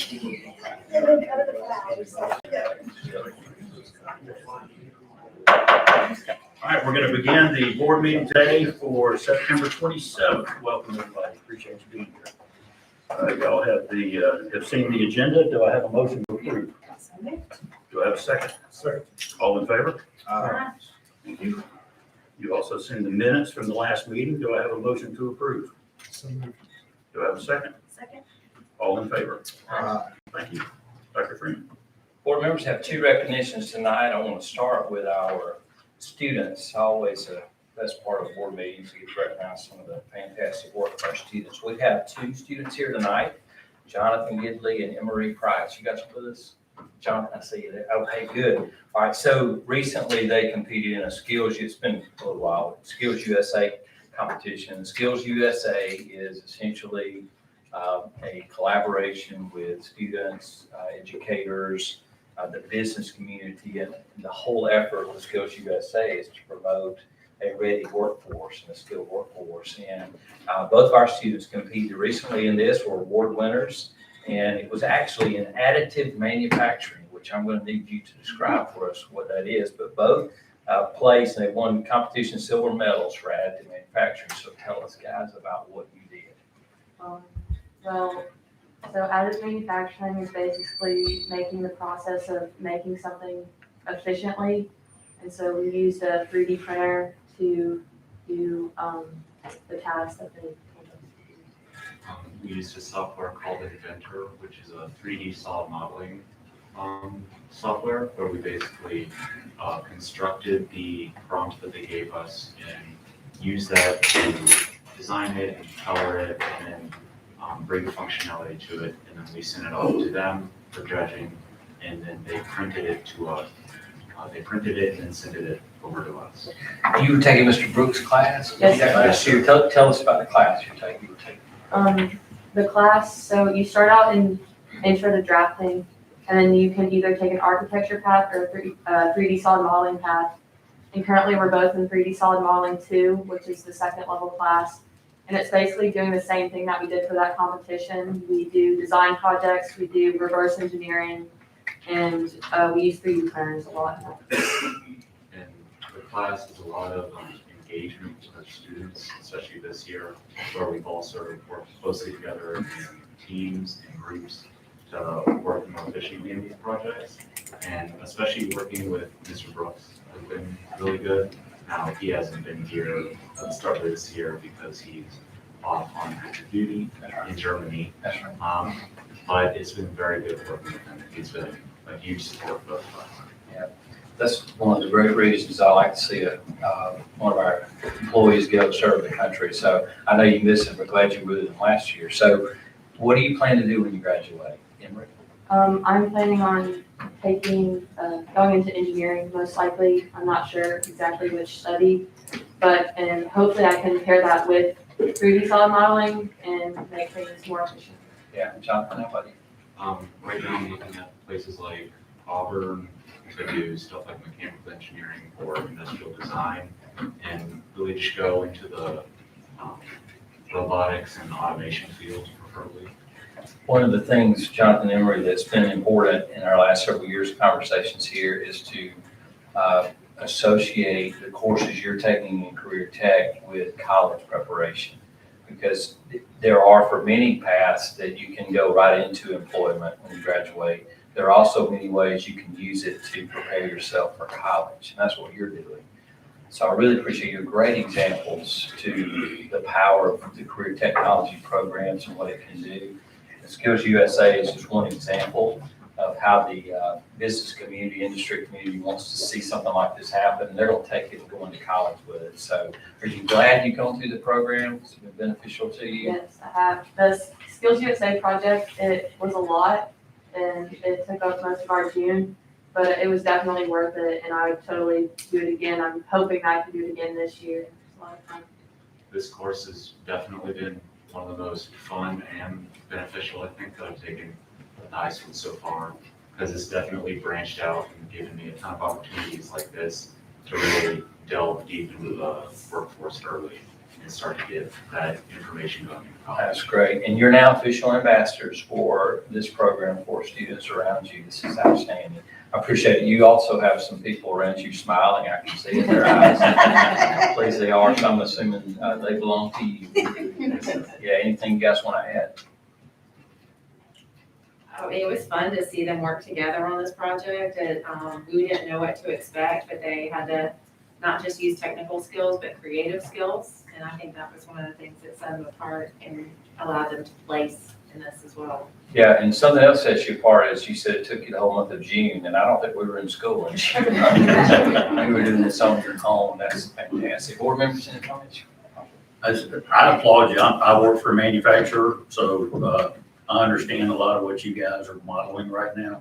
All right, we're going to begin the board meeting today for September 27th. Welcome, everybody. Appreciate you being here. Y'all have seen the agenda. Do I have a motion to approve? Do I have a second? Second. All in favor? Thank you. You also seen the minutes from the last meeting. Do I have a motion to approve? Do I have a second? Second. All in favor? Thank you. Dr. Freeman. Board members have two recognitions tonight. I want to start with our students. Always the best part of board meetings to get to recognize some of the fantastic work of our students. We have two students here tonight, Jonathan Gidley and Emery Price. You guys are with us? Jonathan, I see you there. Okay, good. All right, so recently they competed in a it's been a little while, Skills USA competition. Skills USA is essentially a collaboration with students, educators, the business community, and the whole effort with Skills USA is to promote a ready workforce and a skilled workforce. And both of our students competed recently in this, were award winners, and it was actually in additive manufacturing, which I'm going to need you to describe for us what that is. But both placed, and they won competition silver medals for additive manufacturing. So tell us, guys, about what you did. So additive manufacturing is basically making the process of making something efficiently. And so we used a 3D printer to do the tasks that they told us to do. We used a software called Inventor, which is a 3D solid modeling software, where we basically constructed the prompt that they gave us and used that to design it and color it and then bring the functionality to it. And then we sent it off to them for judging, and then they printed it to us. They printed it and then sent it over to us. You were taking Mr. Brooks' class? Yes, Last year. Tell us about the class you were taking. The class, so you start out in intro to drafting, and then you can either take an architecture path or a 3D solid modeling path. And currently we're both in 3D solid modeling 2, which is the second level class. And it's basically doing the same thing that we did for that competition. We do design projects, we do reverse engineering, and we use 3D printers a lot. And the class is a lot of engagement with our students, especially this year, where we've all sort of worked closely together in teams and groups to work more efficiently in these projects. And especially working with Mr. Brooks has been really good. Now, he hasn't been here at the start of this year because he's off on active duty in Germany. But it's been very good working with him. He's been a huge support for both of us. Yeah, that's one of the great reasons I like to see one of our employees go serve the country. So I know you missed it, but glad you were with them last year. So what do you plan to do when you graduate, Emery? I'm planning on going into engineering, most likely. I'm not sure exactly which study, and hopefully I can pair that with 3D solid modeling and make things more efficient. Yeah, Jonathan, how about you? Right now I'm looking at places like Auburn to do stuff like mechanical engineering or industrial design, and really just go into the robotics and automation field preferably. One of the things, Jonathan Emery, that's been important in our last several years of conversations here is to associate the courses you're taking in career tech with college preparation, because there are for many paths that you can go right into employment when you graduate. There are also many ways you can use it to prepare yourself for college, and that's what you're doing. So I really appreciate your great examples to the power of the career technology programs and what it can do. Skills USA is just one example of how the business community, industry community wants to see something like this happen, and they're going to take it and go into college with it. So are you glad you've gone through the program? It's been beneficial to you? Yes, I have. The Skills USA project, it was a lot, and it took up most of our June, but it was definitely worth it, and I would totally do it again. I'm hoping I can do it again this year. It's a lot of fun. This course has definitely been one of the most fun and beneficial, I think, that I've taken at high school so far, because it's definitely branched out and given me a ton of opportunities like this to really delve deep into the workforce early and start to get that information going. That's great. And you're now official ambassadors for this program for students around you. This is outstanding. I appreciate it. You also have some people around you smiling. I can see in their eyes. Please, they are. So I'm assuming they belong to you. Yeah, anything you guys want to add? It was fun to see them work together on this project, and we didn't know what to expect, but they had to not just use technical skills, but creative skills, and I think that was one of the things that set them apart and allowed them to place in this as well. Yeah, and something else sets you apart is you said it took you the whole month of June, and I don't think we were in school in June. You were doing this on your own. That's fantastic. Board members, any comments? I applaud you. I work for a manufacturer, so I understand a lot of what you guys are modeling right now.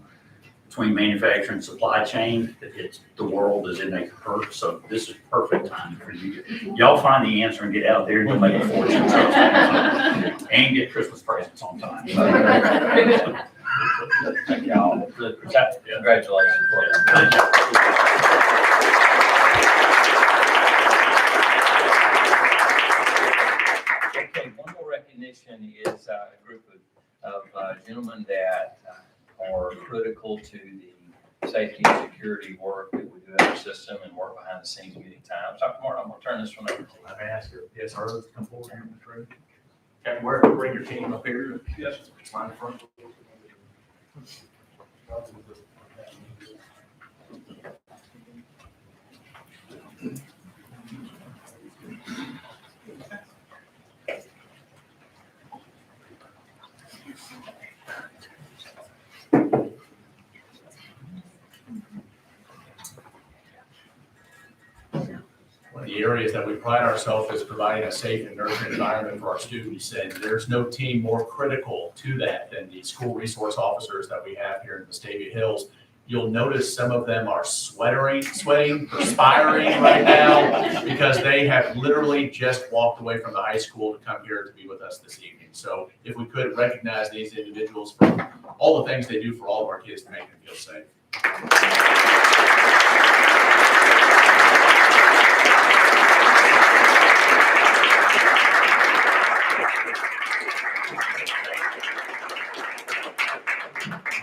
Between manufacturing and supply chain, the world is in a hurt, so this is perfect time for you. Y'all find the answer and get out there and you'll make a fortune. And get Christmas presents on time. Thank y'all. Congratulations. Thank you. Okay, one more recognition is a group of gentlemen that are critical to the safety and security work that we do in our system and work behind the scenes many times. Dr. Martin, I'm going to turn this one over to you. I've asked your SROs to come forward here in the room. Captain Ware, bring your team up here. Yes. Line in front. One of the areas that we pride ourselves is providing a safe and nurturing environment for our students, and there's no team more critical to that than the school resource officers that we have here in Vestavia Hills. You'll notice some of them are sweating, perspiring right now because they have literally just walked away from the high school to come here to be with us this evening. So if we could recognize these individuals for all the things they do for all of our kids to make them feel safe.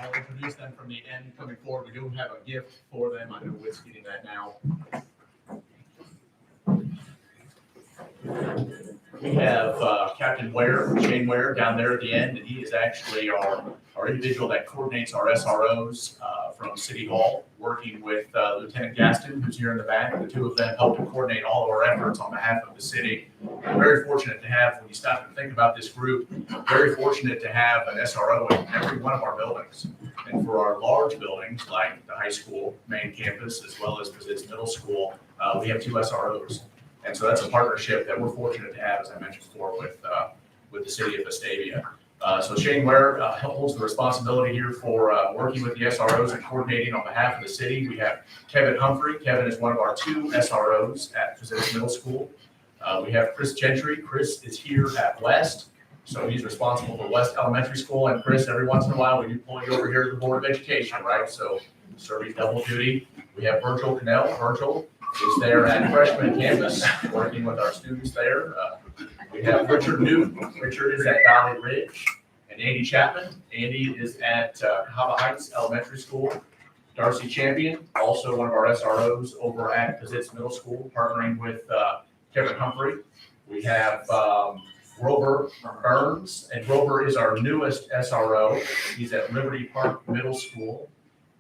I'll introduce them from the end coming forward. We do have a gift for them. I know Whit's getting that now. We have Captain Ware, Shane Ware, down there at the end, and he is actually our individual that coordinates our SROs from City Hall, working with Lieutenant Gaston, who's here in the back. The two of them help to coordinate all of our efforts on behalf of the city. We're very fortunate to have, when you stop and think about this group, very fortunate to have an SRO in every one of our buildings. And for our large buildings, like the high school main campus, as well as Pizzitz Middle School, we have 2 SROs. And so that's a partnership that we're fortunate to have, as I mentioned before, with the city of Vestavia. So Shane Ware holds the responsibility here for working with the SROs and coordinating on behalf of the city. We have Kevin Humphrey. Kevin is one of our 2 SROs at Pizzitz Middle School. We have Chris Gentry. Chris is here at West. So he's responsible for West Elementary School. And Chris, every once in a while, we do pull you over here to the Board of Education, right? So serving double duty. We have Virgil Cannell. Virgil is there at freshman campus, working with our students there. We have Richard Newton. Richard is at Valley Ridge. And Andy Chapman. Andy is at Cahaba Heights Elementary School. Darcy Champion, also one of our SROs over at Pizzitz Middle School, partnering with Kevin Humphrey. We have Grover Burns, and Grover is our newest SRO. He's at Liberty Park Middle School.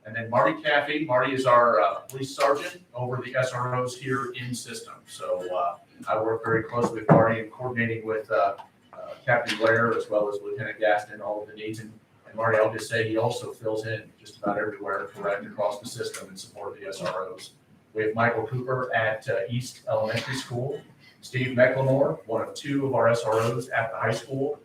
And then Marty Caffey. Marty is our police sergeant over the SROs here in system. So I work very closely with Marty in coordinating with Captain Blair as well as Lieutenant Gaston, all of the needs. And Marty, I'll just say he also fills in just about everywhere correct across the system in support of the SROs. We have Michael Cooper at East Elementary School. Steve McLemore, one of 2 of our SROs at the high school.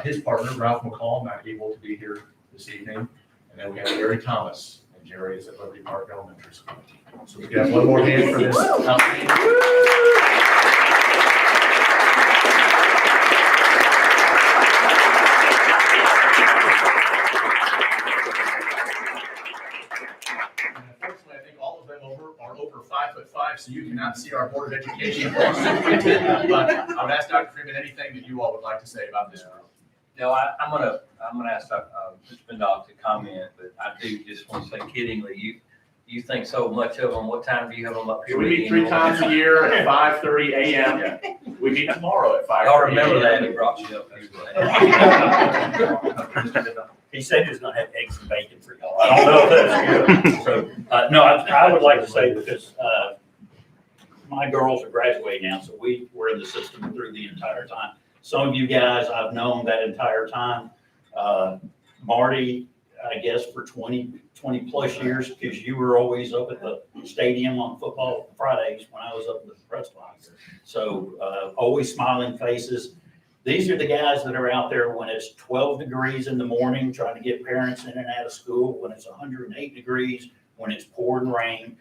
His partner, Ralph McCall, not able to be here this evening. And then we have Jerry Thomas, and Jerry is at Liberty Park Elementary School. So we got one more hand for this company. Unfortunately, I think all of them are over 5'5" live, so you cannot see our Board of Education or superintendent, but I would ask Dr. Freeman anything that you all would like to say about this group. No, I'm gonna ask Mr. Bendog to comment, but I do just want to say kiddingly, you think so much of them. What time do you have them up here? We meet 3 times a year at 5:30 a.m. We meet tomorrow at 5:30. Y'all remember that, he brought you up here. He said he was gonna have eggs and bacon for y'all. I don't know if that's good. So, no, I would like to say because, my girls are graduating now, so we were in the system through the entire time. Some of you guys I've known that entire time. Marty, I guess for 20 plus years, because you were always up at the stadium on football Fridays when I was up at the press box. So, always smiling faces. These are the guys that are out there when it's 12 degrees in the morning, trying to get parents in and out of school, when it's 108 degrees, when it's pouring rain.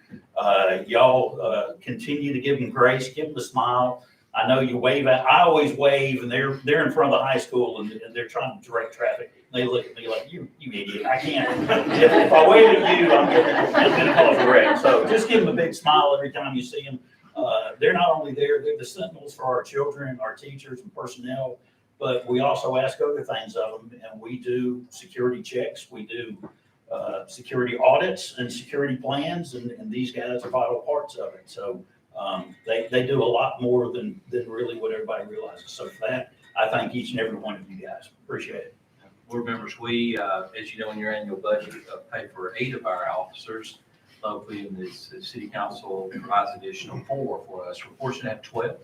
Y'all continue to give them grace, give them a smile. I know you wave at, I always wave, and they're in front of the high school and they're trying to direct traffic. They look at me like, you idiot, I can't. If I wave at you, I'm gonna cause a wreck. So just give them a big smile every time you see them. They're not only there, they're the sentinels for our children, our teachers and personnel, but we also ask other things of them, and we do security checks, we do security audits and security plans, and these guys are vital parts of it. So they do a lot more than really what everybody realizes. So for that, I thank each and every one of you guys. Appreciate it. Board members, we, as you know, in your annual budget, pay for 8 of our officers. Locally, and the city council provides additional 4 for us. We're fortunate to have 12,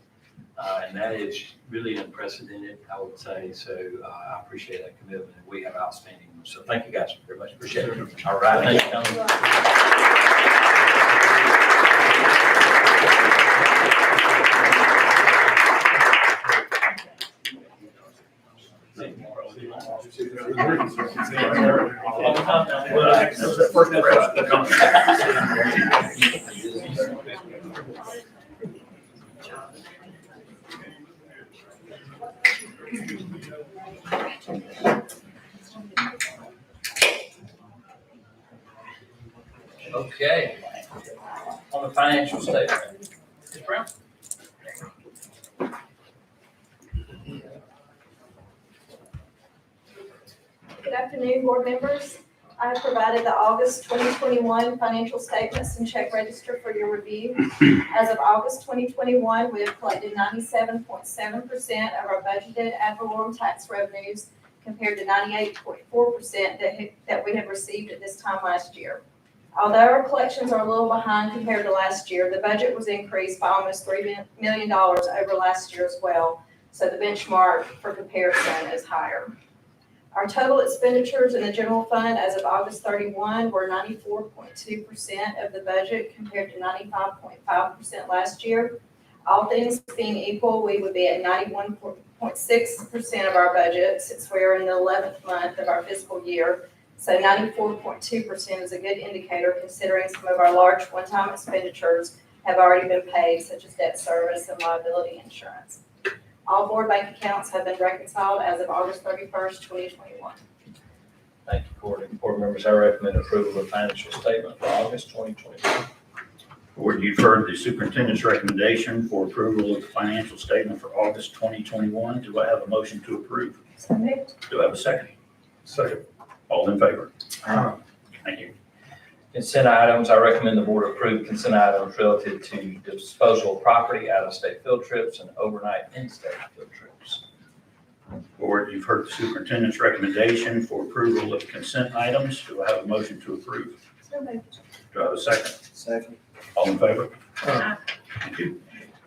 and that is really unprecedented, I would say. So I appreciate that commitment, and we have outstanding ones. So thank you guys very much. Appreciate it. All right. Thank you. Okay. On the financial statement. Ms. Brown? Good afternoon, board members. I have provided the August 2021 financial statements and check register for your review. As of August 2021, we have collected 97.7% of our budgeted ad valorem tax revenues compared to 98.4% that we have received at this time last year. Although our collections are a little behind compared to last year, the budget was increased by almost $3 million over last year as well, so the benchmark for comparison is higher. Our total expenditures in the general fund as of August 31 were 94.2% of the budget compared to 95.5% last year. All things being equal, we would be at 91.6% of our budget since we're in the 11th month of our fiscal year. So 94.2% is a good indicator considering some of our large one-time expenditures have already been paid, such as debt service and liability insurance. All board bank accounts have been reconciled as of August 31st, 2021. Thank you, Courtney. Board members, I recommend approval of financial statement for August 2021. Board, you've heard the superintendent's recommendation for approval of the financial statement for August 2021. Do I have a motion to approve? So moved. Do I have a second? Second. All in favor? Thank you. Consent items, I recommend the board approve consent items relative to disposal of property, out-of-state field trips, and overnight in-state field trips. Board, you've heard the superintendent's recommendation for approval of consent items. Do I have a motion to approve? So moved. Do I have a second? Second. All in favor? Thank you.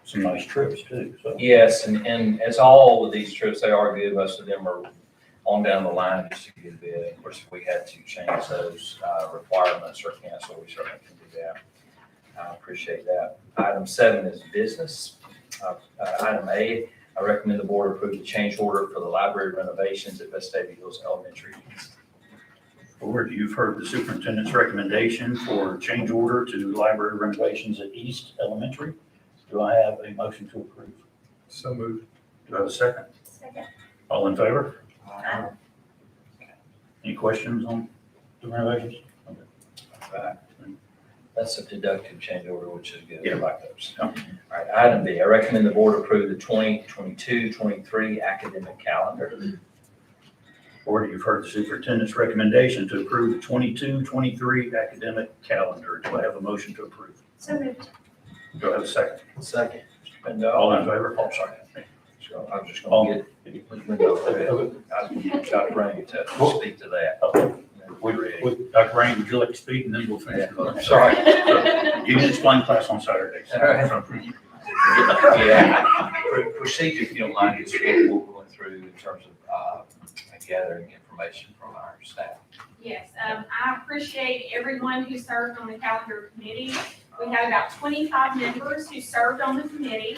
Some nice trips too, so. Yes, and as all of these trips, they are good. Most of them are on down the line just to get a bid. Of course, if we had to change those requirements or cancel, we certainly can do that. I appreciate that. Item 7 is business. Item A, I recommend the board approve the change order for the library renovations at Vestavia Hills Elementary. Board, you've heard the superintendent's recommendation for change order to library renovations at East Elementary. Do I have a motion to approve? So moved. Do I have a second? Second. All in favor? Any questions on the renovations? Okay. That's a deductive change order, which is good. I Yeah. like those. All right, item B, I recommend the board approve the 2022-23 academic calendar. Board, you've heard the superintendent's recommendation to approve the 22-23 academic calendar. Do I have a motion to approve? So moved. Do I have a second? Second. And, All in favor? oh, sorry. So I was just gonna get, Dr. Rainey to speak to that. Dr. Rain, would you like to speak, and then we'll finish the vote? Sorry. You can explain class on Saturdays. Yeah, procedure, if you don't mind, is what we're going through in terms of gathering information from our staff. Yes, I appreciate everyone who served on the calendar committee. We had about 25 members who served on the committee.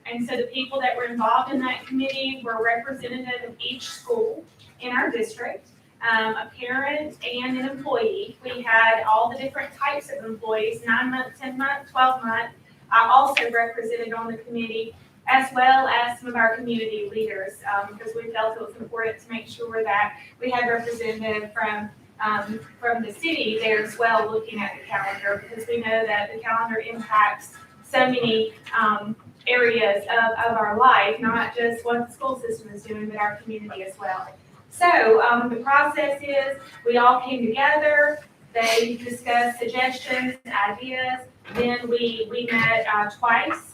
And so the people that were involved in that committee were representative of each school in our district, a parent and an employee. We had all the different types of employees, 9-month, 10-month, 12-month. I also represented on the committee, as well as some of our community leaders, because we felt it was important to make sure that we had representative from the city there as well, looking at the calendar, because we know that the calendar impacts so many areas of our life, not just what the school system is doing, but our community as well. So the process is, we all came together, they discussed suggestions, ideas, then we met twice.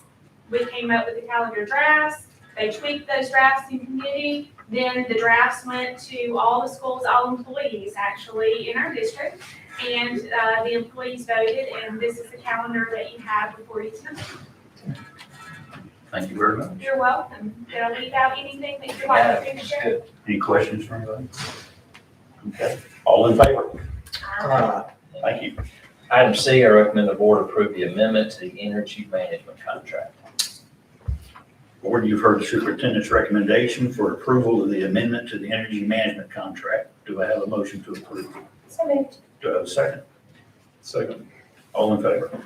We came up with the calendar drafts, they tweaked those drafts in committee, then the drafts went to all the schools, all employees actually in our district, and the employees voted, and this is the calendar that you have before you tonight. Thank you very much. You're welcome. Did I leave out anything that you'd like me to share? Good. Any questions from anybody? Okay, all in favor? Thank you. Item C, I recommend the board approve the amendment to the energy management contract. Board, you've heard the superintendent's recommendation for approval of the amendment to the energy management contract. Do I have a motion to approve? So moved. Do I have a second? Second. All in favor?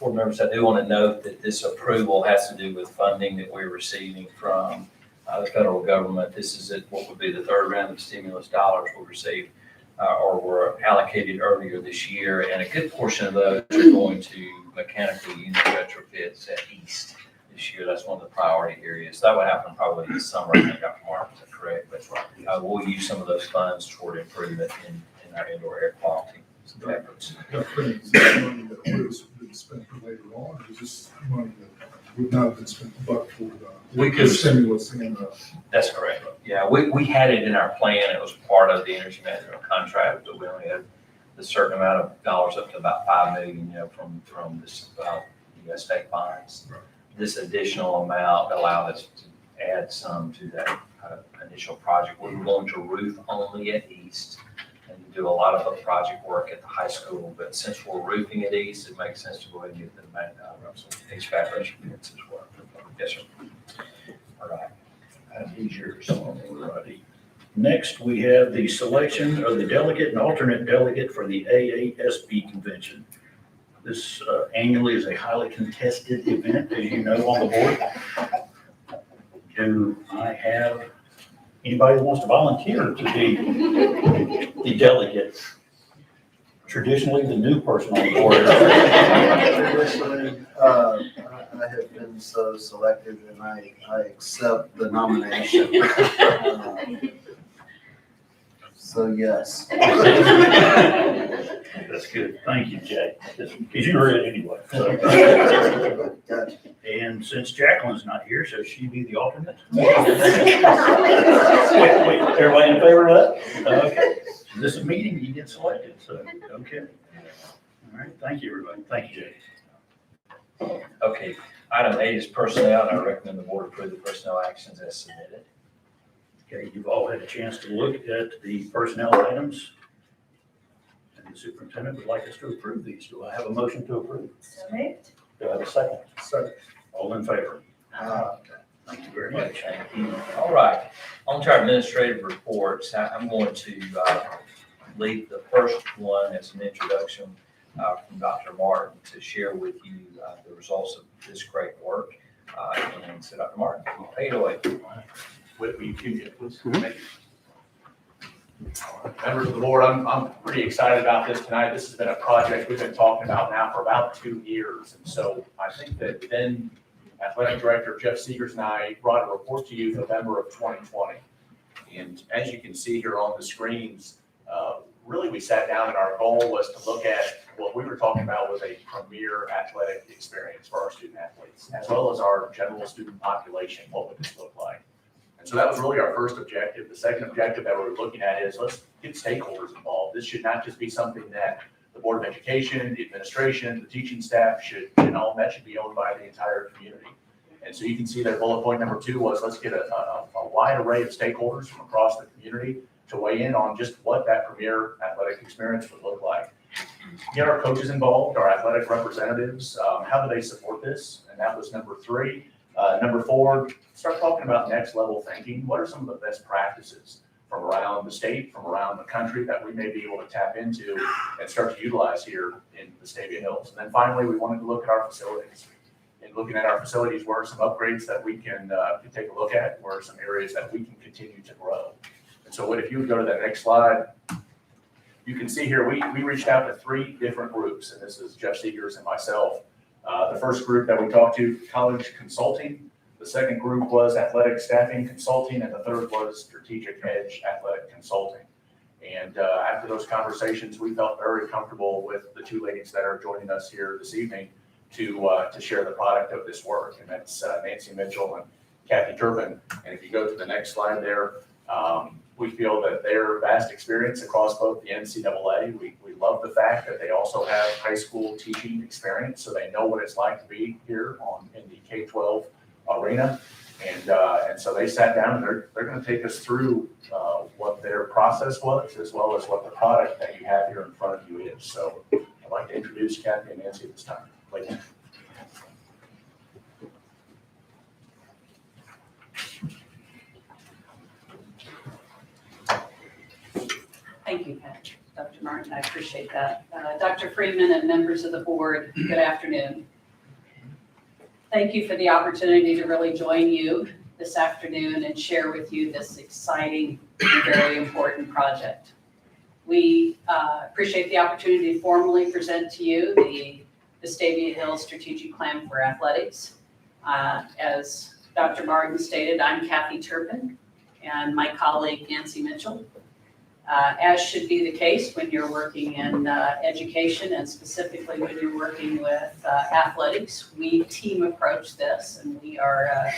Board members, I do want to note that this approval has to do with funding that we're receiving from the federal government. This is what would be the third round of stimulus dollars we received or were allocated earlier this year. And a good portion of those are going to mechanical unit retrofits at East this year. That's one of the priority areas. That would happen probably this summer, I think, Dr. Mark, is that correct? But we'll use some of those funds toward improvement in our indoor air quality efforts. Is this money that was been spent for later on, or is this money that would not have been spent but for We the could- stimulus and That's correct. Yeah, we had it in our plan. It was part of the energy management contract, but we only had a certain amount of dollars up to about $5 million, from this U.S. state bonds. Right. This additional amount allowed us to add some to that initial project. We were going to roof only at East and do a lot of the project work at the high school, but since we're roofing at East, it makes sense to go ahead and get the HVAC retrofits as well. Yes, sir. All right. These yours. Alrighty. Next, we have the selection of the delegate and alternate delegate for the AASB convention. This annually is a highly contested event, as you know, on the board. Do I have anybody that wants to volunteer to be the delegate? Traditionally, the new person on the board. Traditionally, I have been so selected and I accept the nomination. So yes. That's good. Thank you, Jay. Because you read it anyway. So. Gotcha. And since Jacqueline's not here, so she be the alternate? Yes. Wait, everybody in favor of that? Okay. So this is a meeting, you get selected, so, okay. All right, thank you, everybody. Thank you, Jay. Okay, item 8 is personnel, and I recommend the board approve the personnel actions as submitted. Okay, you've all had a chance to look at the personnel items. And the superintendent would like us to approve these. Do I have a motion to approve? So moved. Do I have a second? Second. All in favor? Thank you very much. Thank you. All right, on to our administrative reports. I'm going to leave the first one as an introduction from Dr. Martin to share with you the results of this great work. And so Dr. Martin, take it away. Will you give me a please? Members of the board, I'm pretty excited about this tonight. This has been a project we've been talking about now for about 2 years. And so I think that then Athletic Director Jeff Seegers and I brought a report to you November of 2020. And as you can see here on the screens, really we sat down and our goal was to look at what we were talking about was a premier athletic experience for our student athletes, as well as our general student population. What would this look like? And so that was really our first objective. The second objective that we were looking at is let's get stakeholders involved. This should not just be something that the Board of Education, the administration, the teaching staff should, that should be owned by the entire community. And so you can see that bullet point number 2 was let's get a wide array of stakeholders from across the community to weigh in on just what that premier athletic experience would look like. Get our coaches involved, our athletic representatives, how do they support this? And that was number 3. Number 4, start talking about next level thinking. What are some of the best practices from around the state, from around the country that we may be able to tap into and start to utilize here in Vestavia Hills? And then finally, we wanted to look at our facilities. And looking at our facilities, where are some upgrades that we can take a look at? Where are some areas that we can continue to grow? And so if you would go to that next slide, you can see here, we reached out to 3 different groups, and this is Jeff Seegers and myself. The first group that we talked to, college consulting. The second group was athletic staffing consulting, and the third was strategic edge athletic consulting. And after those conversations, we felt very comfortable with the 2 ladies that are joining us here this evening to share the product of this work, and that's Nancy Mitchell and Kathy Turpin. And if you go to the next slide there, we feel that their vast experience across both the NCAA, we love the fact that they also have high school teaching experience, so they know what it's like to be here in the K-12 arena. And so they sat down and they're going to take us through what their process was, as well as what the product that you have here in front of you is. So I'd like to introduce Kathy and Nancy at this time. Please. Thank you, Pat. Dr. Martin, I appreciate that. Dr. Freeman and members of the board, good afternoon. Thank you for the opportunity to really join you this afternoon and share with you this exciting and very important project. We appreciate the opportunity to formally present to you the Vestavia Hills Strategic Plan for Athletics. As Dr. Martin stated, I'm Kathy Turpin and my colleague Nancy Mitchell. As should be the case when you're working in education and specifically when you're working with athletics, we team approach this, and we are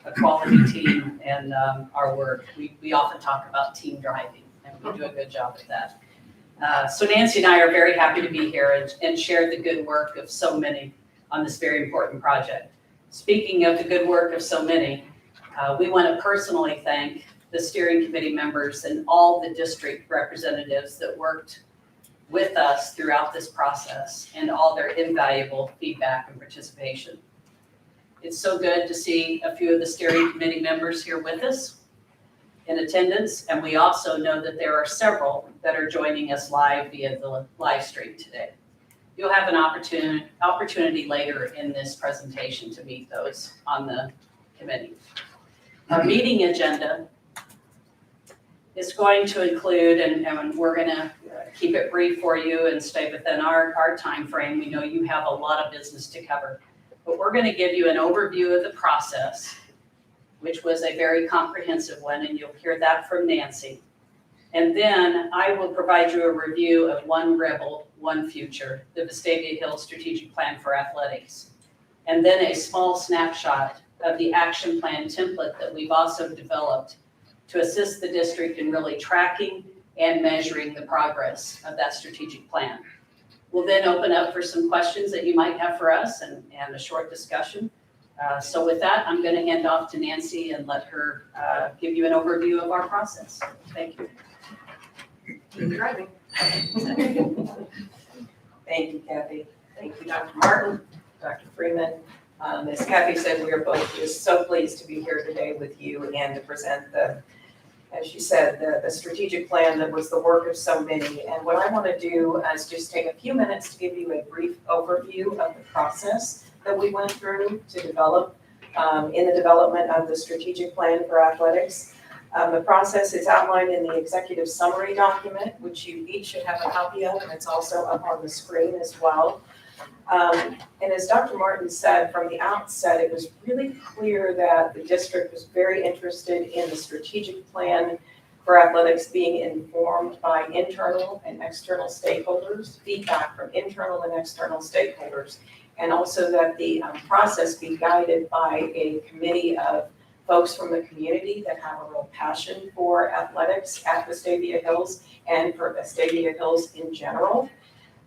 a quality team in our work. We often talk about team driving, and we do a good job at that. So Nancy and I are very happy to be here and share the good work of so many on this very important project. Speaking of the good work of so many, we want to personally thank the steering committee members and all the district representatives that worked with us throughout this process and all their invaluable feedback and participation. It's so good to see a few of the steering committee members here with us in attendance, and we also know that there are several that are joining us live via the live stream today. You'll have an opportunity later in this presentation to meet those on the committee. Our meeting agenda is going to include, and we're going to keep it brief for you and stay within our time frame. We know you have a lot of business to cover, but we're going to give you an overview of the process, which was a very comprehensive one, and you'll hear that from Nancy. And then I will provide you a review of One Rebel, One Future, the Vestavia Hills Strategic Plan for Athletics, and then a small snapshot of the action plan template that we've also developed to assist the district in really tracking and measuring the progress of that strategic plan. We'll then open up for some questions that you might have for us and a short discussion. So with that, I'm going to hand off to Nancy and let her give you an overview of our process. Thank you. Keep driving. Thank you, Kathy. Thank you, Dr. Martin, Dr. Freeman. As Kathy said, we are both just so pleased to be here today with you and to present as she said, the strategic plan that was the work of so many. And what I want to do is just take a few minutes to give you a brief overview of the process that we went through to develop in the development of the strategic plan for athletics. The process is outlined in the executive summary document, which you each should have a copy of, and it's also up on the screen as well. And as Dr. Martin said from the outset, it was really clear that the district was very interested in the strategic plan for athletics being informed by internal and external stakeholders, feedback from internal and external stakeholders, and also that the process be guided by a committee of folks from the community that have a real passion for athletics at Vestavia Hills and for Vestavia Hills in general.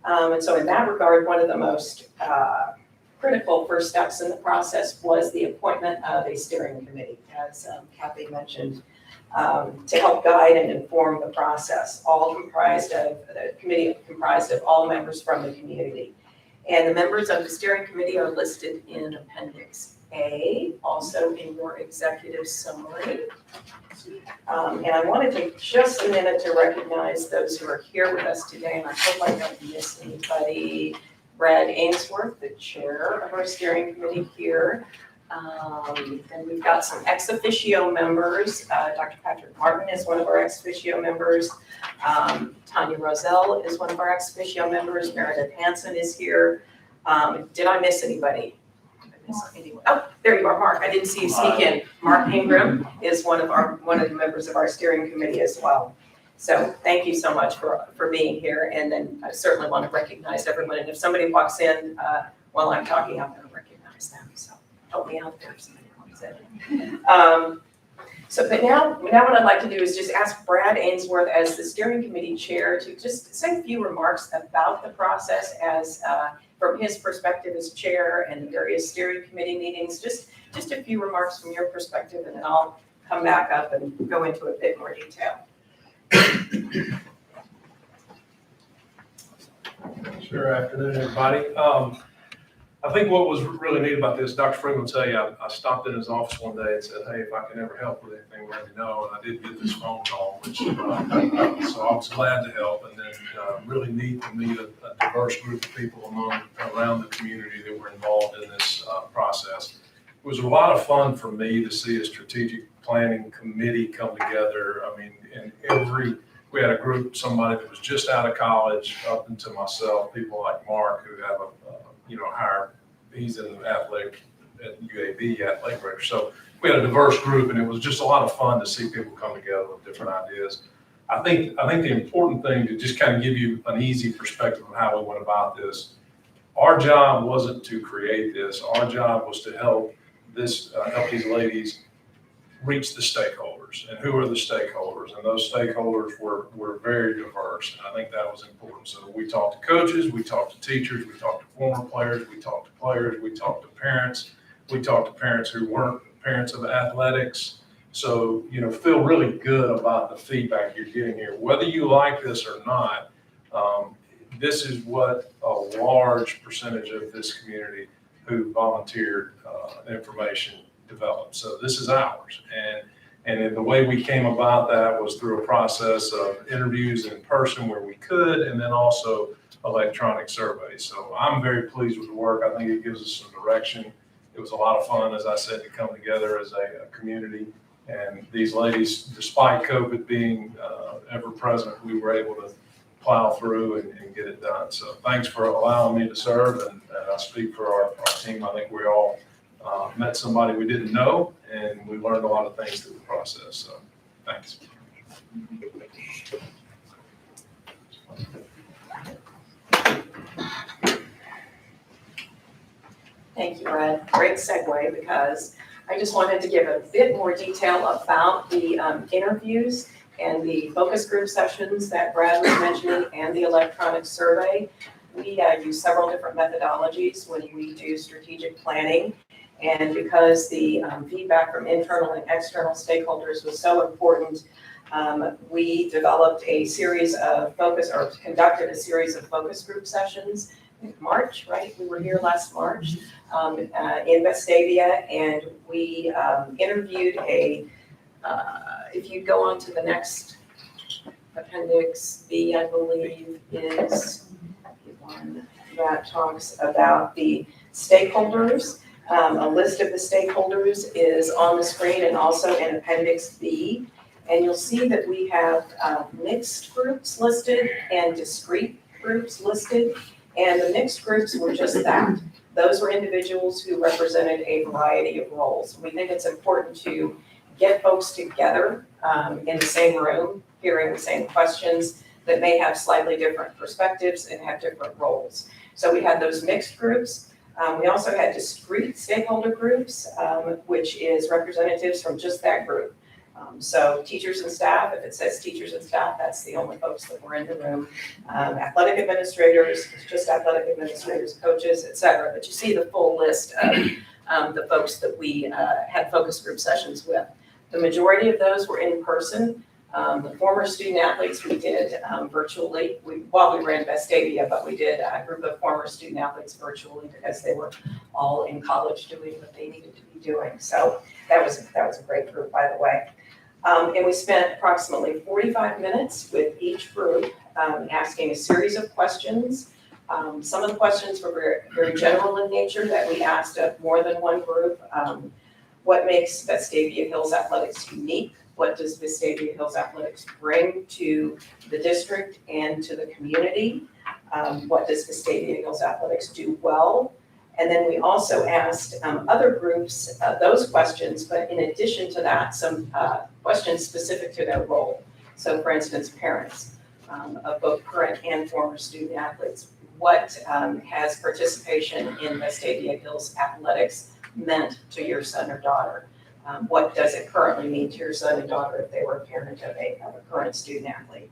And so in that regard, one of the most critical first steps in the process was the appointment of a steering committee, as Kathy mentioned, to help guide and inform the process, the committee comprised of all members from the community. And the members of the steering committee are listed in Appendix A, also in your executive summary. And I want to take just a minute to recognize those who are here with us today, and I hope I don't miss anybody. Brad Ainsworth, the chair of our steering committee here. And we've got some ex officio members. Dr. Patrick Martin is one of our ex officio members. Tanya Roselle is one of our ex officio members. Meredith Hansen is here. Did I miss anybody? Oh, there you are, Mark. I didn't see you sneak in. Mark Ingram is one of the members of our steering committee as well. So thank you so much for being here. And then I certainly want to recognize everyone. And if somebody walks in while I'm talking, I'm going to recognize them. So help me out there if somebody walks in. But now what I'd like to do is just ask Brad Ainsworth as the steering committee chair to just say a few remarks about the process as from his perspective as chair and the various steering committee meetings, just a few remarks from your perspective, and then I'll come back up and go into a bit more detail. Sure, afternoon, everybody. I think what was really neat about this, Dr. Freeman will tell you, I stopped in his office one day and said, hey, if I can ever help with anything, let me know. And I did get this phone call, which so I was glad to help. And then really neat to meet a diverse group of people around the community that were involved in this process. It was a lot of fun for me to see a strategic planning committee come together. I mean, we had a group, somebody that was just out of college, up into myself, people like Mark who have he's in the athletic at UAB, athletic director. So we had a diverse group, and it was just a lot of fun to see people come together with different ideas. I think the important thing to just kind of give you an easy perspective of how we went about this, our job wasn't to create this. Our job was to help these ladies reach the stakeholders. And who are the stakeholders? And those stakeholders were very diverse. And I think that was important. So we talked to coaches, we talked to teachers, we talked to former players, we talked to players, we talked to parents, we talked to parents who weren't parents of athletics. So, feel really good about the feedback you're getting here. Whether you like this or not, this is what a large percentage of this community who volunteered information developed. So this is ours. And the way we came about that was through a process of interviews in person where we could, and then also electronic surveys. So I'm very pleased with the work. I think it gives us some direction. It was a lot of fun, as I said, to come together as a community. And these ladies, despite COVID being ever present, we were able to plow through and get it done. So thanks for allowing me to serve. And I speak for our team. I think we all met somebody we didn't know, and we learned a lot of things through the process. So thanks. Thank you, Brad. Great segue, because I just wanted to give a bit more detail about the interviews and the focus group sessions that Brad was mentioning and the electronic survey. We use several different methodologies when we do strategic planning. And because the feedback from internal and external stakeholders was so important, we developed a series of conducted a series of focus group sessions in March, right? We were here last March in Vestavia, and we interviewed if you go on to the next appendix B, I believe, is the one that talks about the stakeholders. A list of the stakeholders is on the screen and also in Appendix B. And you'll see that we have mixed groups listed and discrete groups listed. And the mixed groups were just that. Those were individuals who represented a variety of roles. We think it's important to get folks together in the same room, hearing the same questions that may have slightly different perspectives and have different roles. So we had those mixed groups. We also had discrete stakeholder groups, which is representatives from just that group. So teachers and staff, if it says teachers and staff, that's the only folks that were in the room. Athletic administrators, just athletic administrators, coaches, et cetera. But you see the full list of the folks that we had focus group sessions with. The majority of those were in person. The former student athletes we did virtually while we were in Vestavia, but we did a group of former student athletes virtually because they were all in college doing what they needed to be doing. So that was a great group, by the way. And we spent approximately 45 minutes with each group asking a series of questions. Some of the questions were very, very general in nature that we asked of more than one group. What makes Vestavia Hills Athletics unique? What does Vestavia Hills Athletics bring to the district and to the community? What does Vestavia Hills Athletics do well? And then we also asked other groups those questions, but in addition to that, some questions specific to their role. So for instance, parents of both current and former student athletes. What has participation in Vestavia Hills Athletics meant to your son or daughter? What does it currently mean to your son and daughter if they were a parent of a current student athlete?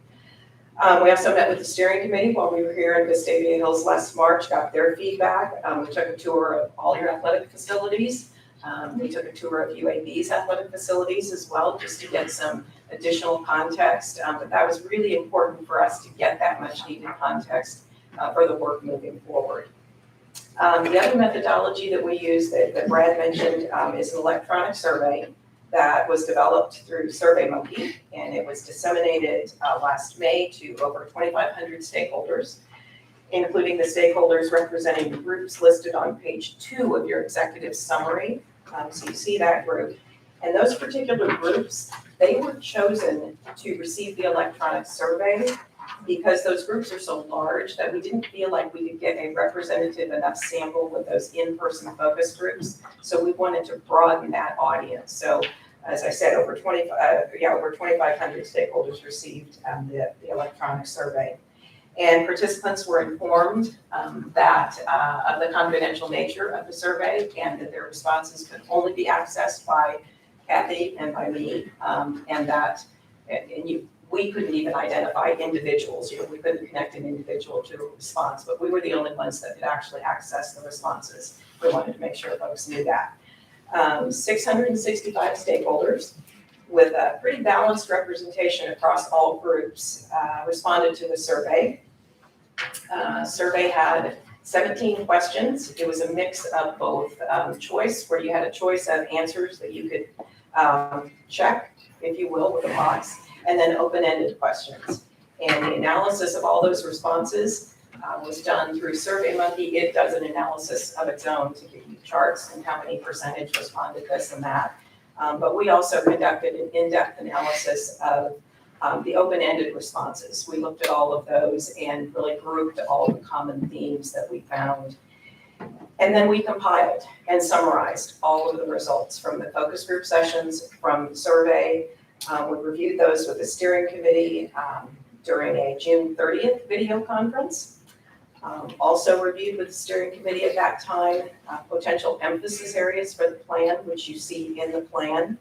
We also met with the steering committee while we were here in Vestavia Hills last March, got their feedback. We took a tour of all your athletic facilities. We took a tour of UAB's athletic facilities as well, just to get some additional context. But that was really important for us to get that much needed context for the work moving forward. The other methodology that we use that Brad mentioned is an electronic survey that was developed through SurveyMonkey, and it was disseminated last May to over 2,500 stakeholders, including the stakeholders representing the groups listed on page 2 of your executive summary. So you see that group. And those particular groups, they were chosen to receive the electronic survey because those groups are so large that we didn't feel like we could get a representative enough sample with those in-person focus groups. So we wanted to broaden that audience. So as I said, over 2,500 stakeholders received the electronic survey. And participants were informed that of the confidential nature of the survey and that their responses could only be accessed by Kathy and by me, and that we couldn't even identify individuals. We couldn't connect an individual to a response, but we were the only ones that could actually access the responses. We wanted to make sure folks knew that. 665 stakeholders with a pretty balanced representation across all groups responded to the survey. Survey had 17 questions. It was a mix of both choice, where you had a choice of answers that you could check, if you will, with a box, and then open-ended questions. And the analysis of all those responses was done through SurveyMonkey. It does an analysis of its own to give you charts and how many percentage responded this and that. But we also conducted an in-depth analysis of the open-ended responses. We looked at all of those and really grouped all the common themes that we found. And then we compiled and summarized all of the results from the focus group sessions, from the survey. We reviewed those with the steering committee during a June 30th video conference. Also reviewed with the steering committee at that time potential emphasis areas for the plan, which you see in the plan.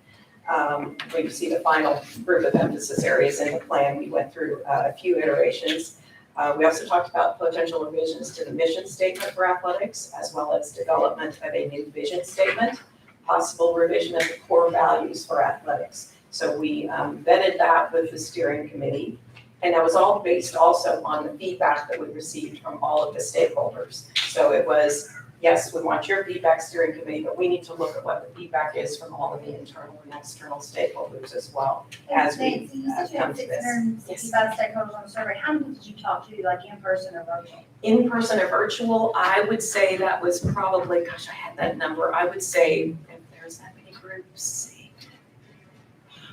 Where you see the final group of emphasis areas in the plan. We went through a few iterations. We also talked about potential revisions to the mission statement for athletics, as well as development of a new vision statement, possible revision of the core values for athletics. So we vetted that with the steering committee. And that was all based also on the feedback that we received from all of the stakeholders. So it was, yes, we want your feedback, steering committee, but we need to look at what the feedback is from all of the internal and external stakeholders as well as we come to this. 665 stakeholders on the survey. How many did you talk to, like in person or virtual? In person or virtual, I would say that was probably, gosh, I had that number. I would say if there's that many groups,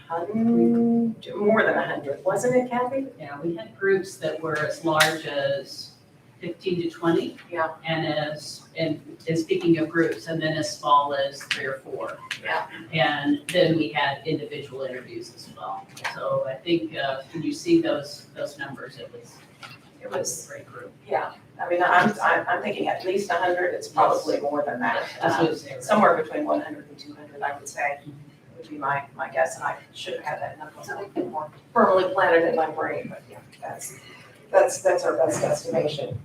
more than 100, wasn't it, Kathy? Yeah, we had groups that were as large as 15 to 20. Yeah. And speaking of groups, and then as small as 3 or 4. Yeah. And then we had individual interviews as well. So I think when you see those numbers, it was a great group. Yeah, I mean, I'm thinking at least 100, it's probably more than that. That's what I was saying. Somewhere between 100 and 200, I would say, would be my guess, and I should have had that number more firmly planted in my brain, but yeah, that's our best estimation.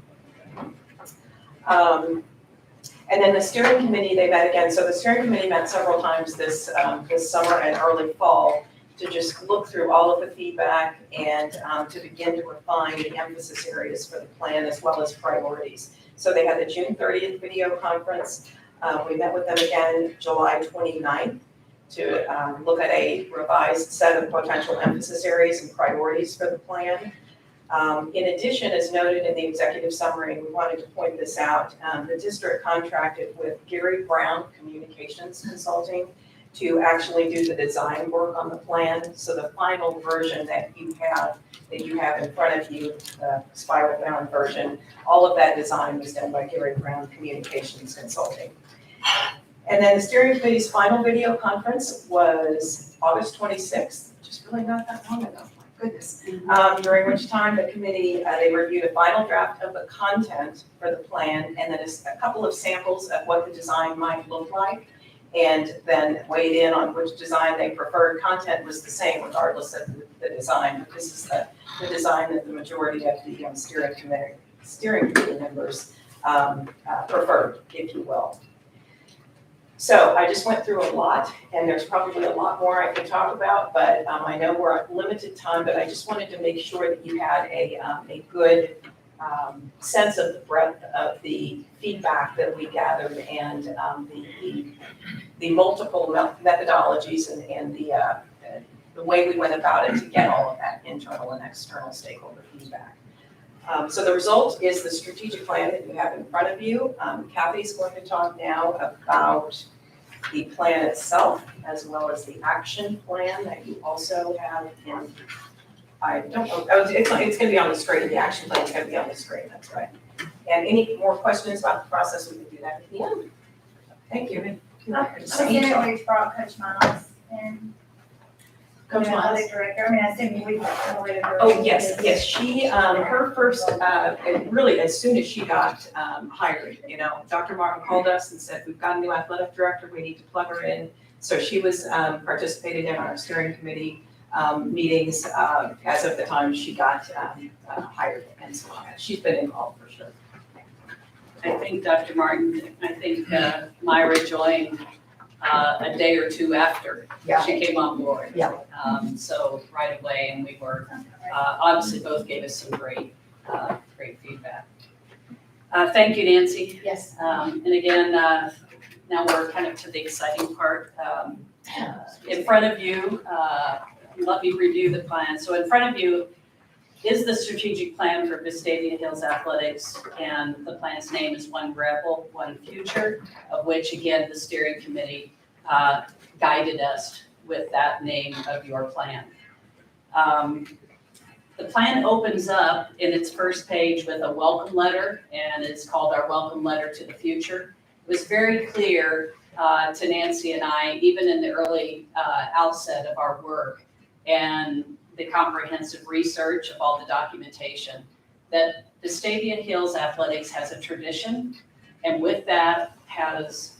And then the steering committee, they met again, so the steering committee met several times this summer and early fall to just look through all of the feedback and to begin to refine the emphasis areas for the plan as well as priorities. So they had the June 30th video conference. We met with them again July 29th to look at a revised set of potential emphasis areas and priorities for the plan. In addition, as noted in the executive summary, we wanted to point this out, the district contracted with Gary Brown Communications Consulting to actually do the design work on the plan. So the final version that you have in front of you, the spiral bound version, all of that design was done by Gary Brown Communications Consulting. And then the steering committee's final video conference was August 26th, which is really not that long ago. Goodness, during which time the committee, they reviewed a final draft of the content for the plan and then a couple of samples of what the design might look like, and then weighed in on which design they preferred. Content was the same regardless of the design, but this is the design that the majority of the steering committee members preferred, if you will. So I just went through a lot, and there's probably a lot more I could talk about, but I know we're at limited time, but I just wanted to make sure that you had a good sense of the breadth of the feedback that we gathered and the multiple methodologies and the way we went about it to get all of that internal and external stakeholder feedback. So the result is the strategic plan that you have in front of you. Kathy's going to talk now about the plan itself, as well as the action plan that you also have in, I don't know, it's going to be on the screen, the action plan is going to be on the screen, that's right. And any more questions about the process, we can do that at the end. Thank you. I we brought Coach Miles and Coach Miles. Director, I mean, I assume we promoted her. Oh, yes, she, her first, really as soon as she got hired, Dr. Martin called us and said, we've got a new athletic director, we need to plug her in. So she was participating in our steering committee meetings as of the time she got hired, and so she's been involved for sure. I think Dr. Martin, Myra joined a day or two after she came on board. Yeah. So right away, and we were, obviously both gave us some great feedback. Thank you, Nancy. Yes. And again, now we're kind of to the exciting part. In front of you, let me review the plan. So in front of you is the strategic plan for Vestavia Hills Athletics, and the plan's name is One Rebel, One Future, of which again, the steering committee guided us with that name of your plan. The plan opens up in its first page with a welcome letter, and it's called our Welcome Letter to the Future. It was very clear to Nancy and I, even in the early outset of our work and the comprehensive research of all the documentation, that Vestavia Hills Athletics has a tradition, and with that has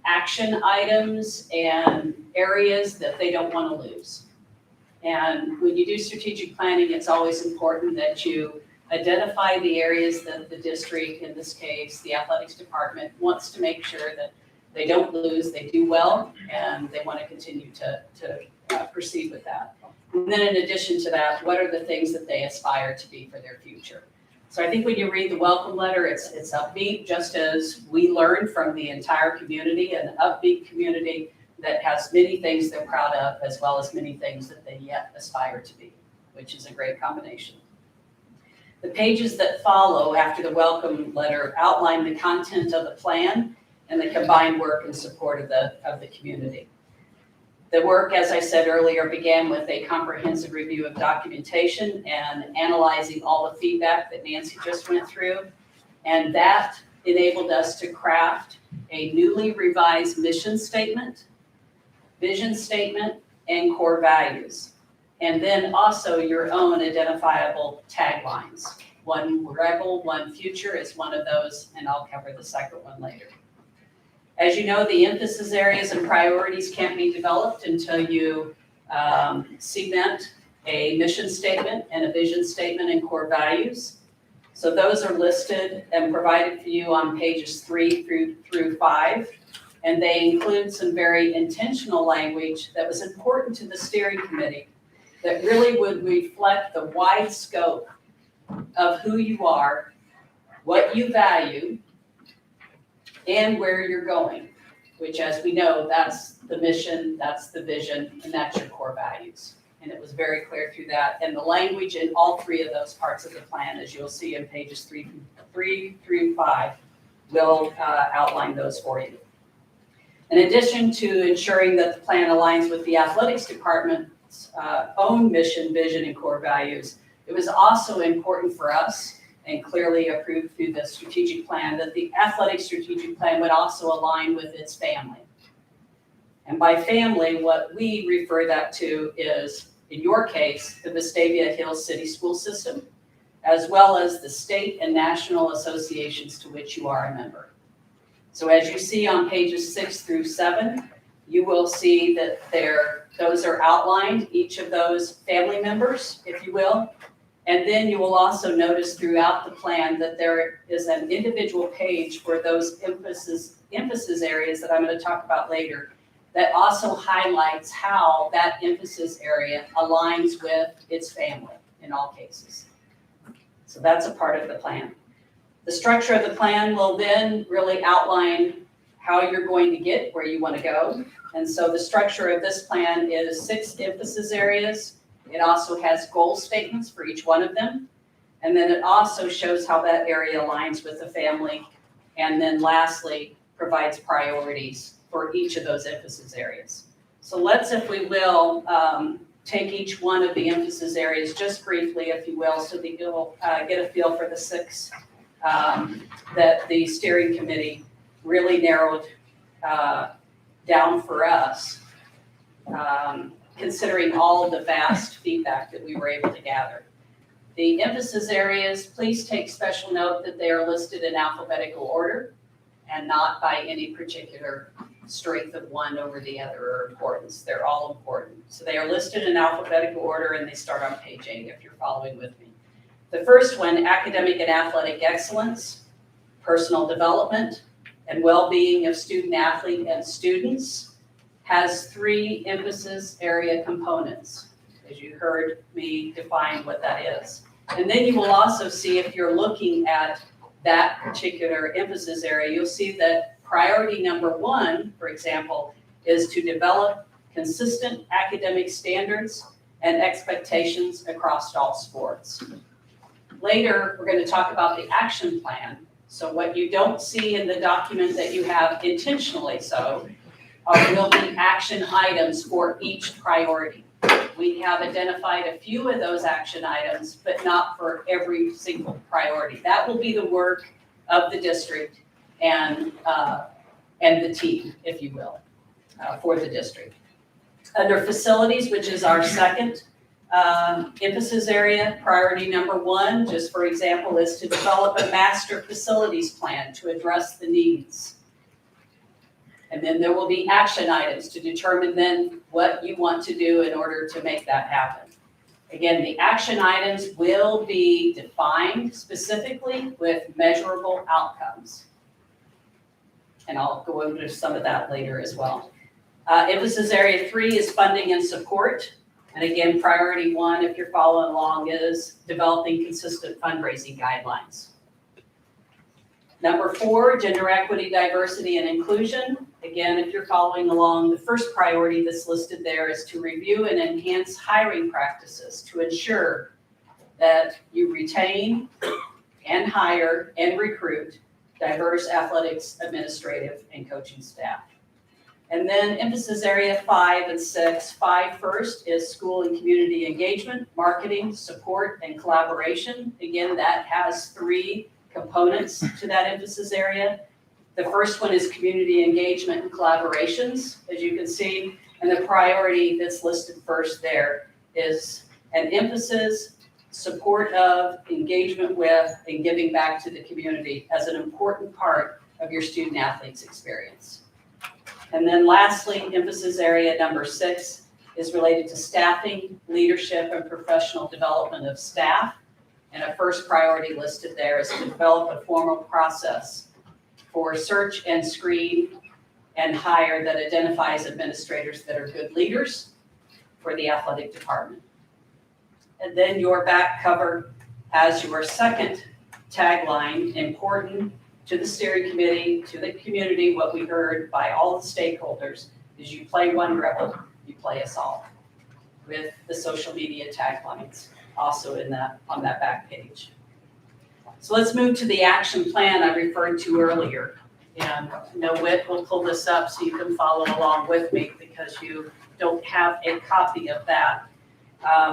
action items and areas that they don't want to lose. And when you do strategic planning, it's always important that you identify the areas that the district, in this case, the athletics department, wants to make sure that they don't lose, they do well, and they want to continue to proceed with that. And then in addition to that, what are the things that they aspire to be for their future? So I think when you read the welcome letter, it's upbeat, just as we learned from the entire community, an upbeat community that has many things they're proud of, as well as many things that they yet aspire to be, which is a great combination. The pages that follow after the welcome letter outline the content of the plan and the combined work and support of the community. The work, as I said earlier, began with a comprehensive review of documentation and analyzing all the feedback that Nancy just went through. And that enabled us to craft a newly revised mission statement, vision statement, and core values. And then also your own identifiable taglines. One rebel, one future is one of those, and I'll cover the second one later. As you know, the emphasis areas and priorities can't be developed until you cement a mission statement and a vision statement and core values. So those are listed and provided for you on pages 3 through 5. And they include some very intentional language that was important to the steering committee that really would reflect the wide scope of who you are, what you value, and where you're going, which, as we know, that's the mission, that's the vision, and that's your core values. And it was very clear through that. And the language in all 3 of those parts of the plan, as you'll see in pages 3 through 5, will outline those for you. In addition to ensuring that the plan aligns with the athletics department's own mission, vision, and core values, it was also important for us, and clearly approved through the strategic plan, that the athletic strategic plan would also align with its family. And by family, what we refer that to is, in your case, the Vestavia Hills City School System, as well as the state and national associations to which you are a member. So as you see on pages 6 through 7, you will see that those are outlined, each of those family members, if you will. And then you will also notice throughout the plan that there is an individual page for those emphasis areas that I'm going to talk about later, that also highlights how that emphasis area aligns with its family in all cases. So that's a part of the plan. The structure of the plan will then really outline how you're going to get where you want to go. And so the structure of this plan is 6 emphasis areas. It also has goal statements for each one of them. And then it also shows how that area aligns with the family. And then lastly, provides priorities for each of those emphasis areas. So let's, if we will, take each one of the emphasis areas just briefly, if you will, so that you'll get a feel for the 6 that the steering committee really narrowed down for us, considering all of the vast feedback that we were able to gather. The emphasis areas, please take special note that they are listed in alphabetical order and not by any particular strength of one over the other or importance. They're all important. So they are listed in alphabetical order and they start on page 8 if you're following with me. The first one, academic and athletic excellence, personal development, and well-being of student athlete and students, has 3 emphasis area components, as you heard me define what that is. And then you will also see, if you're looking at that particular emphasis area, you'll see that priority number 1, for example, is to develop consistent academic standards and expectations across all sports. Later, we're going to talk about the action plan. So what you don't see in the document that you have intentionally so will be action items for each priority. We have identified a few of those action items, but not for every single priority. That will be the work of the district and the team, if you will, for the district. Under facilities, which is our second emphasis area, priority number 1, just for example, is to develop a master facilities plan to address the needs. And then there will be action items to determine then what you want to do in order to make that happen. Again, the action items will be defined specifically with measurable outcomes. And I'll go over some of that later as well. Emphasis area 3 is funding and support. And again, priority 1, if you're following along, is developing consistent fundraising guidelines. Number 4, gender equity, diversity, and inclusion. Again, if you're following along, the first priority that's listed there is to review and enhance hiring practices to ensure that you retain and hire and recruit diverse athletics, administrative, and coaching staff. And then emphasis area 5 and 6. 5 first is school and community engagement, marketing, support, and collaboration. Again, that has 3 components to that emphasis area. The first one is community engagement and collaborations, as you can see, and the priority that's listed first there is an emphasis, support of, engagement with, and giving back to the community as an important part of your student athletes experience. And then lastly, emphasis area number 6 is related to staffing, leadership, and professional development of staff. And a first priority listed there is to develop a formal process for search and screen and hire that identifies administrators that are good leaders for the athletic department. And then your back cover has your second tagline, important to the steering committee, to the community. What we heard by all the stakeholders is you play one rebel, you play us all, with the social media taglines also on that back page. So let's move to the action plan I referred to earlier. And Whit will pull this up so you can follow along with me because you don't have a copy of that.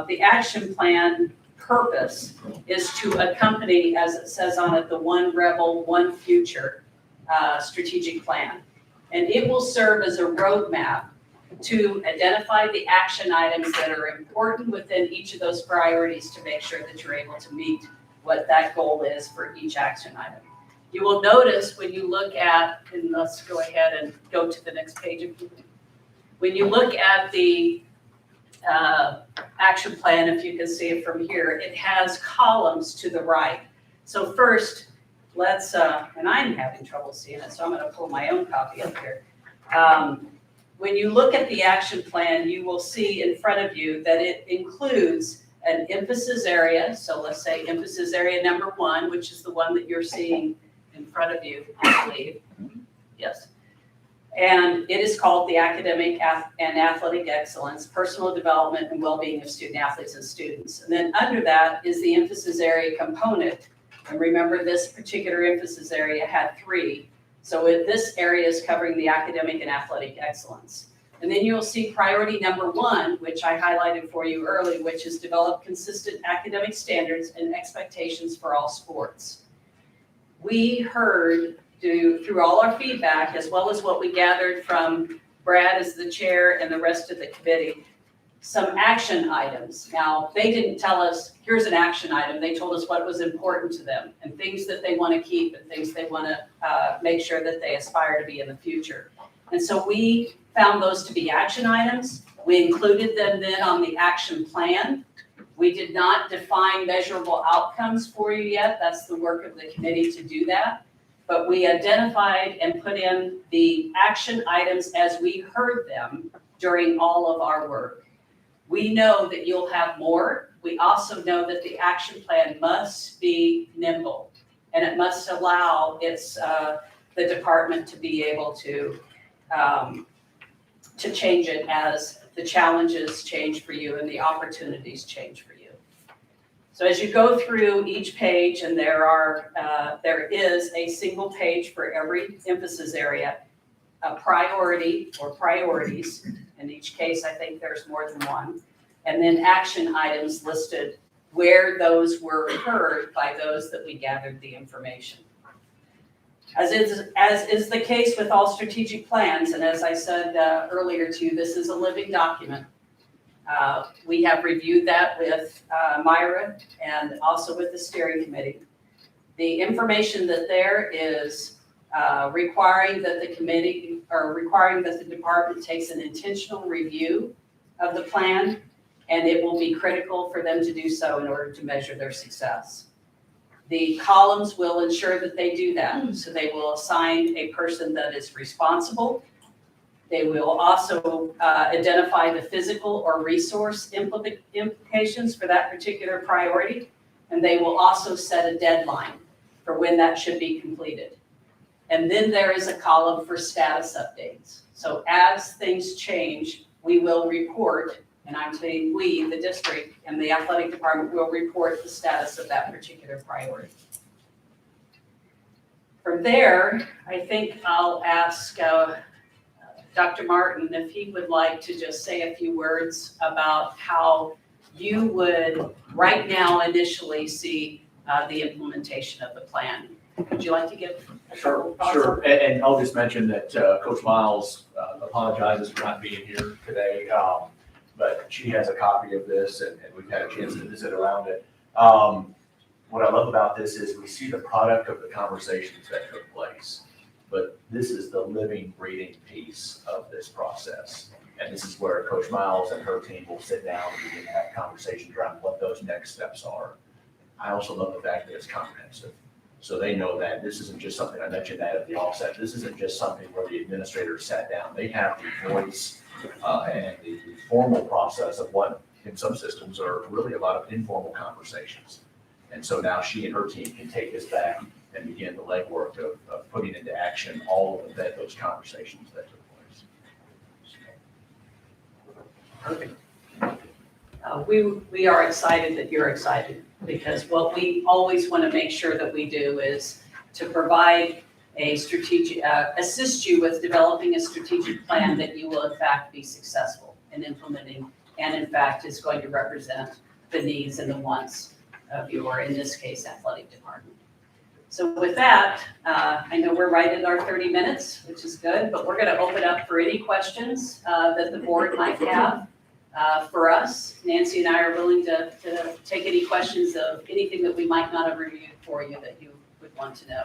The action plan purpose is to accompany, as it says on it, the One Rebel, One Future strategic plan. And it will serve as a roadmap to identify the action items that are important within each of those priorities to make sure that you're able to meet what that goal is for each action item. You will notice when you look at, and let's go ahead and go to the next page. When you look at the action plan, if you can see it from here, it has columns to the right. So first, let's, and I'm having trouble seeing it, so I'm gonna pull my own copy up here. When you look at the action plan, you will see in front of you that it includes an emphasis area. So let's say emphasis area number 1, which is the one that you're seeing in front of you, I believe. Yes. And it is called the Academic and Athletic Excellence, Personal Development and Wellbeing of Student Athletes and Students. And then under that is the emphasis area component. And remember, this particular emphasis area had 3. So this area is covering the academic and athletic excellence. And then you'll see priority number 1, which I highlighted for you early, which is develop consistent academic standards and expectations for all sports. We heard through all our feedback, as well as what we gathered from Brad as the chair and the rest of the committee, some action items. Now, they didn't tell us, here's an action item. They told us what was important to them and things that they want to keep and things they want to make sure that they aspire to be in the future. And so we found those to be action items. We included them then on the action plan. We did not define measurable outcomes for you yet. That's the work of the committee to do that. But we identified and put in the action items as we heard them during all of our work. We know that you'll have more. We also know that the action plan must be nimble and it must allow the department to be able to change it as the challenges change for you and the opportunities change for you. So as you go through each page, and there is a single page for every emphasis area, a priority or priorities. In each case, I think there's more than one. And then action items listed where those were heard by those that we gathered the information. As is the case with all strategic plans, and as I said earlier to you, this is a living document. We have reviewed that with Myra and also with the steering committee. The information that there is requiring that the committee, or requiring that the department takes an intentional review of the plan, and it will be critical for them to do so in order to measure their success. The columns will ensure that they do that. So they will assign a person that is responsible. They will also identify the physical or resource implications for that particular priority. And they will also set a deadline for when that should be completed. And then there is a column for status updates. So as things change, we will report, and I'm saying we, the district and the athletic department, will report the status of that particular priority. From there, I think I'll ask Dr. Martin, if he would like to just say a few words about how you would right now initially see the implementation of the plan. Would you like to give a couple of thoughts? Sure. And I'll just mention that Coach Miles apologizes for not being here today, but she has a copy of this and we've had a chance to visit around it. What I love about this is we see the product of the conversations that took place, but this is the living, breathing piece of this process. And this is where Coach Miles and her team will sit down and begin to have conversations around what those next steps are. I also love the fact that it's comprehensive. So they know that this isn't just something, I mentioned that at the offset, this isn't just something where the administrators sat down. They have the voice and the formal process of what in some systems are really a lot of informal conversations. And so now she and her team can take this back and begin the legwork of putting into action all of those conversations that took place. Perfect. We are excited that you're excited, because what we always want to make sure that we do is to provide a strategic, assist you with developing a strategic plan that you will in fact be successful in implementing, and in fact is going to represent the needs and the wants of your, in this case, athletic department. So with that, I know we're right in our 30 minutes, which is good, but we're going to open up for any questions that the board might have for us. Nancy and I are willing to take any questions of anything that we might not have reviewed for you that you would want to know.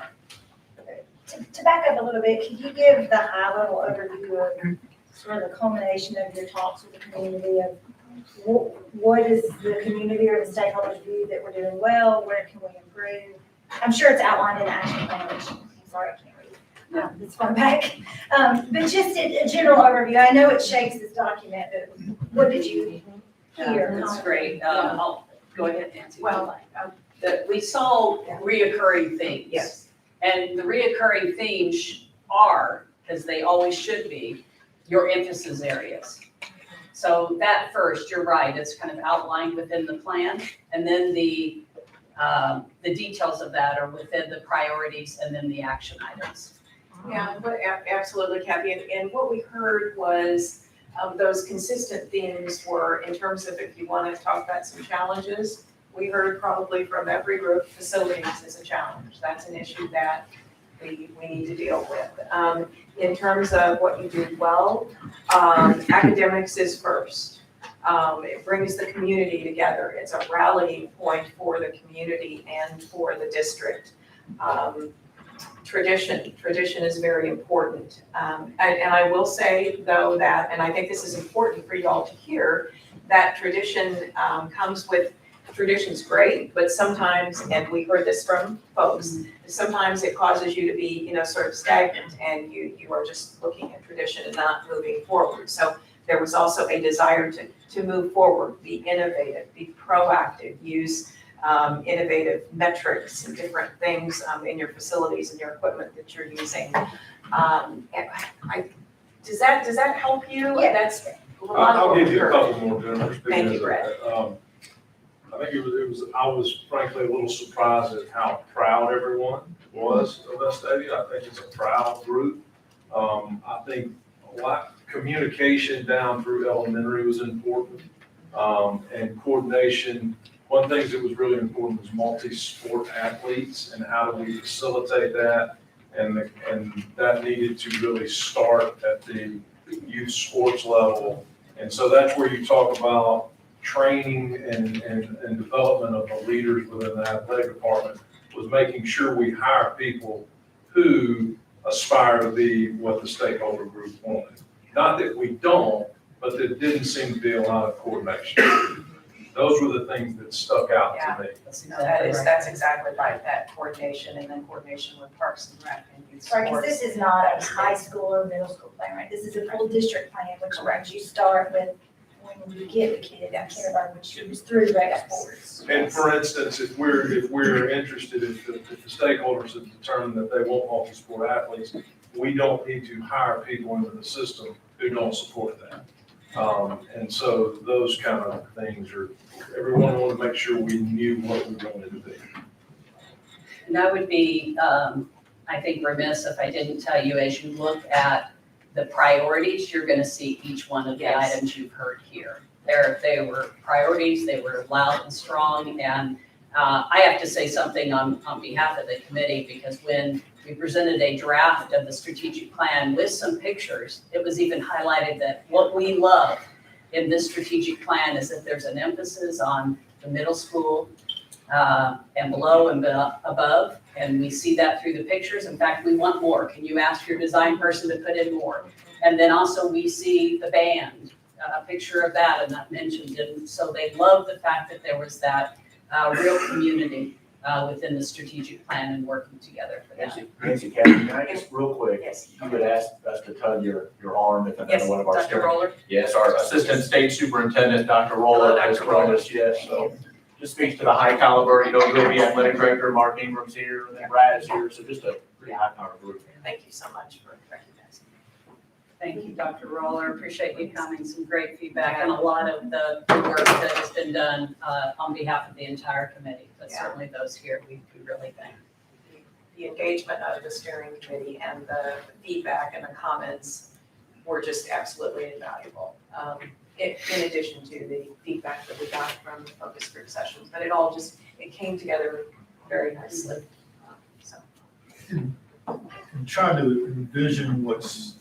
To back up a little bit, could you give the high-level overview of sort of the culmination of your talks with the community of what is the community or the stakeholders view that we're doing well, where can we improve? I'm sure it's outlined in the action plan, which I'm sorry, I can't read. It's far back. But just a general overview. I know it shapes this document, but what did you hear? That's great. I'll go ahead, Nancy. Well, That we saw reoccurring themes. yes. And the reoccurring themes are, as they always should be, your emphasis areas. So that first, you're right, it's kind of outlined within the plan, and then the details of that are within the priorities and then the action items. Yeah, but absolutely, Kathy. And what we heard was those consistent themes were, in terms of if you want to talk about some challenges, we heard probably from every group, facilities is a challenge. That's an issue that we need to deal with. In terms of what you do well, academics is first. It brings the community together. It's a rallying point for the community and for the district. Tradition is very important. And I will say though that, and I think this is important for y'all to hear, that tradition comes with, tradition's great, but sometimes, and we heard this from folks, sometimes it causes you to be, sort of stagnant and you are just looking at tradition and not moving forward. So there was also a desire to move forward, be innovative, be proactive, use innovative metrics and different things in your facilities and your equipment that you're using. Does that help you? Yeah. That's a lot I'll of give you a work. couple more general. Thank you, Brett. I think I was frankly a little surprised at how proud everyone was of Vestavia. I think it's a proud group. I think a lot, communication down through elementary was important, and coordination. One of the things that was really important was multi-sport athletes and how do we facilitate that, and that needed to really start at the youth sports level. And so that's where you talk about training and development of the leaders within the athletic department, was making sure we hire people who aspire to be what the stakeholder group wanted. Not that we don't, but there didn't seem to be a lot of coordination. Those were the things that stuck out to me. That's exactly right, that coordination and then coordination with Parks and Rec and youth Right, sports. because this is not a high school or middle school plan, right? This is a full district plan, which means you start with when you get the kid at kindergarten, which is through rec sports. And for instance, if we're interested, if the stakeholders have determined that they want multi-sport athletes, we don't need to hire people into the system who don't support that. And so those kind of things are, everyone wanted to make sure we knew what we wanted to be. And I would be, I think, remiss if I didn't tell you, as you look at the priorities, you're gonna see each one of the Yes. items you've heard here. They were priorities, they were loud and strong, and I have to say something on behalf of the committee, because when we presented a draft of the strategic plan with some pictures, it was even highlighted that what we love in this strategic plan is that there's an emphasis on the middle school and below and above, and we see that through the pictures. In fact, we want more. Can you ask your design person to put in more? And then also we see the band, a picture of that, and that mentioned, and so they love the fact that there was that real community within the strategic plan and working together for that. Nancy, Kathy, can I just real quick, Yes. you had asked us to tug your arm if another Yes, one of our Dr. students. Roller? Yes, our Assistant State Superintendent, Dr. Roller, Hello, has Dr. joined Roller. us, yes, so just speaks to the high caliber, you know, you'll be athletic director, Mark Ingram's here, and then Brad is here, so just a pretty high power group. Thank you so much for recognizing. Thank you, Dr. Roller. Appreciate you coming. Some great feedback and a lot of the work that has been done on behalf of the entire committee, but Yeah. certainly those here, we really thank. The engagement of the steering committee and the feedback and the comments were just absolutely invaluable. In addition to the feedback that we got from the focus group sessions, but it came together very nicely. So, I'm trying to envision what's,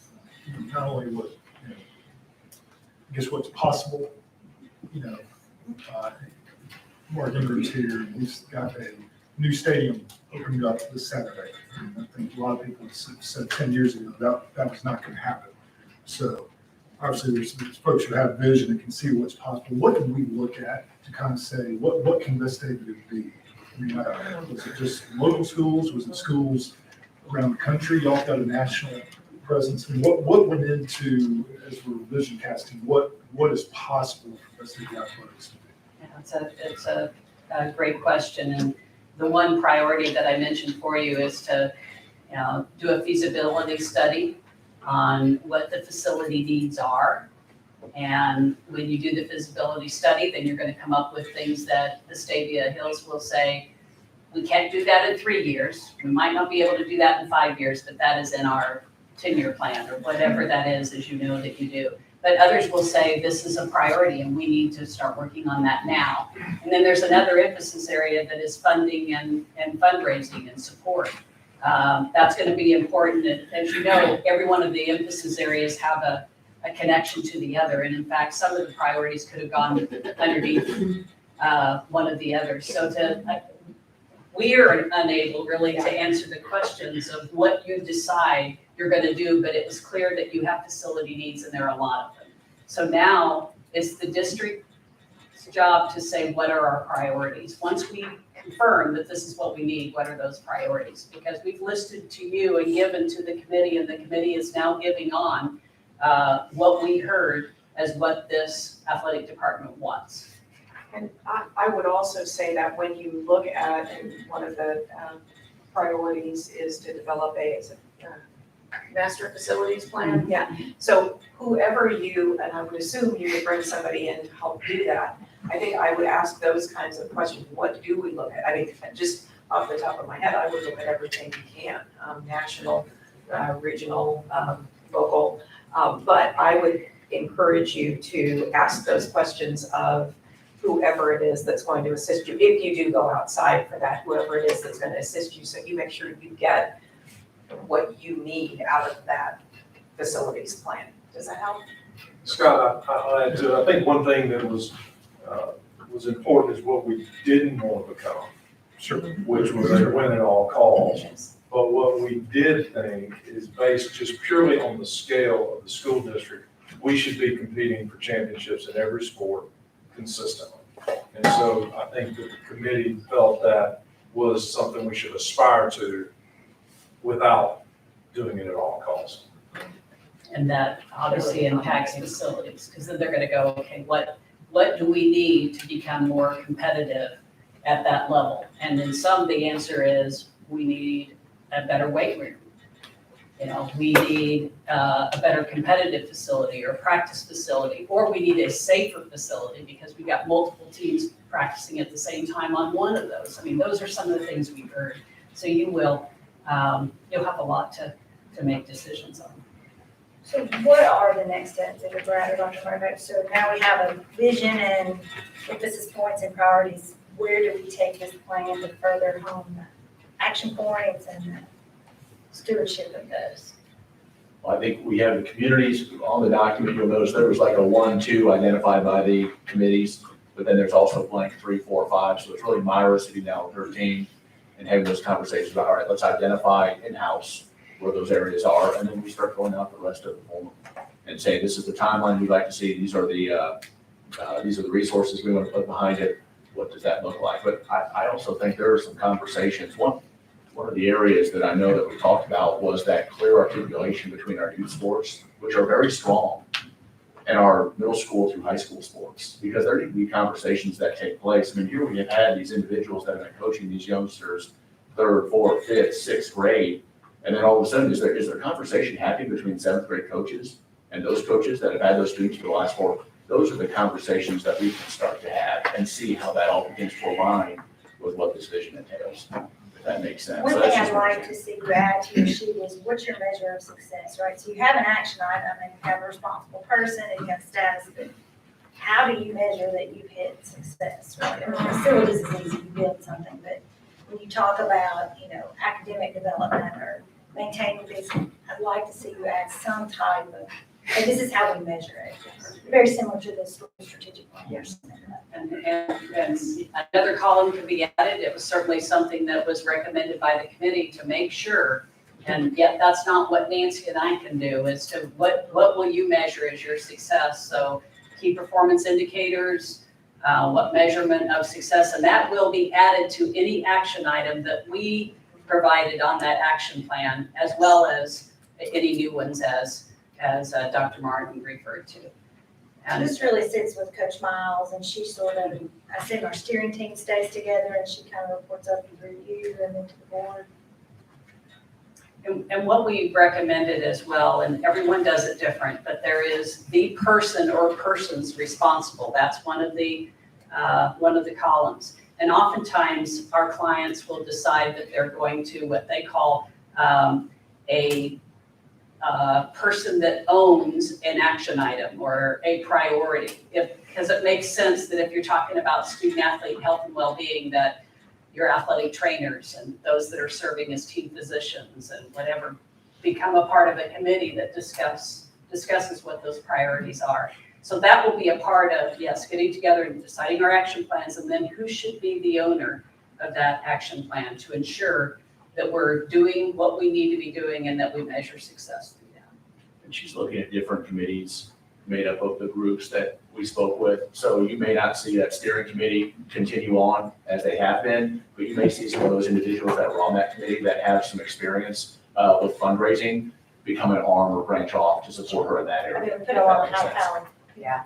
not only what, you know, I guess what's possible, you know, Mark Ingram's here, and he's got a new stadium opening up this Saturday. And I think a lot of people said 10 years ago that was not going to happen. So obviously there's folks who have vision and can see what's possible. What can we look at to kind of say, what can this stadium be? I mean, was it just local schools? Was it schools around the country? Y'all got a national presence. I mean, what went into, as we're vision casting, what is possible for Vestavia athletics to do? Yeah, it's a great question, and the one priority that I mentioned for you is to, you know, do a feasibility study on what the facility needs are. And when you do the feasibility study, then you're going to come up with things that the Vestavia Hills will say, we can't do that in 3 years. We might not be able to do that in 5 years, but that is in our 10-year plan or whatever that is, as you know that you do. But others will say, this is a priority and we need to start working on that now. And then there's another emphasis area that is funding and fundraising and support. That's going to be important. And as you know, every one of the emphasis areas have a connection to the other. And in fact, some of the priorities could have gone underneath one of the others. So we are unable really to answer the questions of what you decide you're going to do, but it was clear that you have facility needs and there are a lot of them. So now it's the district's job to say, what are our priorities? Once we confirm that this is what we need, what are those priorities? Because we've listed to you and given to the committee, and the committee is now giving on what we heard as what this athletic department wants. and I would also say that when you look at, and one of the priorities is to develop a master facilities plan, yeah. So whoever and I would assume you would bring somebody in to help do that. I think I would ask those kinds of questions. What do we look at? I mean, just off the top of my head, I would look at everything you can, national, regional, local. But I would encourage you to ask those questions of whoever it is that's going to assist you. If you do go outside for that, whoever it is that's going to assist you, so you make sure you get what you need out of that facilities plan. Does that help? Scott, I'll add to it. I think one thing that was important is what we didn't want to become. Sure. Which was a win at all costs. But what we did think is based just purely on the scale of the school district, we should be competing for championships in every sport consistently. And so I think that the committee felt that was something we should aspire to without doing it at all costs. And that obviously impacts facilities, because then they're gonna go, okay, what do we need to become more competitive at that level? And in some, the answer is, we need a better weight room. You know, we need a better competitive facility or practice facility, or we need a safer facility because we got multiple teams practicing at the same time on one of those. I mean, those are some of the things we've heard. So you'll have a lot to make decisions on. So what are the next steps that we're at, Dr. Martin? So now we have a vision and emphasis points and priorities. Where do we take this plan to further home the action points and the stewardship of those? I think we have the communities on the document. You'll notice there was like a 1, 2 identified by the committees, but then there's also blank 3, 4, 5. So it's really Myra sitting down with her team and having those conversations about, all right, let's identify in-house where those areas are, and then we start going out the rest of the form and say, this is the timeline we'd like to see. These are the resources we want to put behind it. What does that look like? But I also think there are some conversations. One of the areas that I know that we talked about was that clear articulation between our youth sports, which are very strong, and our middle school through high school sports, because there need to be conversations that take place. I mean, here we have had these individuals that have been coaching these youngsters 3rd, 4th, 5th, 6th grade, and then all of a sudden, is there conversation happening between 7th grade coaches and those coaches that have had those students for the last 4? Those are the conversations that we can start to have and see how that all begins to align with what this vision entails, if that makes sense. One So thing that's I'd just- like to see you add to your sheet is what's your measure of success, right? So you have an action item and you have a responsible person and you have status, but how do you measure that you've hit success, right? I mean, facilities is easy, you build something, but when you talk about, academic development or maintaining this, I'd like to see you add some type of, and this is how we measure it. Very similar to the strategic plan. Yes. And another column could be added. It was certainly something that was recommended by the committee to make sure. And yet that's not what Nancy and I can do, as to what will you measure as your success? So key performance indicators, what measurement of success, and that will be added to any action item that we provided on that action plan, as well as any new ones as Dr. Martin referred to. And This really sits with Coach Miles, and she sort of, I assume our steering team stays together, and she kind of reports up through you and then to the board. And what we recommended as well, and everyone does it different, but there is the person or persons responsible. That's one of the columns. And oftentimes, our clients will decide that they're going to what they call a person that owns an action item or a priority. Because it makes sense that if you're talking about student athlete health and well-being, that your athletic trainers and those that are serving as team physicians and whatever become a part of a committee that discusses what those priorities are. So that will be a part of, yes, getting together and deciding our action plans, and then who should be the owner of that action plan to ensure that we're doing what we need to be doing and that we measure success through that. And she's looking at different committees made up of the groups that we spoke with. So you may not see that steering committee continue on as they have been, but you may see some of those individuals that were on that committee that have some experience with fundraising become an arm or branch off to support her in that I area. mean, we put a lot of If that makes sense. talent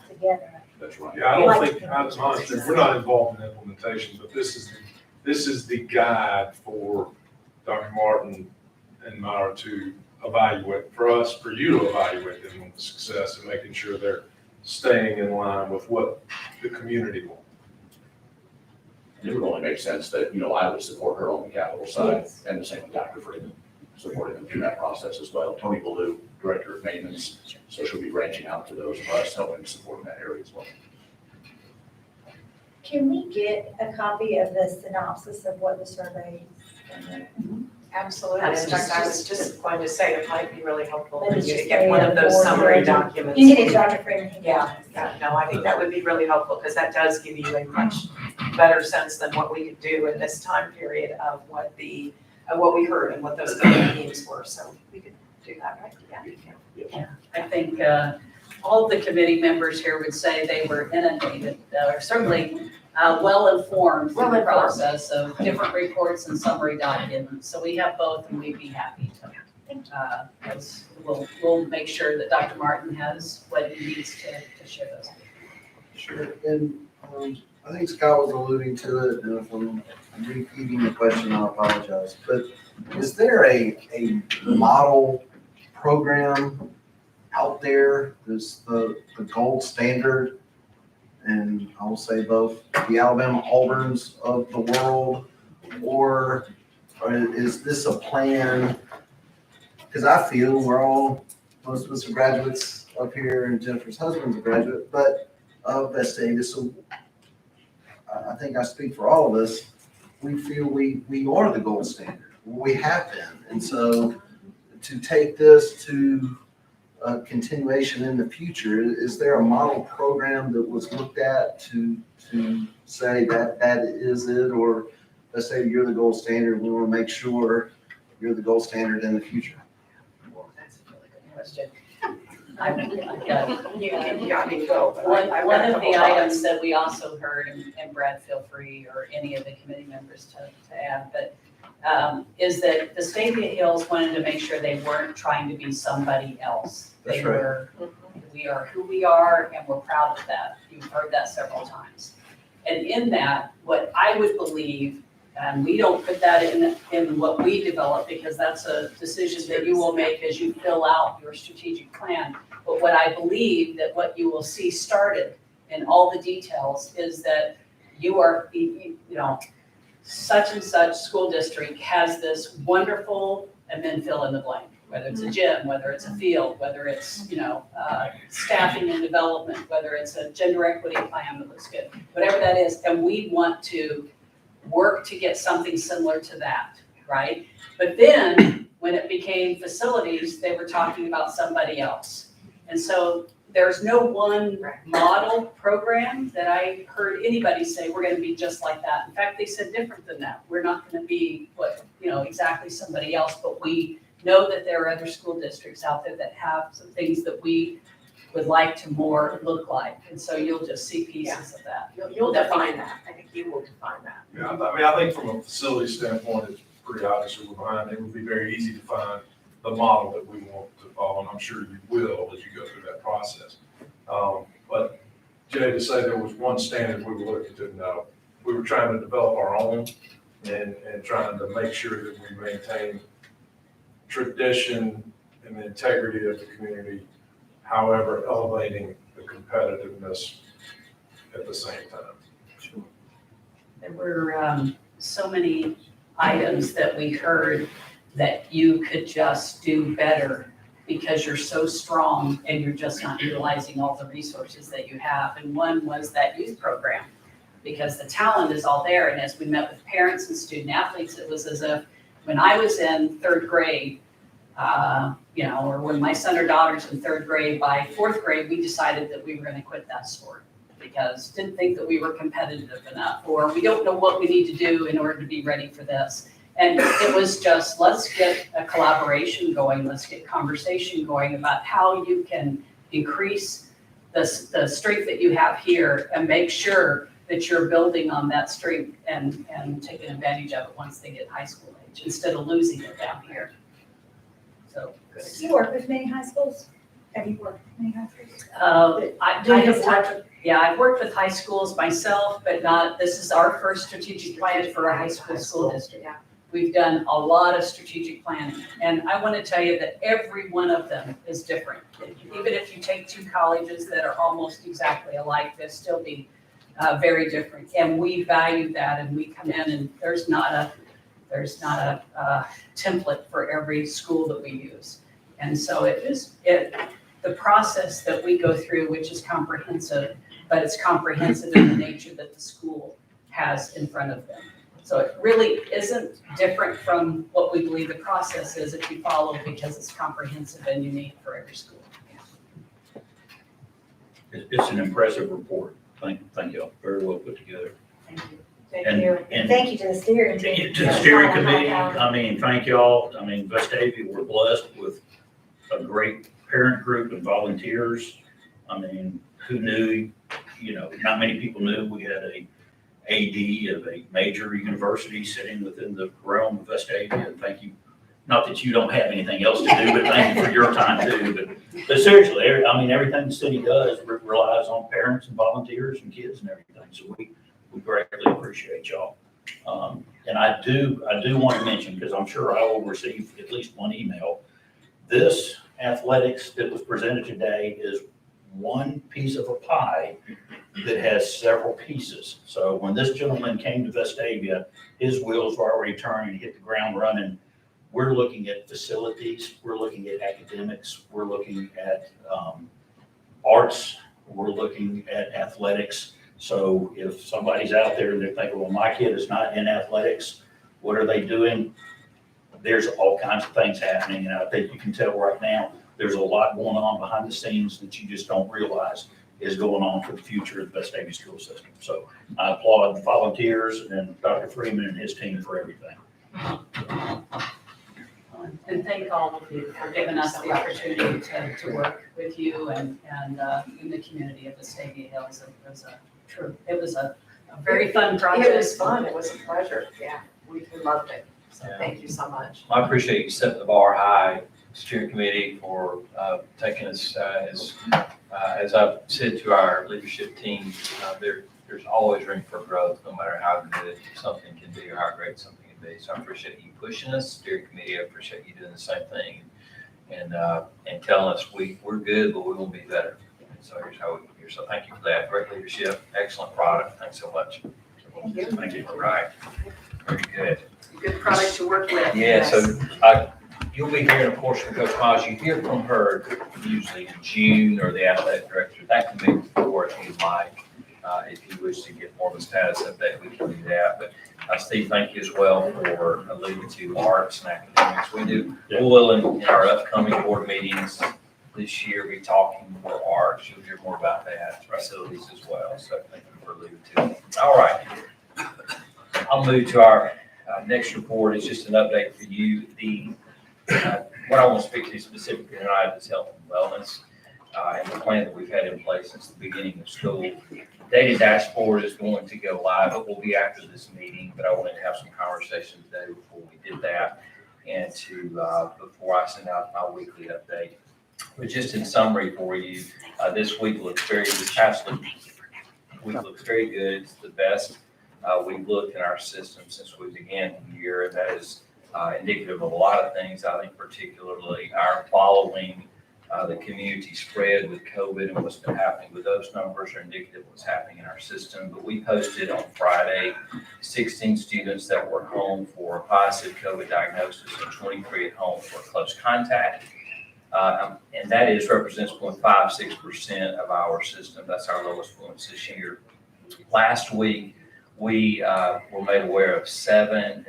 together. That's right. Yeah, I don't think, honestly, we're not involved in implementation, but this is the guide for Dr. Martin and Myra to evaluate, for you to evaluate them on the success and making sure they're staying in line with what the community wants. It would only make sense that, I would support her on the capital side, Yes. and the same with Dr. Freeman, supporting them through that process as well. Tony Ballou, Director of Maintenance, so she'll be branching out to those of us, helping support in that area as well. Can we get a copy of the synopsis of what the survey is? Absolutely. In fact, I was just going to say it might be really helpful for Maybe you to just get one of those board summary ready. documents. You can get it to Dr. Freeman. Yeah, no, I think that would be really helpful because that does give you a much better sense than what we could do in this time period of what we heard and what those needs were. So we could do that, right? Yeah. I think all of the committee members here would say they were inundated, or certainly well-informed through the Well-informed. process of different reports and summary documents. So we have both, and we'd be happy to. We'll make sure that Dr. Martin has what he needs to share those. Sure, and I think Scott was alluding to it, and if I'm repeating the question, I apologize. But is there a model program out there that's the gold standard? And I will say both the Alabama Auburns of the world, or is this a plan? Because I feel we're all most of us are graduates up here, and Jennifer's husband's a graduate, but of Vestavia, so I think I speak for all of us. We feel we are the gold standard. We have been, and so to take this to a continuation in the future, is there a model program that was looked at to say that is it, or let's say you're the gold standard, we want to make sure you're the gold standard in the future? That's a really good question. I've got You got me to go, but one I've got a of the couple thoughts. items that we also heard, and Brad, feel free, or any of the committee members to add, but is that the Vestavia Hills wanted to make sure they weren't trying to be somebody else. That's They right. were, we are who we are, and we're proud of that. You've heard that several times. And in that, what I would believe, and we don't put that in what we develop, because that's a decision that you will make as you fill out your strategic plan. But what I believe that what you will see started in all the details is that you are, you know, such and such school district has this wonderful, and then fill in the blank, whether it's a gym, whether it's a field, whether it's, you know, staffing and development, whether it's a gender equity plan that looks good, whatever that is. And we want to work to get something similar to that, right? But then when it became facilities, they were talking about somebody else. And so there's no one model program that I heard anybody say, we're gonna be just like that. In fact, they said different than that. We're not gonna be what, you know, exactly somebody else, but we know that there are other school districts out there that have some things that we would like to more look like. And so you'll just see pieces of that. You'll define that. I think you will define that. Yeah, I mean, I think from a facility standpoint, it's pretty obvious who we're behind. It would be very easy to find the model that we want to follow, and I'm sure you will as you go through that process. But Jay, to say there was one standard we were looking to, no. We were trying to develop our own and trying to make sure that we maintain tradition and the integrity of the community, however, elevating the competitiveness at the same time. There were so many items that we heard that you could just do better because you're so strong and you're just not utilizing all the resources that you have. And one was that youth program, because the talent is all there. And as we met with parents and student athletes, it was as if when I was in third grade, you know, or when my son or daughter's in third grade, by fourth grade, we decided that we were going to quit that sport because didn't think that we were competitive enough, or we don't know what we need to do in order to be ready for this. And it was just, let's get a collaboration going, let's get conversation going about how you can increase the strength that you have here and make sure that you're building on that strength and taking advantage of it once they get high school age, instead of losing it down here. So. Do you work with many high schools? Have you worked with many high schools? I've worked with high schools myself, but not, this is our first strategic plan for a high school district. Yeah. We've done a lot of strategic planning, and I want to tell you that every one of them is different. Even if you take two colleges that are almost exactly alike, they'll still be very different. And we value that, and we come in, and there's not a template for every school that we use. And so the process that we go through, which is comprehensive, but it's comprehensive in the nature that the school has in front of them. So it really isn't different from what we believe the process is if you follow, because it's comprehensive and unique for every school. It's an impressive report. Thank you. Very well put together. Thank you. Thank And- you. and- Thank you to the steering team. To the steering committee, I mean, thank y'all. I mean, Vestavia, we're blessed with a great parent group and volunteers. I mean, who knew, you know, not many people knew we had a AD of a major university sitting within the realm of Vestavia. And thank you, not that you don't have anything else to do, but thank you for your time too. But seriously, I mean, everything the city does relies on parents and volunteers and kids and everything. So we greatly appreciate y'all. And I do want to mention, because I'm sure I will receive at least one email, this athletics that was presented today is one piece of a pie that has several pieces. So when this gentleman came to Vestavia, his wheels were already turning, hit the ground running. we're looking at facilities, we're looking at academics, we're looking at arts, we're looking at athletics. So if somebody's out there and they're thinking, well, my kid is not in athletics, what are they doing? There's all kinds of things happening, and I think you can tell right now, there's a lot going on behind the scenes that you just don't realize is going on for the future of the Vestavia school system. So I applaud the volunteers and Dr. Freeman and his team for everything. And thank all of you for giving us the opportunity to work with you and in the community of Vestavia Hills. It was a very fun project. It was fun, it was a pleasure, yeah, we loved it, so thank you so much. I appreciate you setting the bar high, steering committee, for taking us, as I've said to our leadership team, there's always room for growth, no matter how good something can be or how great something can be. So I appreciate you pushing us, steering committee, I appreciate you doing the same thing and telling us we're good, but we will be better. And so here's how we get here. So thank you for that. Great leadership, excellent product. Thanks so much. Thank you. Thank you. All right. Very good. Good product to work with. Yeah, so you'll be hearing, of course, from Coach Miles. You hear from her usually in June, or the athletic director. That can be before if you'd like. If you wish to get more of a status update, we can do that. But Steve, thank you as well for alluding to arts and academics. We will in our upcoming board meetings this year be talking more arts. You'll hear more about that, facilities as well. So thank you for alluding to it. All right. I'll move to our next report. It's just an update for you. What I want to speak to specifically tonight is health and wellness and the plan that we've had in place since the beginning of school. Data dashboard is going to go live. It will be after this meeting, but I wanted to have some conversation today before we did that, and before I send out my weekly update. But just in summary for you, this past week looks very good. It's the best we've looked in our system since we began the year, and that is indicative of a lot of things. I think particularly our following the community spread with COVID and what's been happening with those numbers are indicative of what's happening in our system. But we posted on Friday 16 students that were home for a positive COVID diagnosis and 23 at home for a close contact. And that represents 0.56% of our system. That's our lowest points this year. Last week, we were made aware of 11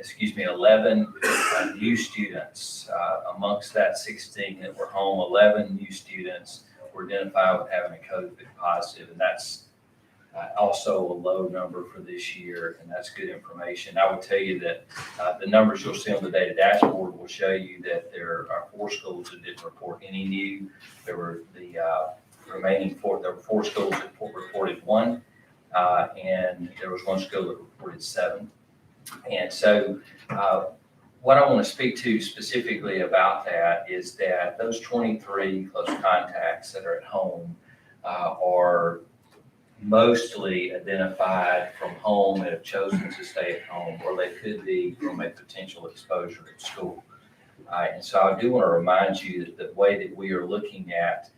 new students. Amongst that 16 that were home, 11 new students were identified with having a COVID positive, and that's also a low number for this year, and that's good information. I would tell you that the numbers you'll see on the data dashboard will show you that there are 4 schools that didn't report any new. There were the remaining 4. There were 4 schools that reported 1. And there was 1 school that reported 7. And so what I want to speak to specifically about that is that those 23 close contacts that are at home are mostly identified from home and have chosen to stay at home, or they could be from a potential exposure at school. And so I do want to remind you that the way that we are looking at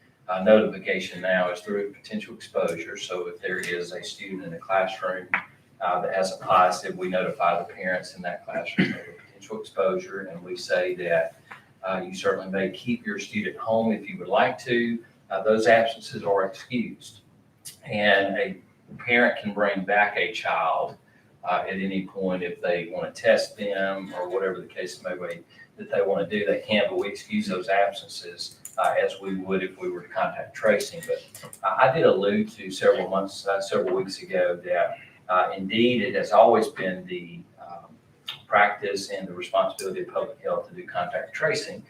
notification now is through potential exposure. So if there is a student in a classroom that has a positive, we notify the parents in that classroom of a potential exposure, and we say that you certainly may keep your student home if you would like to. Those absences are excused, and a parent can bring back a child at any point if they want to test them or whatever the case may be that they want to do. They can, but we excuse those absences as we would if we were to contact tracing. But I did allude to several weeks ago that indeed it has always been the practice and the responsibility of public health to do contact tracing.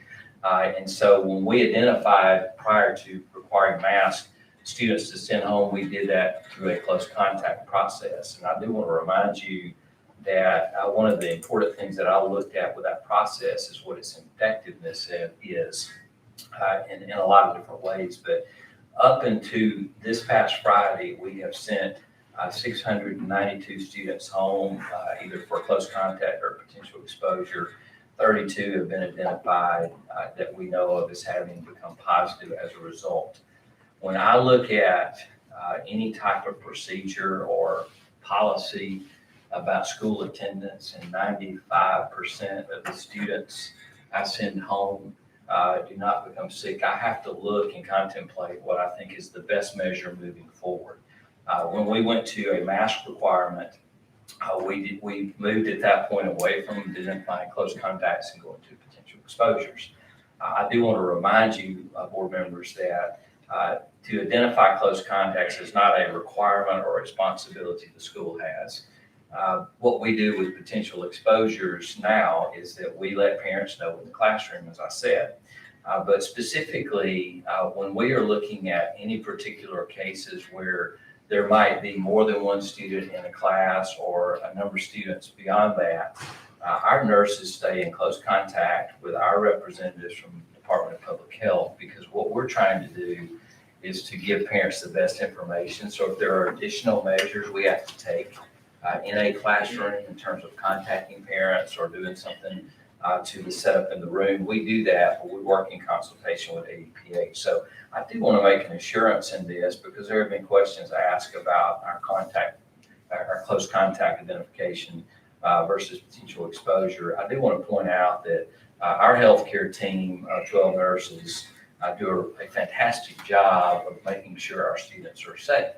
And so when we identified prior to requiring masks students to send home, we did that through a close contact process. And I do want to remind you that one of the important things that I looked at with that process is what its effectiveness is in a lot of different ways. But up until this past Friday, we have sent 692 students home, either for close contact or potential exposure. 32 have been identified that we know of as having become positive as a result. When I look at any type of procedure or policy about school attendance, and 95% of the students I send home do not become sick. I have to look and contemplate what I think is the best measure moving forward. When we went to a mask requirement, we moved at that point away from identifying close contacts and going to potential exposures. I do want to remind you, board members, that to identify close contacts is not a requirement or responsibility the school has. What we do with potential exposures now is that we let parents know in the classroom, as I said. But specifically, when we are looking at any particular cases where there might be more than one student in a class or a number of students beyond that, our nurses stay in close contact with our representatives from the Department of Public Health, because what we're trying to do is to give parents the best information. So if there are additional measures we have to take in a classroom in terms of contacting parents or doing something to the setup in the room, we do that, but we work in consultation with ADPH. So I do want to make an assurance in this, because there have been questions asked about our close contact identification versus potential exposure. I do want to point out that our healthcare team of 12 nurses do a fantastic job of making sure our students are safe.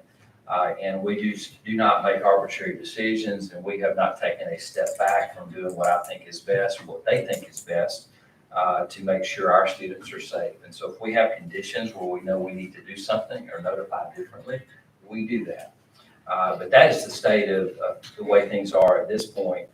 And we do not make arbitrary decisions, and we have not taken a step back from doing what I think is best, what they think is best, to make sure our students are safe. And so if we have conditions where we know we need to do something or notify differently, we do that. But that is the state of the way things are at this point.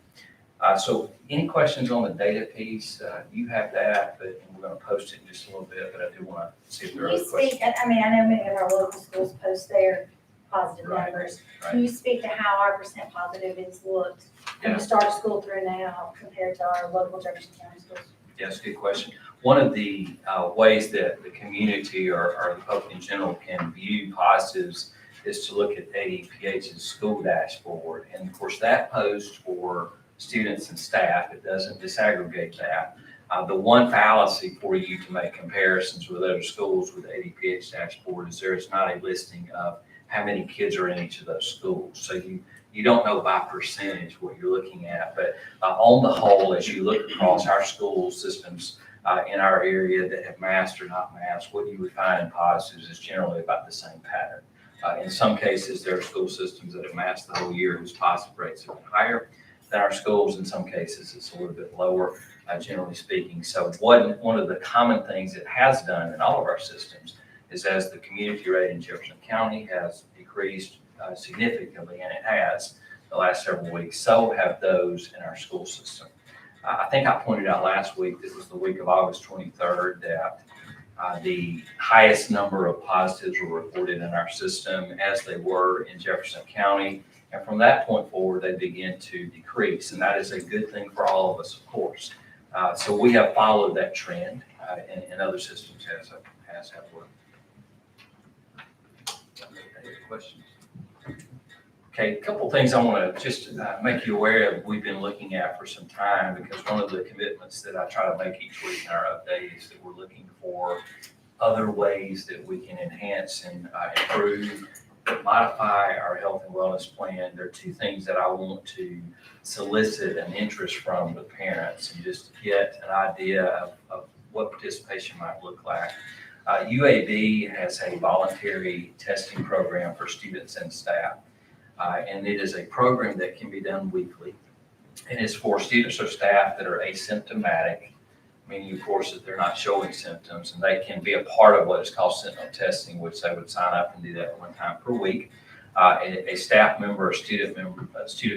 So any questions on the data piece? You have that, but we're going to post it in just a little bit, but I do want to see if there are other questions. I mean, I know many of our local schools post their positive numbers. Can you speak to how our percent positive is looked from the start of school through now compared to our local Jefferson County schools? Yes, good question. One of the ways that the community or the public in general can view positives is to look at ADPH's school dashboard. And of course, that posts for students and staff. It doesn't disaggregate that. The one fallacy for you to make comparisons with other schools with the ADPH dashboard is there is not a listing of how many kids are in each of those schools. So you don't know by percentage what you're looking at. But on the whole, as you look across our school systems in our area that have masked or not masked, what you would find in positives is generally about the same pattern. In some cases, there are school systems that have masked the whole year whose positive rates have been higher than our schools. In some cases, it's a little bit lower, generally speaking. So one of the common things it has done in all of our systems is, as the community rate in Jefferson County has decreased significantly, and it has the last several weeks, so have those in our school system. I think I pointed out last week, this was the week of August 23rd, that the highest number of positives were reported in our system, as they were in Jefferson County. And from that point forward, they begin to decrease. And that is a good thing for all of us, of course. So we have followed that trend, and other systems has worked. Any questions? Okay, a couple things I want to just make you aware of we've been looking at for some time, because one of the commitments that I try to make each week in our update is that we're looking for other ways that we can enhance and improve, modify our health and wellness plan. There are two things that I want to solicit an interest from the parents and just get an idea of what participation might look like. UAB has a voluntary testing program for students and staff. And it is a program that can be done weekly. And it's for students or staff that are asymptomatic, meaning, of course, that they're not showing symptoms, and they can be a part of what is called sentinel testing, which they would sign up and do that one time per week. A staff member or student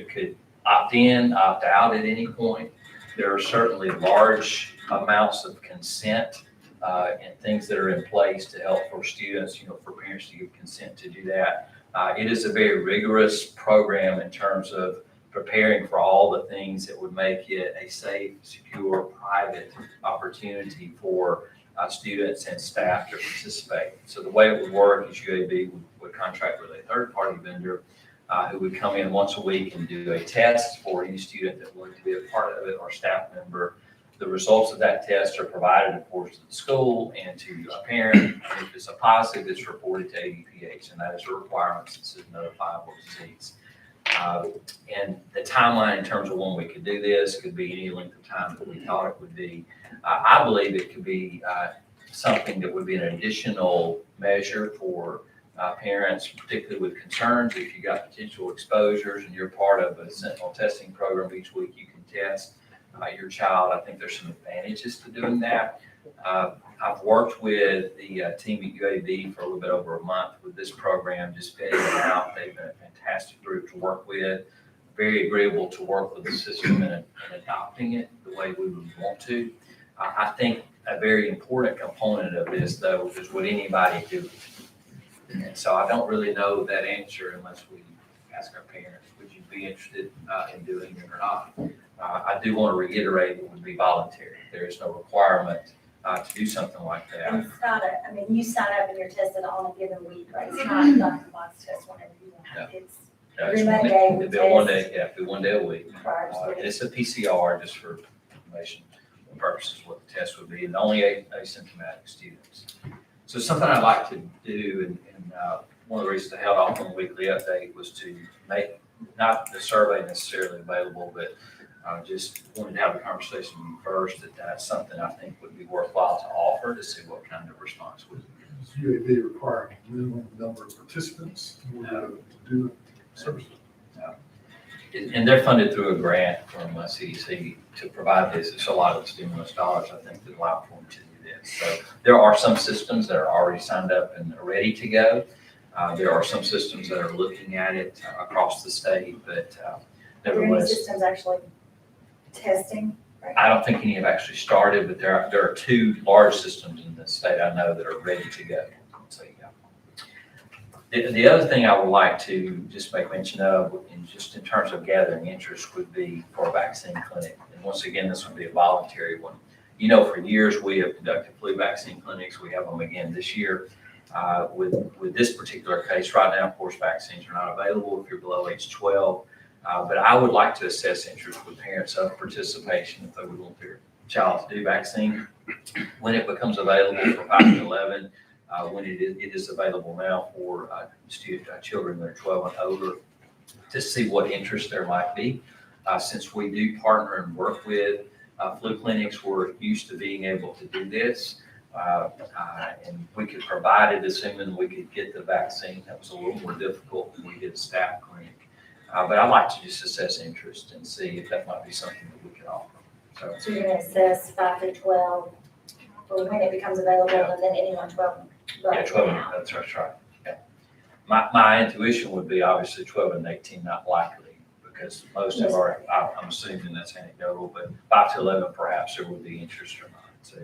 could opt in, opt out at any point. There are certainly large amounts of consent and things that are in place to help for students, for parents to give consent to do that. It is a very rigorous program in terms of preparing for all the things that would make it a safe, secure, private opportunity for students and staff to participate. So the way it would work is UAB would contract with a third-party vendor who would come in once a week and do a test for any student that wanted to be a part of it or staff member. The results of that test are provided, of course, to the school and to a parent. If it's a positive, it's reported to ADPH, and that is a requirement since it's a notifiable disease. And the timeline in terms of when we could do this could be any length of time that we thought it would be. I believe it could be something that would be an additional measure for parents, particularly with concerns. If you got potential exposures and you're part of a sentinel testing program each week, you can test your child. I think there's some advantages to doing that. I've worked with the team at UAB for a little bit over a month with this program, just vetting it out. They've been a fantastic group to work with, very agreeable to work with the system and adopting it the way we would want to. I think a very important component of this, though, is would anybody do it? And so I don't really know that answer unless we ask our parents, would you be interested in doing it or not? I do want to reiterate it would be voluntary. There is no requirement to do something like And that. it's not I mean, you sign up and you're tested on a given week, right? It's not Dr. Box test whenever you want. It's every Monday we It'd be one test day, yeah, it'd be one day a week. prior to And it's a PCR, just for information purposes, what the test would be, and only asymptomatic students. So something I'd like to do, and one of the reasons I held off on the weekly update was to make, not the survey necessarily available, but just wanted to have a conversation with you first, that's something I think would be worthwhile to offer to see what kind of response we get. Does UAB require a minimum number of participants in order to do services? And they're funded through a grant from CDC to provide this. It's a lot of stimulus dollars, I think, that allow for them to do this. So there are some systems that are already signed up and are ready to go. There are some systems that are looking at it across the state, but Are there any nevertheless, systems actually testing? Right? I don't think any have actually started, but there are two large systems in the state I know that are ready to go. So, yeah. The other thing I would like to just make mention of, in just in terms of gathering interest, would be for a vaccine clinic. And once again, this would be a voluntary one. You know, for years, we have conducted flu vaccine clinics. We have them again this year. With this particular case, right now, of course, vaccines are not available if you're below age 12. But I would like to assess interest with parents of participation if they would want their child to do vaccine. When it becomes available for 5 to 11, when it is available now for children that are 12 and older, to see what interest there might be. Since we do partner and work with flu clinics, we're used to being able to do this. And we could provide it assuming we could get the vaccine. That was a little more difficult when we did a staff clinic. But I'd like to just assess interest and see if that might be something that we could offer. So you're gonna assess 5 to 12 for when it becomes available, Yeah. and then anyone 12. Yeah, 12, that's right. Yeah. My intuition would be obviously 12 and 18, not likely, because most of our, I'm assuming that's anecdotal, but 5 to 11, perhaps there would be interest or not. So,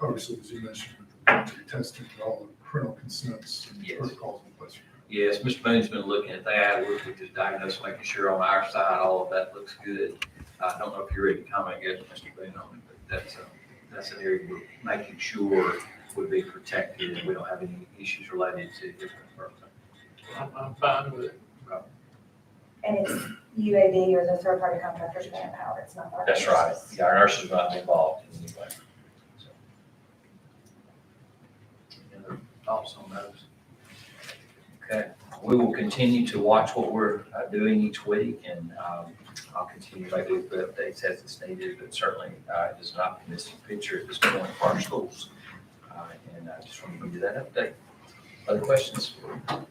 Obviously, as you mentioned, with the voluntary testing, and all the parental consents and Yes. protocols in place. yes, Mr. Boone's been looking at that, working with his diagnosis, making sure on our side, all of that looks good. I don't know if you're ready to comment yet, Mr. Boone, on it, but that's an area we're making sure would be protected and we don't have any issues related to different birth. I'm fine with it. And it's UAB or the third-party contractor's manpower, it's not our. That's right. Yeah, our nurses are not involved in any way. So. Any other thoughts on those? Okay, we will continue to watch what we're doing each week, and I'll continue to make updates as it's needed, but certainly it is an optimistic picture at this point for our schools. And I just want to give you that update. Other questions? All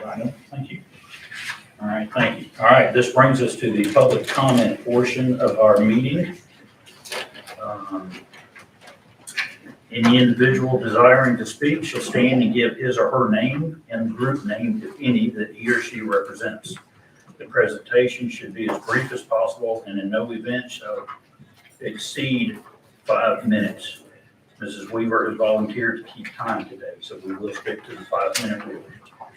right, thank you. All right, thank you. All right, this brings us to the public comment portion of our meeting. Any individual desiring to speak shall stand and give his or her name and group name, if any, that he or she represents. The presentation should be as brief as possible and in no event shall exceed 5 minutes. Mrs. Weaver has volunteered to keep time today, so we will stick to the 5-minute rule.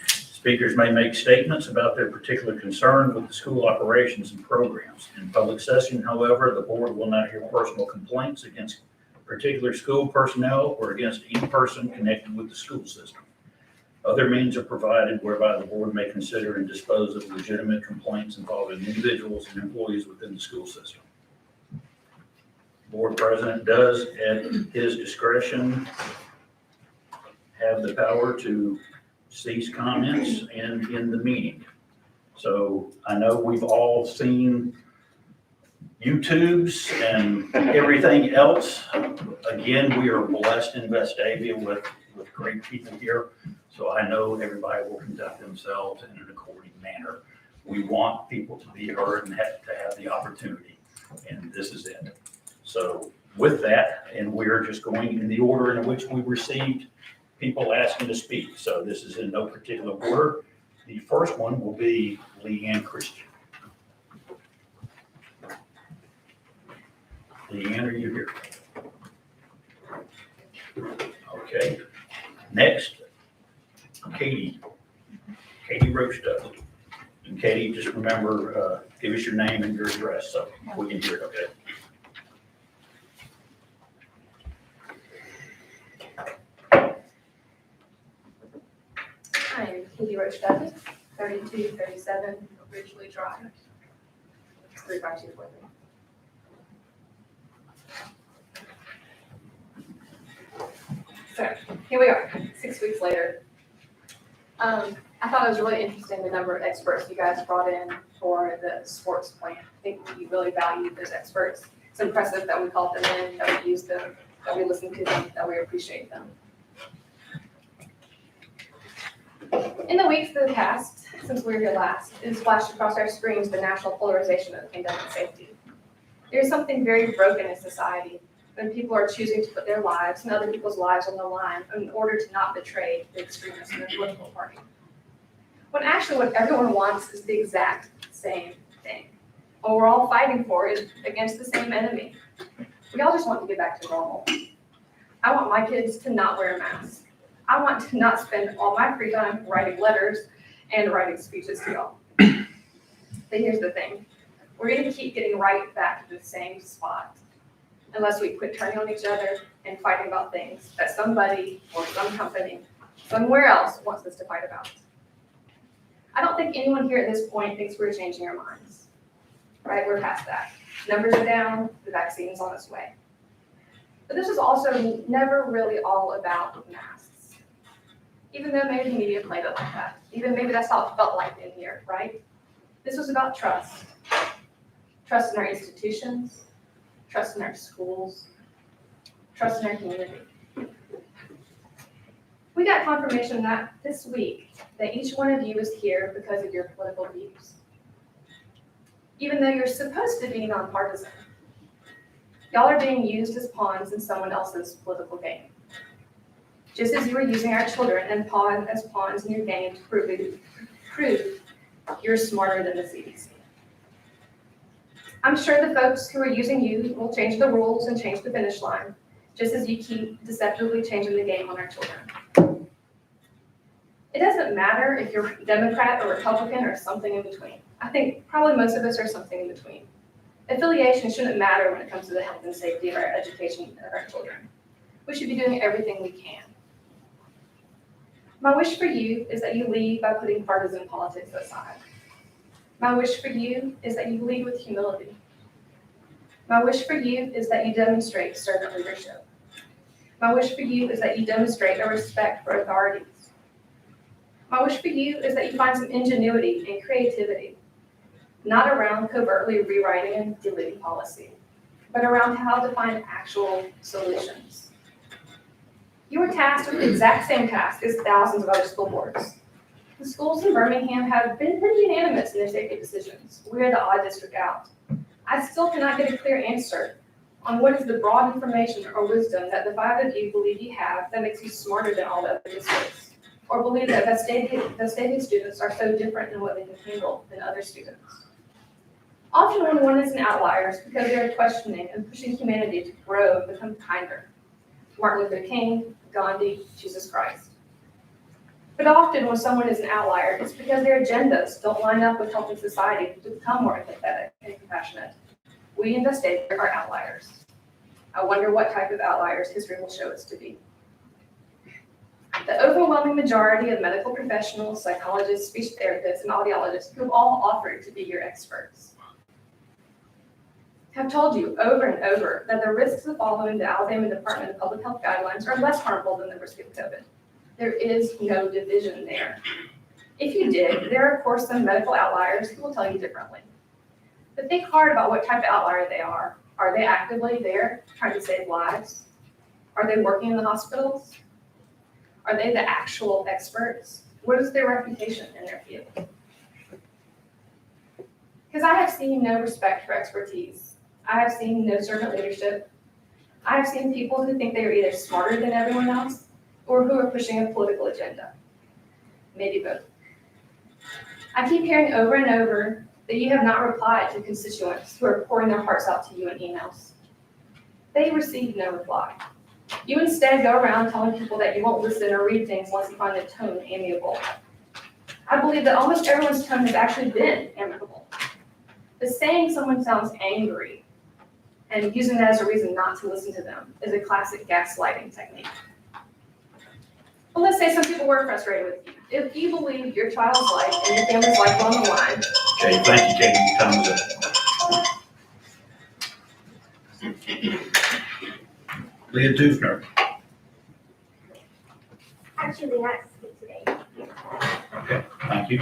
Speakers may make statements about their particular concern with the school operations and programs. In public session, however, the board will not hear personal complaints against particular school personnel or against any person connected with the school system. Other means are provided whereby the board may consider and dispose of legitimate complaints involving individuals and employees within the school system. Board president does, at his discretion, have the power to cease comments and end the meeting. So I know we've all seen YouTubes and everything else. Again, we are blessed in Vestavia with great people here. So I know everybody will conduct themselves in an according manner. We want people to be heard and to have the opportunity, and this is it. So with that, and we're just going in the order in which we received people asking to speak. So this is in no particular order. The first one will be Leanne Christian. Leanne, are you here? Okay. Next, Katie Roachstuff. And Katie, just remember, give us your name and your address so we can hear it, okay? I am Katie Roach Douglas, 3237 Ridgely Drive, 35243. So here we are, 6 weeks later. I thought it was really interesting the number of experts you guys brought in for the sports plan. I think you really valued those experts. It's impressive that we called them in, that we used them, that we listened to them, that we appreciate them. In the weeks that have passed, since we were here last, it has flashed across our screens the national polarization of pandemic safety. There is something very broken in society when people are choosing to put their lives and other people's lives on the line in order to not betray the extremists in their political party. When actually what everyone wants is the exact same thing. What we're all fighting for is against the same enemy. We all just want to get back to normal. I want my kids to not wear a mask. I want to not spend all my free time writing letters and writing speeches to y'all. But here's the thing. We're going to keep getting right back to the same spot unless we quit turning on each other and fighting about things that somebody or some company somewhere else wants us to fight about. I don't think anyone here at this point thinks we're changing our minds, right? We're past that. Numbers are down, the vaccine is on its way. But this is also never really all about masks. Even though maybe the media played it like that. Even maybe that's how it felt like in here, right? This was about trust. Trust in our institutions, trust in our schools, trust in our community. We got confirmation that this week that each one of you is here because of your political views. Even though you're supposed to be nonpartisan, y'all are being used as pawns in someone else's political game. Just as you were using our children as pawns in your game to prove you're smarter than the CDC. I'm sure the folks who are using you will change the rules and change the finish line, just as you keep deceptively changing the game on our children. It doesn't matter if you're Democrat or Republican or something in between. I think probably most of us are something in between. Affiliation shouldn't matter when it comes to the health and safety of our education of our children. We should be doing everything we can. My wish for you is that you lead by putting partisan politics aside. My wish for you is that you lead with humility. My wish for you is that you demonstrate servant leadership. My wish for you is that you demonstrate a respect for authorities. My wish for you is that you find some ingenuity and creativity, not around covertly rewriting and deleting policy, but around how to find actual solutions. You are tasked with the exact same task as thousands of other school boards. The schools in Birmingham have been pretty unanimous in their safety decisions. We are the odd district out. I still cannot get a clear answer on what is the broad information or wisdom that the five of you believe you have that makes you smarter than all the other districts, or believe that Vestavia students are so different in what they can handle than other students. Often when one is an outlier, it's because they are questioning and pushing humanity to grow and become kinder. Martin Luther King, Gandhi, Jesus Christ. But often when someone is an outlier, it's because their agendas don't line up with helping society to become more empathetic and compassionate. We in Vestavia are outliers. I wonder what type of outliers history will show us to be. The overwhelming majority of medical professionals, psychologists, speech therapists, and audiologists who have all offered to be your experts have told you over and over that the risks of following the Alabama Department of Public Health guidelines are less harmful than the risk of COVID. There is no division there. If you did, there are of course some medical outliers who will tell you differently. But think hard about what type of outlier they are. Are they actively there trying to save lives? Are they working in the hospitals? Are they the actual experts? What is their reputation in their field? Because I have seen no respect for expertise. I have seen no servant leadership. I have seen people who think they are either smarter than everyone else or who are pushing a political agenda. Maybe both. I keep hearing over and over that you have not replied to constituents who are pouring their hearts out to you in emails. They received no reply. You instead go around telling people that you won't listen or read things unless you find the tone amiable. I believe that almost everyone's tone has actually been amicable. But saying someone sounds angry and using that as a reason not to listen to them is a classic gaslighting technique. But let's say some people were frustrated with you. If you believe your child's life and your family's life on the line. Okay, thank you, Katie. Your time is up. Leah Dufner. Actually, that's it today. Okay, thank you.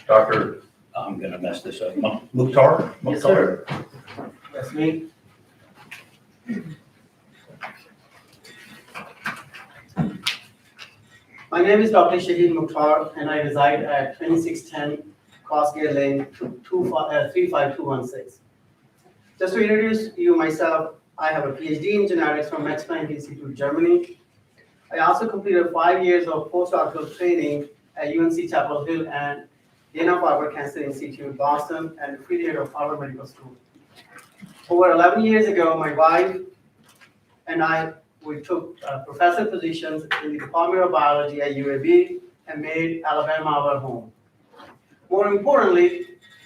Doctor, I'm gonna mess this up. Mukhtar? Yes, sir. That's me. My name is Dr. Shahid Mukhtar, and I reside at 2610 Crossgate Lane, 35216. Just to introduce you myself, I have a PhD in genetics from Max Planck Institute, Germany. I also completed 5 years of postdoctoral training at UNC Chapel Hill and Dana-Farber Cancer Institute, Boston, and affiliate of Harvard Medical School. Over 11 years ago, my wife and we took professor positions in the Department of Biology at UAB and made Alabama our home. More importantly,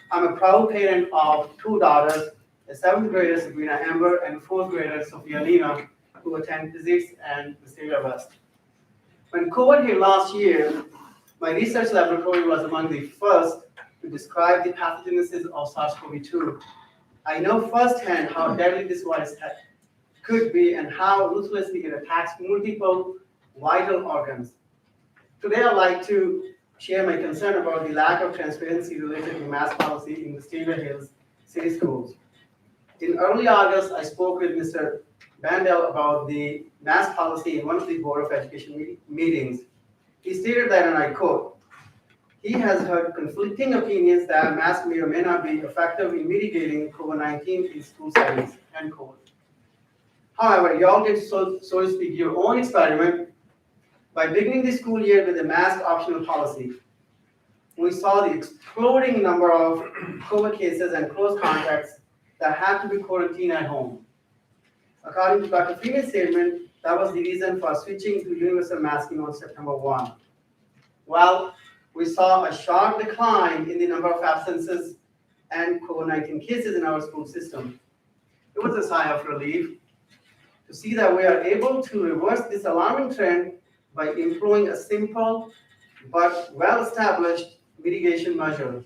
I'm a proud parent of 2 daughters, a 7th grader, Sabrina Amber, and 4th grader, Sophia Lina, who attend physics and Vestavia West. When COVID hit last year, my research laboratory was among the first to describe the pathogenesis of SARS-CoV-2. I know firsthand how deadly this virus could be and how ruthlessly it attacks multiple vital organs. Today, I'd like to share my concern about the lack of transparency related to mask policy in the Vestavia Hills city schools. In early August, I spoke with Mr. Bandel about the mask policy in one of the Board of Education meetings. He stated that, and I quote, he has heard conflicting opinions that masks may or may not be effective in mitigating COVID-19 in school settings, end quote. However, y'all did, so to speak, your own experiment by beginning the school year with a mask optional policy. We saw the exploding number of COVID cases and close contacts that had to be quarantined at home. According to Dr. Freeman's statement, that was the reason for switching to universal masking on September 1. Well, we saw a sharp decline in the number of absences and COVID-19 cases in our school system. It was a sigh of relief to see that we are able to reverse this alarming trend by employing a simple but well-established mitigation measure.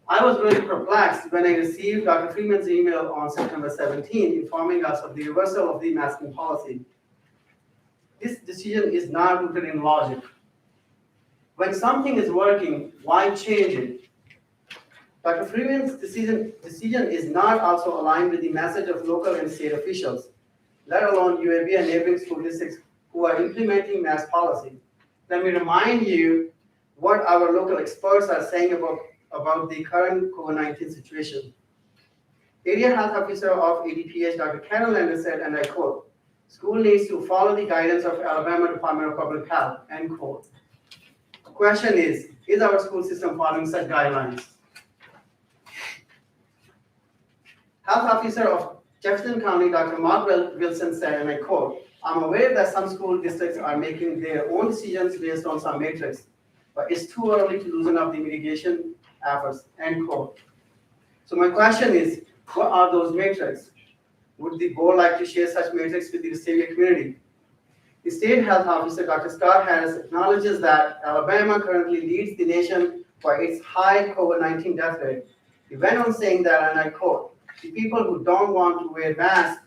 I was really perplexed when I received Dr. Freeman's email on September 17, informing us of the reversal of the masking policy. This decision is not rooted in logic. When something is working, why change it? Dr. Freeman's decision is not also aligned with the message of local and state officials, let alone UAB and neighboring school districts who are implementing mask policy. Let me remind you what our local experts are saying about the current COVID-19 situation. Area Health Officer of ADPH, Dr. Carol Lander said, and I quote, school needs to follow the guidance of Alabama Department of Public Health, end quote. Question is our school system following such guidelines? Health Officer of Jefferson County, Dr. Mark Wilson said, and I quote, I'm aware that some school districts are making their own decisions based on some matrix, but it's too early to loosen up the mitigation efforts, end quote. So my question is, what are those matrices? Would the board like to share such matrix with the Vestavia community? The State Health Officer, Dr. Scott Harris, acknowledges that Alabama currently leads the nation for its high COVID-19 death rate. He went on saying that, and I quote, the people who don't want to wear masks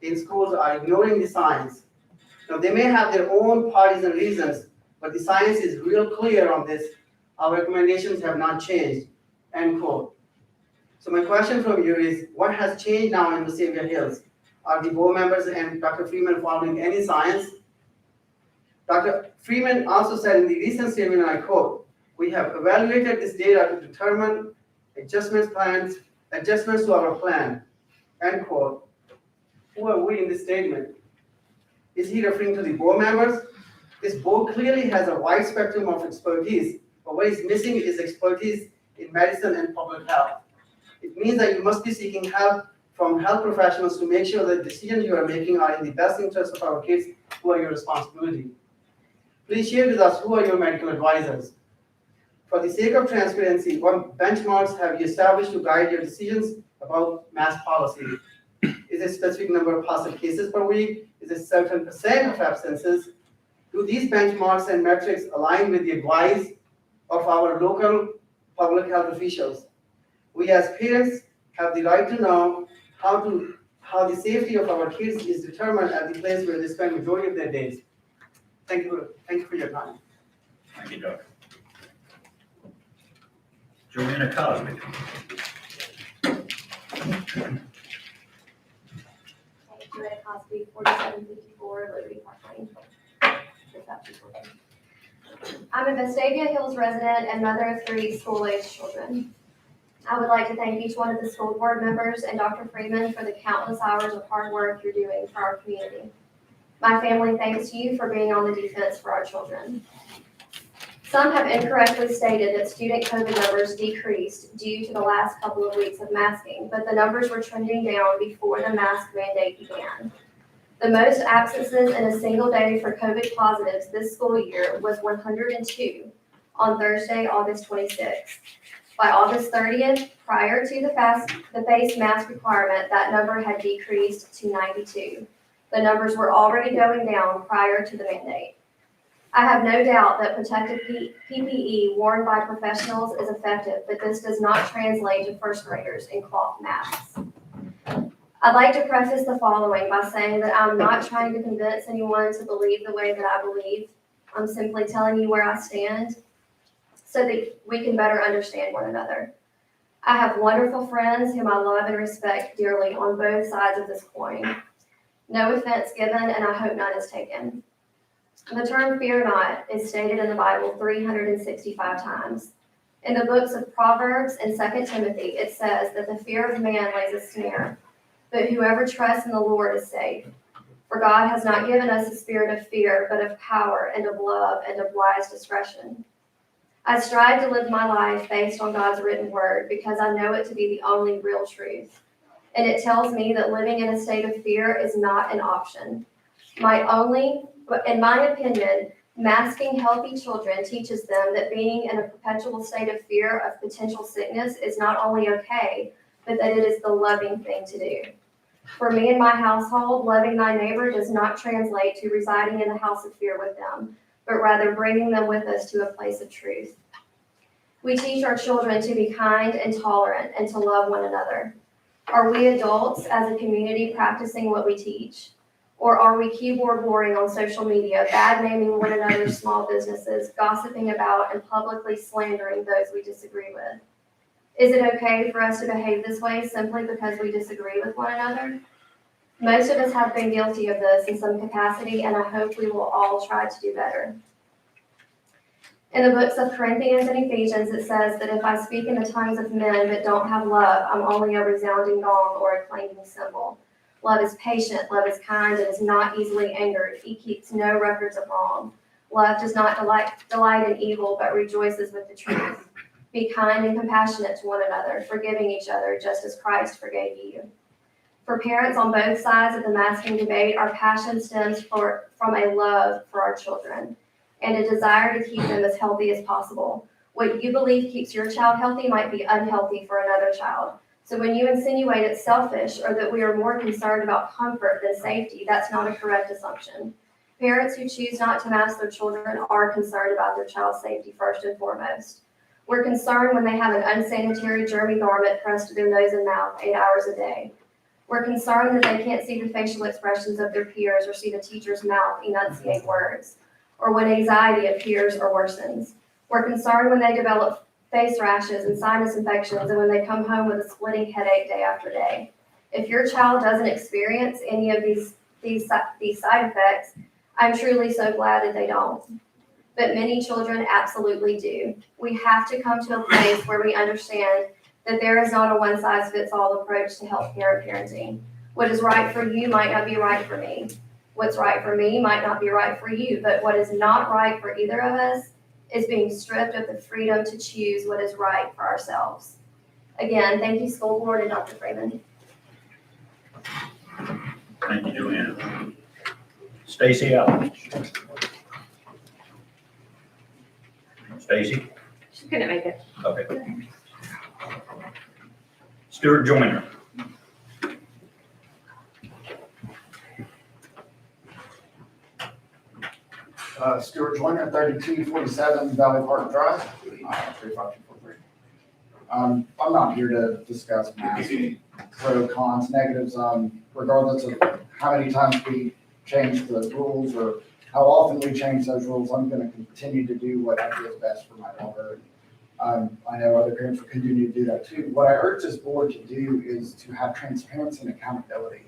in schools are ignoring the science. Now, they may have their own partisan reasons, but the science is real clear on this. Our recommendations have not changed, end quote. So my question from you is, what has changed now in Vestavia Hills? Are the board members and Dr. Freeman following any science? Dr. Freeman also said in the recent statement, and I quote, "We have evaluated this data to determine adjustments to our plan," end quote. Who are we in this statement? Is he referring to the board members? This board clearly has a wide spectrum of expertise, but what is missing is expertise in medicine and public health. It means that you must be seeking help from health professionals to make sure that decisions you are making are in the best interest of our kids who are your responsibility. Please share with us who are your medical advisors. For the sake of transparency, what benchmarks have you established to guide your decisions about mask policy? Is it a specific number of positive cases per week? Is it a certain percent of absences? Do these benchmarks and metrics align with the advice of our local public health officials? We as parents have the right to know how the safety of our kids is determined at the place where they spend the majority of their days. Thank you for your time. Thank you, Doctor. Joanna Cosby. Joanna Cosby, 4754 Liberty Park Lane. I'm a Vestavia Hills resident and mother of 3 school-aged children. I would like to thank each one of the school board members and Dr. Freeman for the countless hours of hard work you're doing for our community. My family thanks you for being on the defense for our children. Some have incorrectly stated that student COVID numbers decreased due to the last couple of weeks of masking, but the numbers were trending down before the mask mandate began. The most absences in a single day for COVID positives this school year was 102 on Thursday, August 26th. By August 30th, prior to the face mask requirement, that number had decreased to 92. The numbers were already going down prior to the mandate. I have no doubt that protective PPE worn by professionals is effective, but this does not translate to first graders in cloth masks. I'd like to preface the following by saying that I'm not trying to convince anyone to believe the way that I believe. I'm simply telling you where I stand so that we can better understand one another. I have wonderful friends whom I love and respect dearly on both sides of this coin. No offense given, and I hope none is taken. The term fear not is stated in the Bible 365 times. In the books of Proverbs and 2 Timothy, it says that the fear of man lays a snare, but whoever trusts in the Lord is safe. For God has not given us a spirit of fear, but of power and of love and of wise discretion. I strive to live my life based on God's written word because I know it to be the only real truth. And it tells me that living in a state of fear is not an option. In my opinion, masking healthy children teaches them that being in a perpetual state of fear of potential sickness is not only okay, but that it is the loving thing to do. For me and my household, loving thy neighbor does not translate to residing in the house of fear with them, but rather bringing them with us to a place of truth. We teach our children to be kind and tolerant and to love one another. Are we adults as a community practicing what we teach? Or are we keyboard warring on social media, bad-naming one another's small businesses, gossiping about and publicly slandering those we disagree with? Is it okay for us to behave this way simply because we disagree with one another? Most of us have been guilty of this in some capacity, and I hope we will all try to do better. In the books of Corinthians and Ephesians, it says that if I speak in the tongues of men but don't have love, I'm only a resounding gong or a clanging cymbal. Love is patient, love is kind, and is not easily angered. He keeps no records of wrong. Love does not delight in evil, but rejoices with the truth. Be kind and compassionate to one another, forgiving each other, just as Christ forgave you. For parents on both sides of the masking debate, our passion stems from a love for our children and a desire to keep them as healthy as possible. What you believe keeps your child healthy might be unhealthy for another child. So when you insinuate it's selfish or that we are more concerned about comfort than safety, that's not a correct assumption. Parents who choose not to mask their children are concerned about their child's safety first and foremost. We're concerned when they have an unsanitary, germy garment pressed to their nose and mouth 8 hours a day. We're concerned that they can't see the facial expressions of their peers or see the teacher's mouth enunciate words, or when anxiety appears or worsens. We're concerned when they develop face rashes and sinus infections and when they come home with a splitting headache day after day. If your child doesn't experience any of these side effects, I'm truly so glad that they don't. But many children absolutely do. We have to come to a place where we understand that there is not a one-size-fits-all approach to healthcare and parenting. What is right for you might not be right for me. What's right for me might not be right for you, but what is not right for either of us is being stripped of the freedom to choose what is right for ourselves. Again, thank you, school board and Dr. Freeman. Thank you, Joanne. Stacy Allen. Stacy? She couldn't make it. Okay. Stuart Joyner. Stuart Joyner, 3247 Valley Park Drive, 35243. I'm not here to discuss mask pro, cons, negatives, regardless of how many times we change the rules or how often we change those rules. I'm going to continue to do what I feel is best for my daughter. I know other parents will continue to do that too. What I urge this board to do is to have transparency and accountability.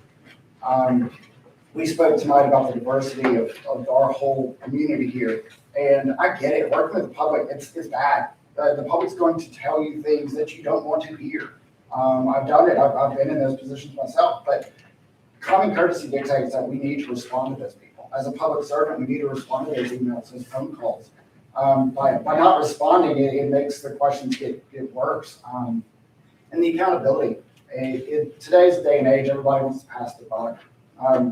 We spoke tonight about the diversity of our whole community here, and I get it. Working with the public, it's bad. The public's going to tell you things that you don't want to hear. I've done it. I've been in those positions myself, but common courtesy dictates that we need to respond to those people. As a public servant, we need to respond to those emails, those phone calls. By not responding, it makes the questions get worse. And the accountability. Today's day and age, everybody wants to pass the buck.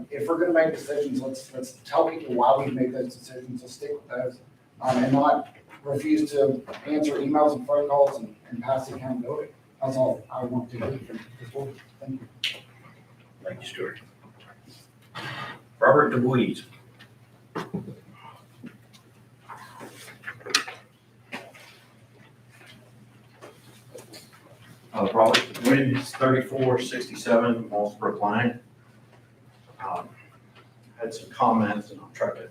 If we're going to make decisions, let's tell people why we make those decisions. Let's stick with those, and not refuse to answer emails and phone calls and pass the accountability. That's all I want to do from this board. Thank you. Thank you, Stuart. Robert DeWeese. Robert DeWeese, 3467 Mossbrook Line. Had some comments and I'll try to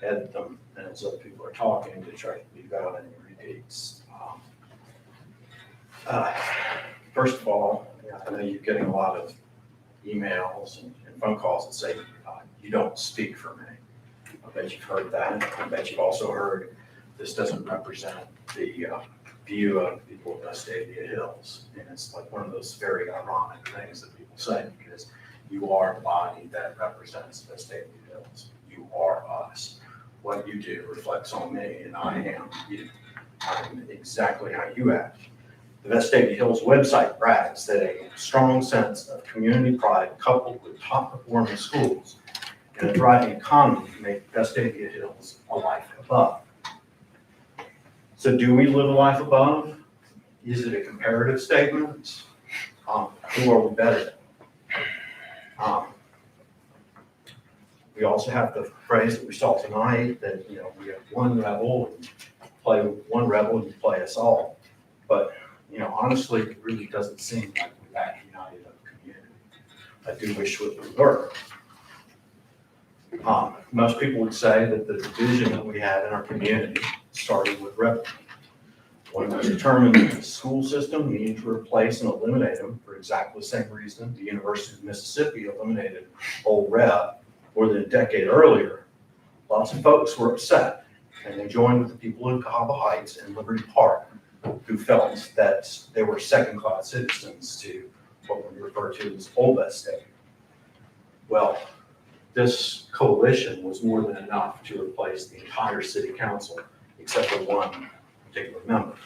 edit them as other people are talking to try to leave out any repeats. First of all, I know you're getting a lot of emails and phone calls that say you don't speak for me. I bet you've heard that. I bet you've also heard this doesn't represent the view of people of Vestavia Hills. And it's like one of those very ironic things that people say, because you are the body that represents Vestavia Hills. You are us. What you do reflects on me, and I am you. I'm exactly how you act. The Vestavia Hills website brags that a strong sense of community pride coupled with top-performing schools and a thriving economy make Vestavia Hills a life above. So do we live a life above? Is it a comparative statement? Who are we better than? We also have the phrase that we saw tonight that, we have one rebel and you play us all. But, honestly, it really doesn't seem like we're that united of a community. I do wish we were. Most people would say that the division that we had in our community started with revenue. When it was determined that the school system needed to replace and eliminate them for exactly the same reason the University of Mississippi eliminated Old Rep more than a decade earlier, lots of folks were upset, and they joined with the people in Cahaba Heights and Liberty Park who felt that they were second-class citizens to what we refer to as Old Vestavia. Well, this coalition was more than enough to replace the entire city council except for one particular member.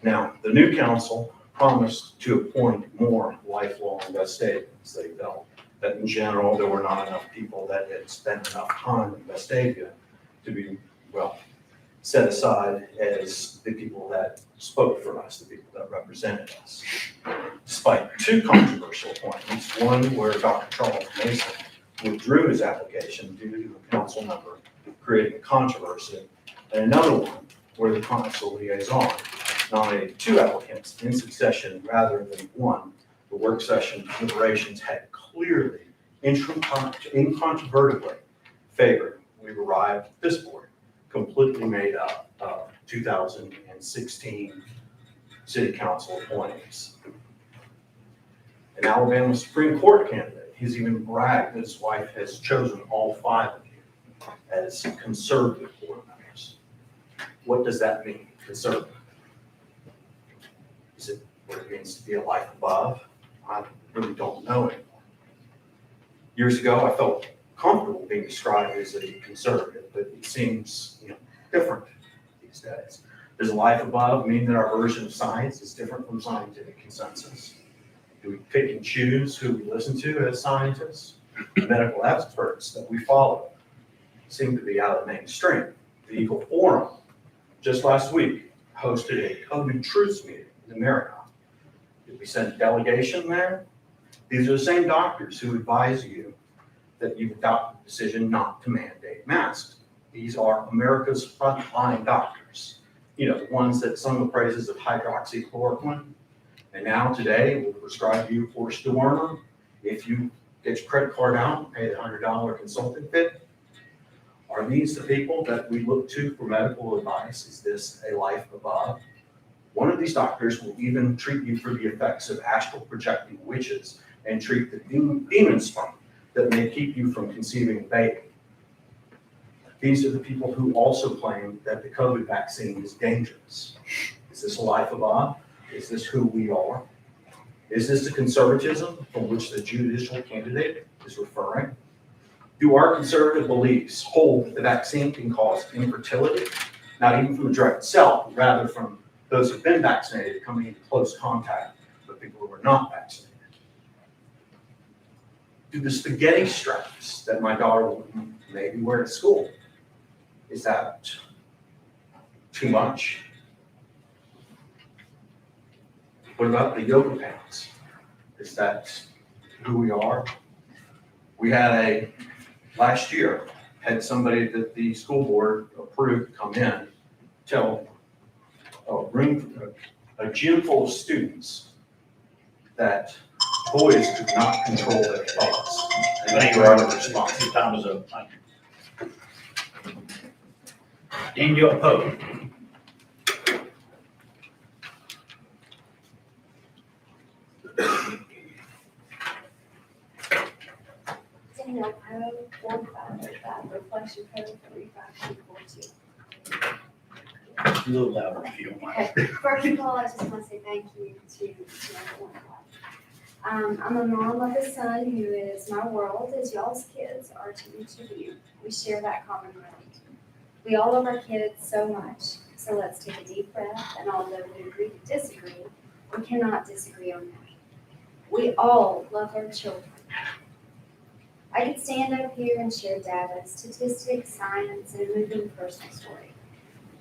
Now, the new council promised to appoint more lifelong Vestavians. They felt that in general, there were not enough people that had spent enough time in Vestavia to be, set aside as the people that spoke for us, the people that represented us. Despite two controversial appointments, one where Dr. Charles Mason withdrew his application due to a council member creating a controversy, and another one where the council liaison nominated two applicants in succession rather than one, The work session deliberations had clearly, incontrovertibly favored. We've arrived at this board, completely made up of 2016 city council appointees. An Alabama Supreme Court candidate, he's even bragged that his wife has chosen all 5 of you as conservative board members. What does that mean, conservative? Is it what it means to be a life above? I really don't know anymore. Years ago, I felt comfortable being described as a conservative, but it seems, different these days. Does a life above mean that our version of science is different from scientific consensus? Do we pick and choose who we listen to as scientists? The medical experts that we follow seem to be out of the mainstream. The Eagle Forum, just last week, hosted a COVID truths meeting in America. Did we send a delegation there? These are the same doctors who advise you that you've adopted the decision not to mandate masks. These are America's frontline doctors. The ones that sung the praises of hydroxychloroquine. And now today will prescribe you for dewormer if you get your credit card out and pay the $100 consulting fee. Are these the people that we look to for medical advice? Is this a life above? One of these doctors will even treat you for the effects of astral projecting witches and treat the demon spark that may keep you from conceiving a baby. These are the people who also claim that the COVID vaccine is dangerous. Is this a life above? Is this who we are? Is this the conservatism from which the judicial candidate is referring? Do our conservative beliefs hold that the vaccine can cause infertility? Not even from the drug itself, but rather from those who've been vaccinated coming into close contact with people who are not vaccinated. Do the spaghetti straps that my daughter will maybe wear to school, is that too much? What about the yoga pants? Is that who we are? We had last year, had somebody that the school board approved come in, tell a gym full of students that boys could not control their thoughts. And they were under response. Your time is up. Thank you. Daniel Poe. Daniel Poe, 4535, reflection code 35242. A little louder if you don't mind. Okay, first of all, I just want to say thank you to everyone. I'm a mom of a son who is my world, as y'all's kids are to each of you. We share that common ground. We all love our kids so much, so let's take a deep breath, and although we agree to disagree, we cannot disagree on that. We all love our children. I could stand up here and share data, statistics, science, and a moving personal story.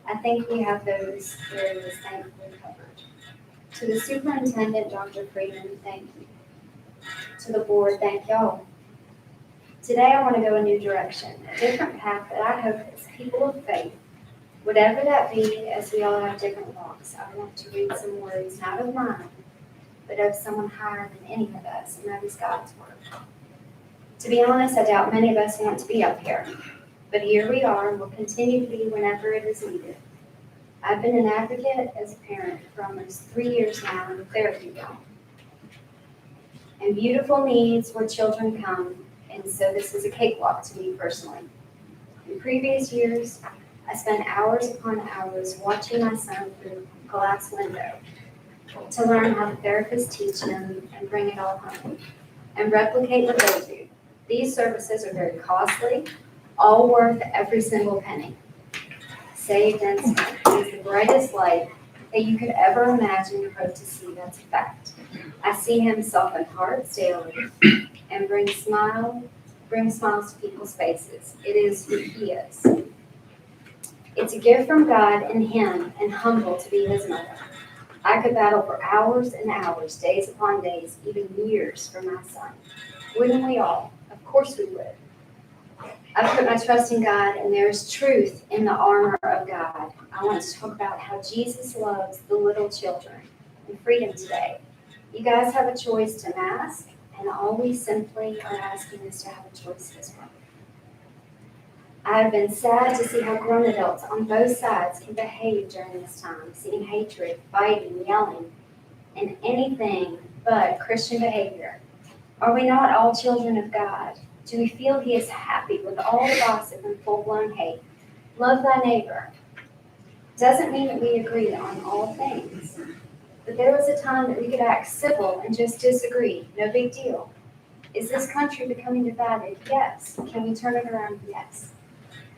I think we have those areas thankfully covered. To the superintendent, Dr. Freeman, thank you. To the board, thank y'all. Today I want to go a new direction, a different path that I hope as people of faith, whatever that be, as we all have different walks, I want to read some words, not of mine, but of someone higher than any of us, and that is God's word. To be honest, I doubt many of us want to be up here, but here we are and will continue to be whenever it is needed. I've been an advocate as a parent for almost 3 years now in the therapy realm. And beautiful needs where children come, and so this is a cakewalk to me personally. In previous years, I spent hours upon hours watching my son through a glass window to learn how the therapists teach him and bring it all home and replicate what they do. These services are very costly, all worth every single penny. Saved and spent. It is the brightest light that you could ever imagine or hope to see. That's a fact. I see him soften hearts daily and bring smiles to people's faces. It is who he is. It's a gift from God and him, and humble to be his mother. I could battle for hours and hours, days upon days, even years for my son. Wouldn't we all? Of course we would. I put my trust in God, and there is truth in the armor of God. I want to talk about how Jesus loves the little children and freedom today. You guys have a choice to mask, and all we simply are asking is to have a choice as well. I have been sad to see how grown adults on both sides can behave during this time, seeing hatred, fighting, yelling, and anything but Christian behavior. Are we not all children of God? Do we feel He is happy with all the gossip and full-blown hate? Love thy neighbor. Doesn't mean that we agree on all things. But there was a time that we could act civil and just disagree. No big deal. Is this country becoming divided? Yes. Can we turn it around? Yes.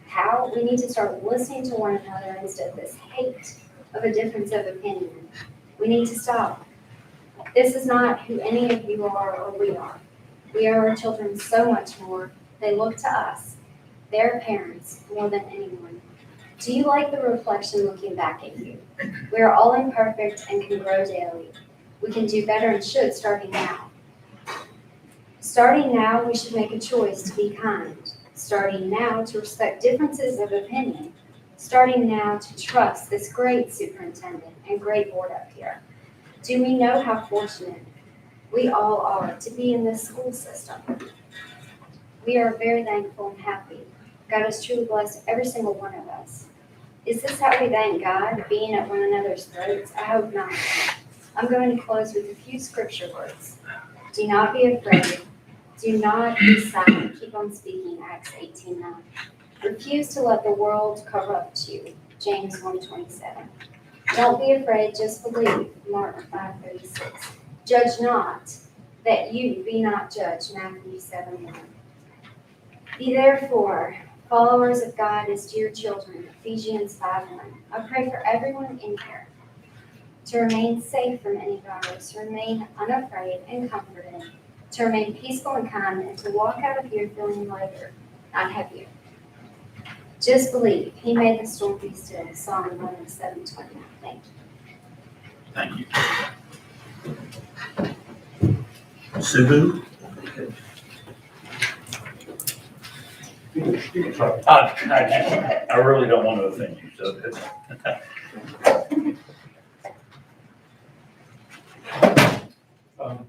How? We need to start listening to one another instead of this hate of a difference of opinion. We need to stop. This is not who any of you are or we are. We are our children so much more. They look to us, their parents, more than anyone. Do you like the reflection looking back at you? We are all imperfect and can grow daily. We can do better and should starting now. Starting now, we should make a choice to be kind. Starting now, to respect differences of opinion. Starting now, to trust this great superintendent and great board up here. Do we know how fortunate we all are to be in this school system? We are very thankful and happy. God has truly blessed every single one of us. Is this how we thank God, being at one another's throats? I hope not. I'm going to close with a few scripture words. Do not be afraid. Do not be silent. Keep on speaking, Acts 18:9. Refuse to let the world corrupt you, James 1:27. Don't be afraid, just believe, Mark 5:36. Judge not, that you be not judged, Matthew 7:1. Be therefore followers of God as dear children, Ephesians 5:1. I pray for everyone in here to remain safe from any virus, to remain unafraid and comforted, to remain peaceful and kind, and to walk out of here feeling lighter, not heavier. Just believe. He made the storm be still. Psalm 107:29. Thank you. Thank you. Subu? I really don't want to offend you, so.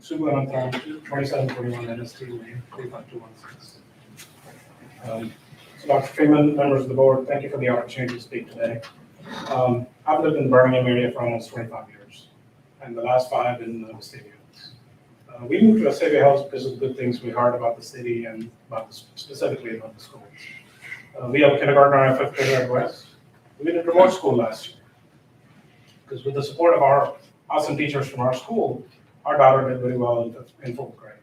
Subu Ananthan, 2741 NST Lane, 35216. So Dr. Freeman, members of the board, thank you for the opportunity to speak today. I've lived in the Birmingham area for almost 25 years, and the last 5 in the Vestavia. We moved to Vestavia House because of the good things we heard about the city and specifically about the schools. We have a kindergartner at 5th grade at West. We did a remote school last year because with the support of our awesome teachers from our school, our daughter did very well in 4th grade.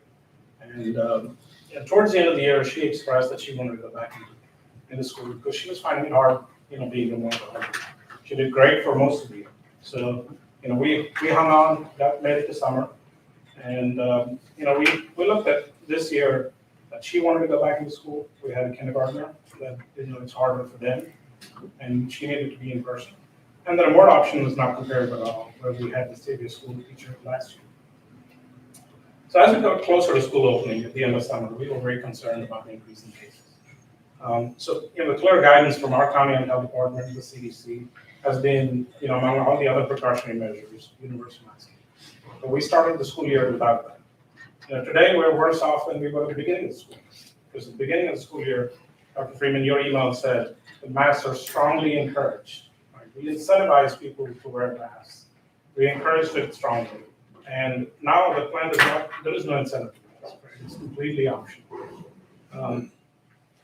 And towards the end of the year, she expressed that she wanted to go back into school because she was finding it hard, being remote. She did great for most of the year. So, we hung on, made it to summer. And, we looked at this year that she wanted to go back into school. We had a kindergartner that, it's harder for them. And she needed to be in person. And the remote option was not comparable at all, where we had the Vestavia school teacher last year. So as we got closer to school opening at the end of summer, we were very concerned about the increase in cases. So, the clear guidance from our county and health department and the CDC has been, among all the other precautionary measures, universal masking. But we started the school year without that. Today we're worse off than we were at the beginning of the school. Because at the beginning of the school year, Dr. Freeman, your email said the masks are strongly encouraged. Right? We incentivize people to wear masks. We encouraged it strongly. And now the plan is not, there is no incentive for this, right? It's completely optional.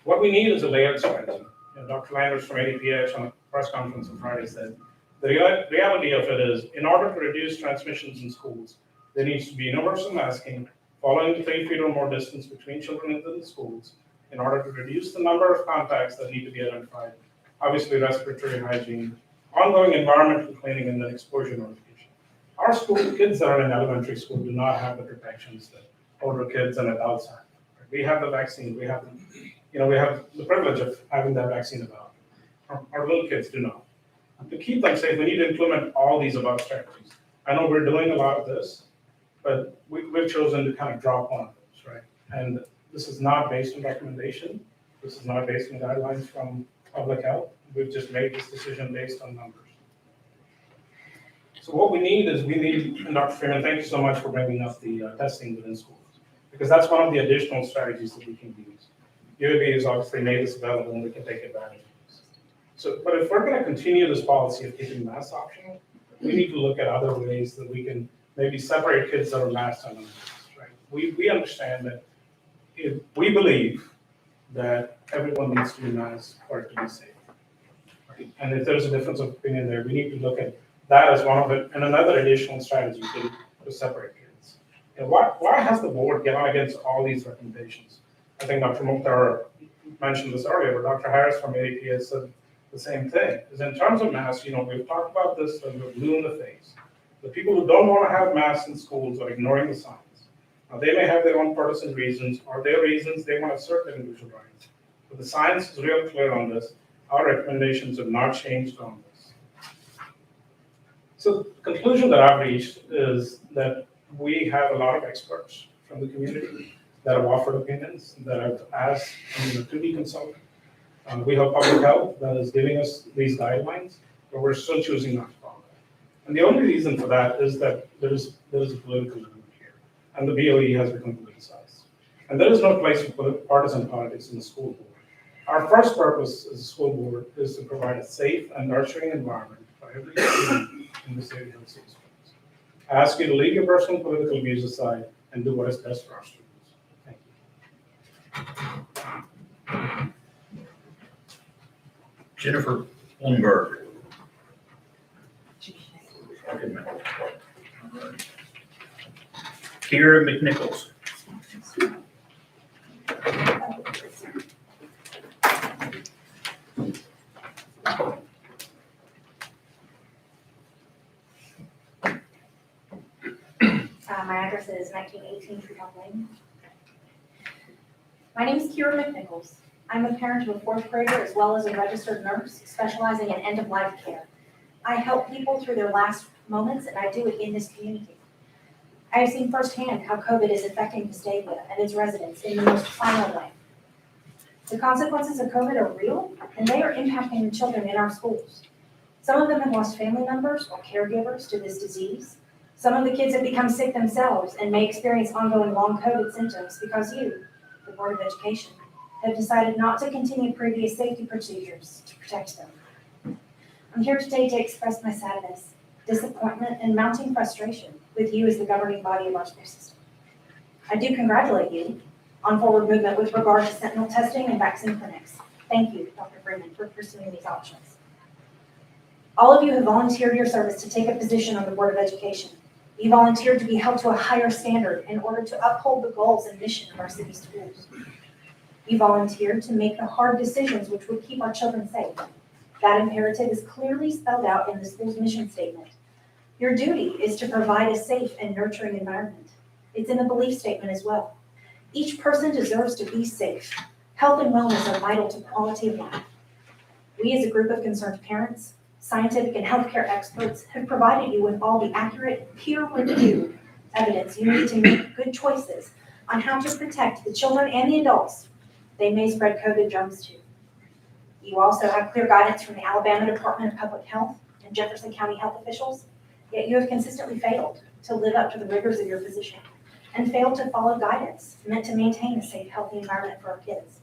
What we need is a layered strategy. Dr. Landers from ADPH on a press conference on Friday said, the reality of it is, in order to reduce transmissions in schools, there needs to be universal masking, following the 3 feet or more distance between children in the schools, in order to reduce the number of contacts that need to be identified, obviously respiratory hygiene, ongoing environmental cleaning, and then exposure notification. Our school kids that are in elementary school do not have the protections that older kids and adults have. We have the vaccine. We have, we have the privilege of having that vaccine about. Our little kids do not. To keep them safe, we need to implement all these above strategies. I know we're doing a lot of this, but we've chosen to kind of drop one of those, right? And this is not based on recommendation. This is not based on guidelines from public health. We've just made this decision based on numbers. So what we need, and Dr. Freeman, thank you so much for bringing up the testing within schools, because that's one of the additional strategies that we can use. UAB has obviously made this available and we can take advantage of this. So, but if we're gonna continue this policy of keeping masks optional, we need to look at other ways that we can maybe separate kids that are masked and unmasked, right? We understand that if we believe that everyone needs to be masked for it to be safe. Right? And if there's a difference of opinion there, we need to look at that as one of it, and another additional strategy to separate kids. And why has the board gone against all these recommendations? I think Dr. Mukhtar mentioned this earlier, but Dr. Harris from ADP has said the same thing. Is in terms of masks, we've talked about this as we're blue in the face. The people who don't want to have masks in schools are ignoring the science. Now, they may have their own partisan reasons, or their reasons they want to assert their individual rights. But the science is real clear on this. Our recommendations have not changed on this. So the conclusion that I've reached is that we have a lot of experts from the community that have offered opinions, that have asked to be consulted. We have public health that is giving us these guidelines, but we're still choosing not to follow them. And the only reason for that is that there is a political movement here, and the BOE has become politicized. And there is no place for partisan politics in the school board. Our first purpose as a school board is to provide a safe and nurturing environment for every student in the state of Hill City schools. I ask you to leave your personal political views aside and do what is best for our students. Thank you. Jennifer Lundberg. Kira McNichols. My address is 1918 Treetop Lane. My name is Kira McNichols. I'm a parent of a fourth grader as well as a registered nurse specializing in end-of-life care. I help people through their last moments, and I do it in this community. I have seen firsthand how COVID is affecting Vestavia and its residents in the most final way. The consequences of COVID are real, and they are impacting the children in our schools. Some of them have lost family members or caregivers to this disease. Some of the kids have become sick themselves and may experience ongoing long COVID symptoms because you, the Board of Education, have decided not to continue previous safety procedures to protect them. I'm here today to express my sadness, disappointment, and mounting frustration with you as the governing body of our school system. I do congratulate you on forward movement with regard to sentinel testing and vaccine clinics. Thank you, Dr. Freeman, for pursuing these options. All of you have volunteered your service to take a position on the Board of Education. You volunteered to be held to a higher standard in order to uphold the goals and mission of our city schools. You volunteered to make the hard decisions which would keep our children safe. That imperative is clearly spelled out in the school's mission statement. Your duty is to provide a safe and nurturing environment. It's in the belief statement as well. Each person deserves to be safe. Health and wellness are vital to quality of life. We as a group of concerned parents, scientific and healthcare experts have provided you with all the accurate, peer-reviewed evidence you need to make good choices on how to protect the children and the adults they may spread COVID germs to. You also have clear guidance from the Alabama Department of Public Health and Jefferson County health officials, yet you have consistently failed to live up to the rigors of your position and failed to follow guidance meant to maintain a safe, healthy environment for our kids.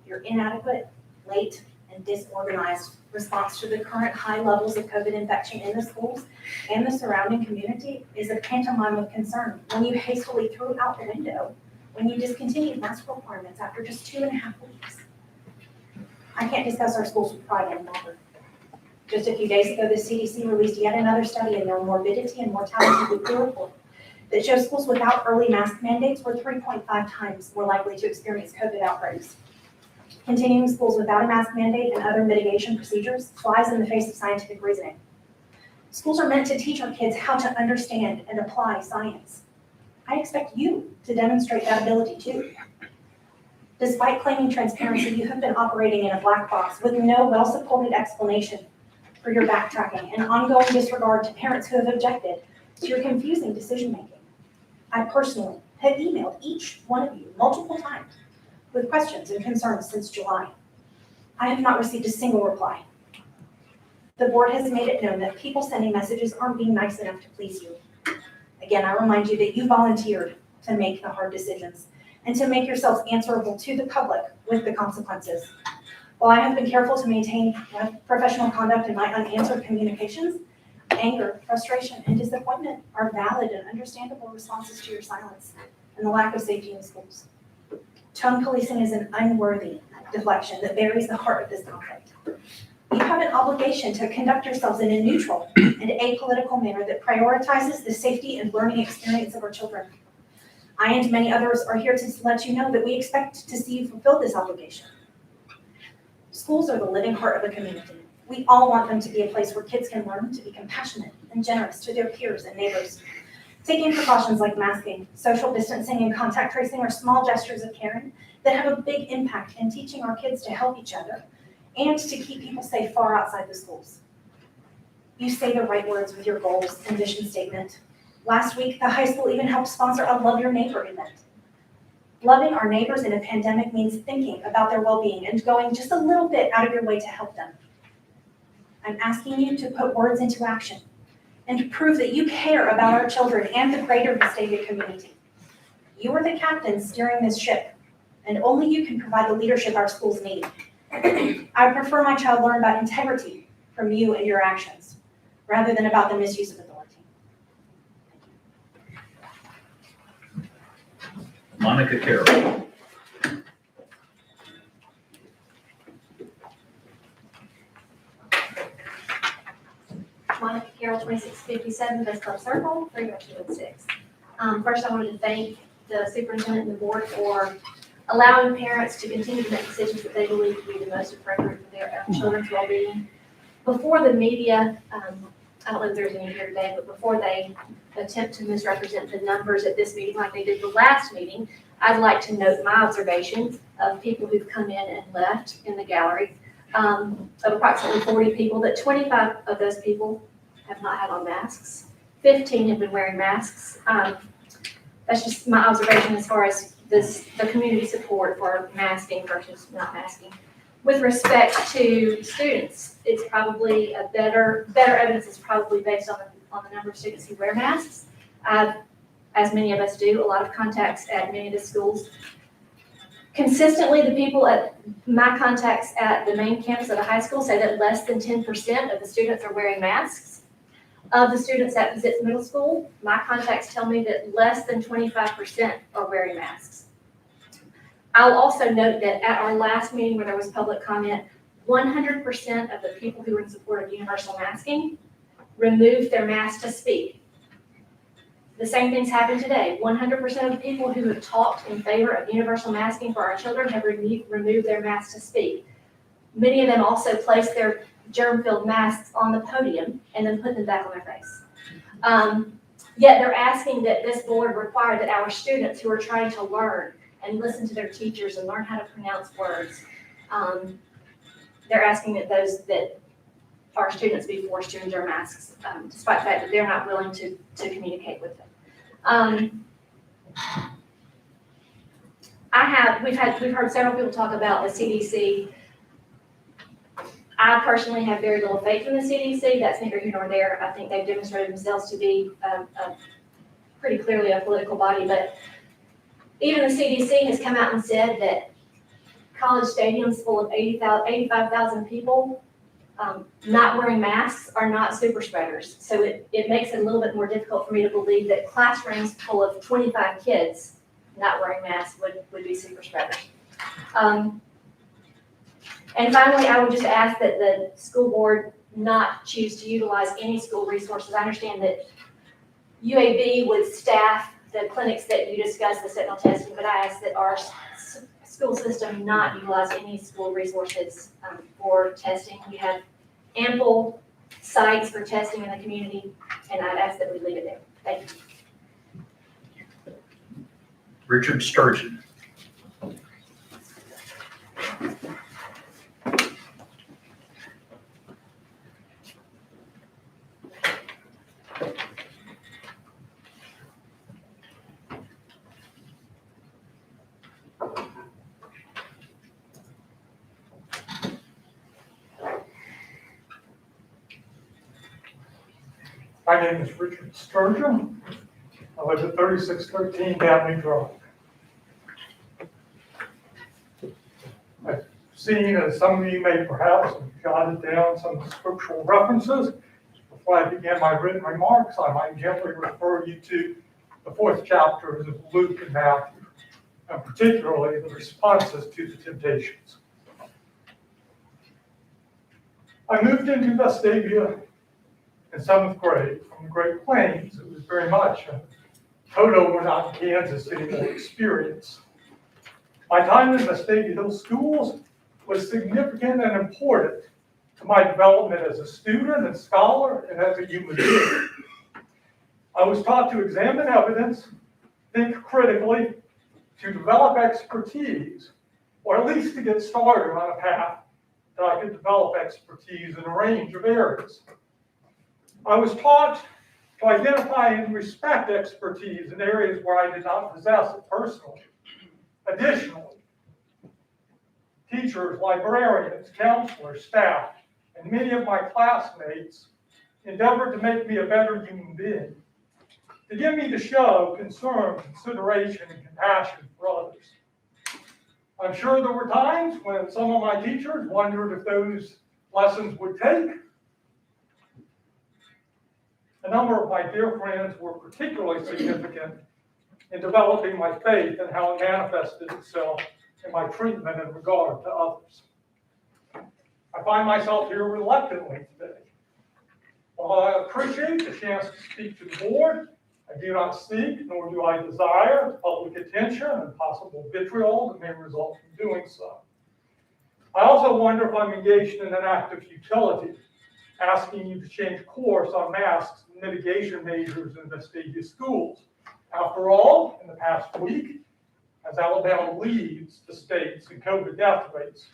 Your inadequate, late, and disorganized response to the current high levels of COVID infection in the schools and the surrounding community is a pantomime of concern when you hastily threw it out the window when you discontinued mask requirements after just 2.5 weeks. I can't discuss our schools with pride any longer. Just a few days ago, the CDC released yet another study in their morbidity and mortality report that shows schools without early mask mandates were 3.5 times more likely to experience COVID outbreaks. Continuing schools without a mask mandate and other mitigation procedures flies in the face of scientific reasoning. Schools are meant to teach our kids how to understand and apply science. I expect you to demonstrate that ability too. Despite claiming transparency, you have been operating in a black box with no well-supported explanation for your backtracking and ongoing disregard to parents who have objected to your confusing decision-making. I personally have emailed each one of you multiple times with questions and concerns since July. I have not received a single reply. The board has made it known that people sending messages aren't being nice enough to please you. Again, I remind you that you volunteered to make the hard decisions and to make yourselves answerable to the public with the consequences. While I have been careful to maintain my professional conduct in my unanswered communications, anger, frustration, and disappointment are valid and understandable responses to your silence and the lack of safety in schools. Tone policing is an unworthy deflection that buries the heart of this conflict. You have an obligation to conduct yourselves in a neutral and apolitical manner that prioritizes the safety and learning experience of our children. I and many others are here to let you know that we expect to see you fulfill this obligation. Schools are the living heart of a community. We all want them to be a place where kids can learn to be compassionate and generous to their peers and neighbors. Taking precautions like masking, social distancing, and contact tracing are small gestures of caring that have a big impact in teaching our kids to help each other and to keep people safe far outside the schools. You say the right words with your goals and vision statement. Last week, the high school even helped sponsor a Love Your Neighbor event. Loving our neighbors in a pandemic means thinking about their well-being and going just a little bit out of your way to help them. I'm asking you to put words into action and to prove that you care about our children and the greater Vestavia community. You are the captain steering this ship, and only you can provide the leadership our schools need. I prefer my child learn about integrity from you and your actions, rather than about the misuse of authority. Monica Carroll. Monica Carroll, 2657 Best Club Circle, 30216. First, I wanted to thank the superintendent and the board for allowing parents to continue to make decisions that they believe to be the most appropriate for their children's well-being. Before the media, I don't know if there's any here today, but before they attempt to misrepresent the numbers at this meeting like they did the last meeting, I'd like to note my observations of people who've come in and left in the gallery. Of approximately 40 people, that 25 of those people have not had on masks. 15 have been wearing masks. That's just my observation as far as the community support for masking versus not masking. With respect to students, it's probably a better evidence is probably based on the number of students who wear masks. As many of us do, a lot of contacts at many of the schools. Consistently, the people at my contacts at the main campus of the high school say that less than 10% of the students are wearing masks. Of the students at Pizzitz Middle School, my contacts tell me that less than 25% are wearing masks. I'll also note that at our last meeting where there was public comment, 100% of the people who were in support of universal masking removed their mask to speak. The same thing's happened today. 100% of the people who have talked in favor of universal masking for our children have removed their masks to speak. Many of them also placed their germ-filled masks on the podium and then put them back on their face. Yet they're asking that this board require that our students who are trying to learn and listen to their teachers and learn how to pronounce words, they're asking that our students be forced to endure masks, despite the fact that they're not willing to communicate with them. We've heard several people talk about the CDC. I personally have very little faith in the CDC. That's neither here nor there. I think they've demonstrated themselves to be pretty clearly a political body, but even the CDC has come out and said that college stadiums full of 85,000 people not wearing masks are not super spreaders. So it makes it a little bit more difficult for me to believe that classrooms full of 25 kids not wearing masks would be super spreaders. And finally, I would just ask that the school board not choose to utilize any school resources. I understand that UAB would staff the clinics that you discussed, the sentinel testing, but I ask that our school system not utilize any school resources for testing. We have ample sites for testing in the community, and I'd ask that we leave it there. Thank you. Richard Sturgeon. My name is Richard Sturgeon. I live at 3613 Downey Drive. I've seen, as some of you may perhaps have jotted down some scriptural references. Before I begin my written remarks, I might gently refer you to the 4th chapters of Luke and Matthew, and particularly the responses to the temptations. I moved into Vestavia in 7th grade from the Great Plains. It was very much a Toto, we're not in Kansas City experience. My time in Vestavia Hills schools was significant and important to my development as a student and scholar and as a human being. I was taught to examine evidence, think critically, to develop expertise, or at least to get started on a path that I could develop expertise in a range of areas. I was taught to identify and respect expertise in areas where I did not possess it personally. Additionally, teachers, librarians, counselors, staff, and many of my classmates endeavored to make me a better human being, to get me to show concern, consideration, and compassion for others. I'm sure there were times when some of my teachers wondered if those lessons would take. A number of my dear friends were particularly significant in developing my faith and how it manifested itself in my treatment and regard to others. I find myself here reluctantly today. While I appreciate the chance to speak to the board, I do not seek, nor do I desire, public attention and possible vitriol that may result from doing so. I also wonder if I'm engaged in an act of futility, asking you to change course on masks and mitigation measures in Vestavia schools. After all, in the past week, as Alabama leads the states in COVID death rates,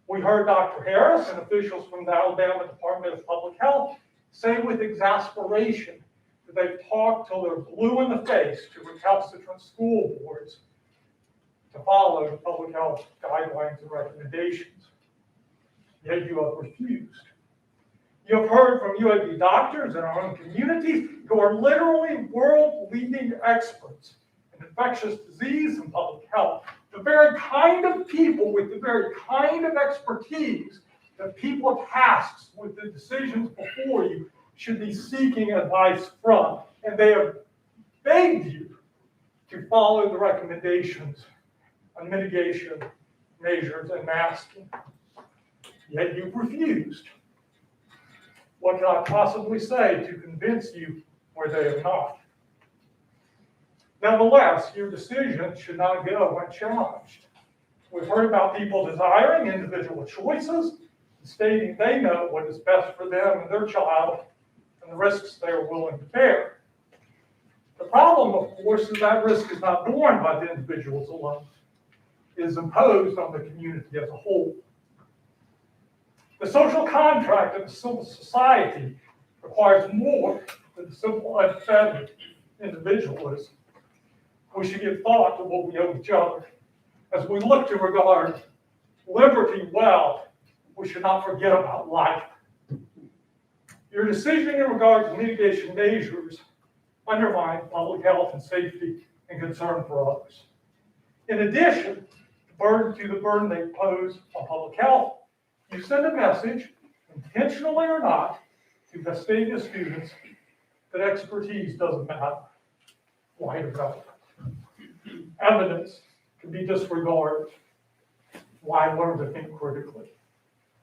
we heard Dr. Harris and officials from the Alabama Department of Public Health say with exasperation that they've talked till they're blue in the face to recalcitrant school boards to follow the public health guidelines and recommendations. Yet you have refused. You have heard from UAB doctors in our own communities who are literally world-leading experts in infectious disease and public health, the very kind of people with the very kind of expertise that people tasked with the decisions before you should be seeking advice from. And they have begged you to follow the recommendations on mitigation measures and masking. Yet you've refused. What can I possibly say to convince you where they have not? Nevertheless, your decision should not go unchallenged. We've heard about people desiring individual choices, and stating they know what is best for them and their child, and the risks they are willing to bear. The problem, of course, is that risk is not borne by the individuals alone. It is imposed on the community as a whole. The social contract of a civil society requires more than the simple unfettered individualism. We should give thought to what we owe each other. As we look to regard liberty well, we should not forget about life. Your decision in regard to mitigation measures undermine public health and safety and concern for others. In addition, the burden they pose on public health, you send a message, intentionally or not, to Vestavia students that expertise doesn't matter. Why develop? Evidence can be disregarded. Why learn to think critically?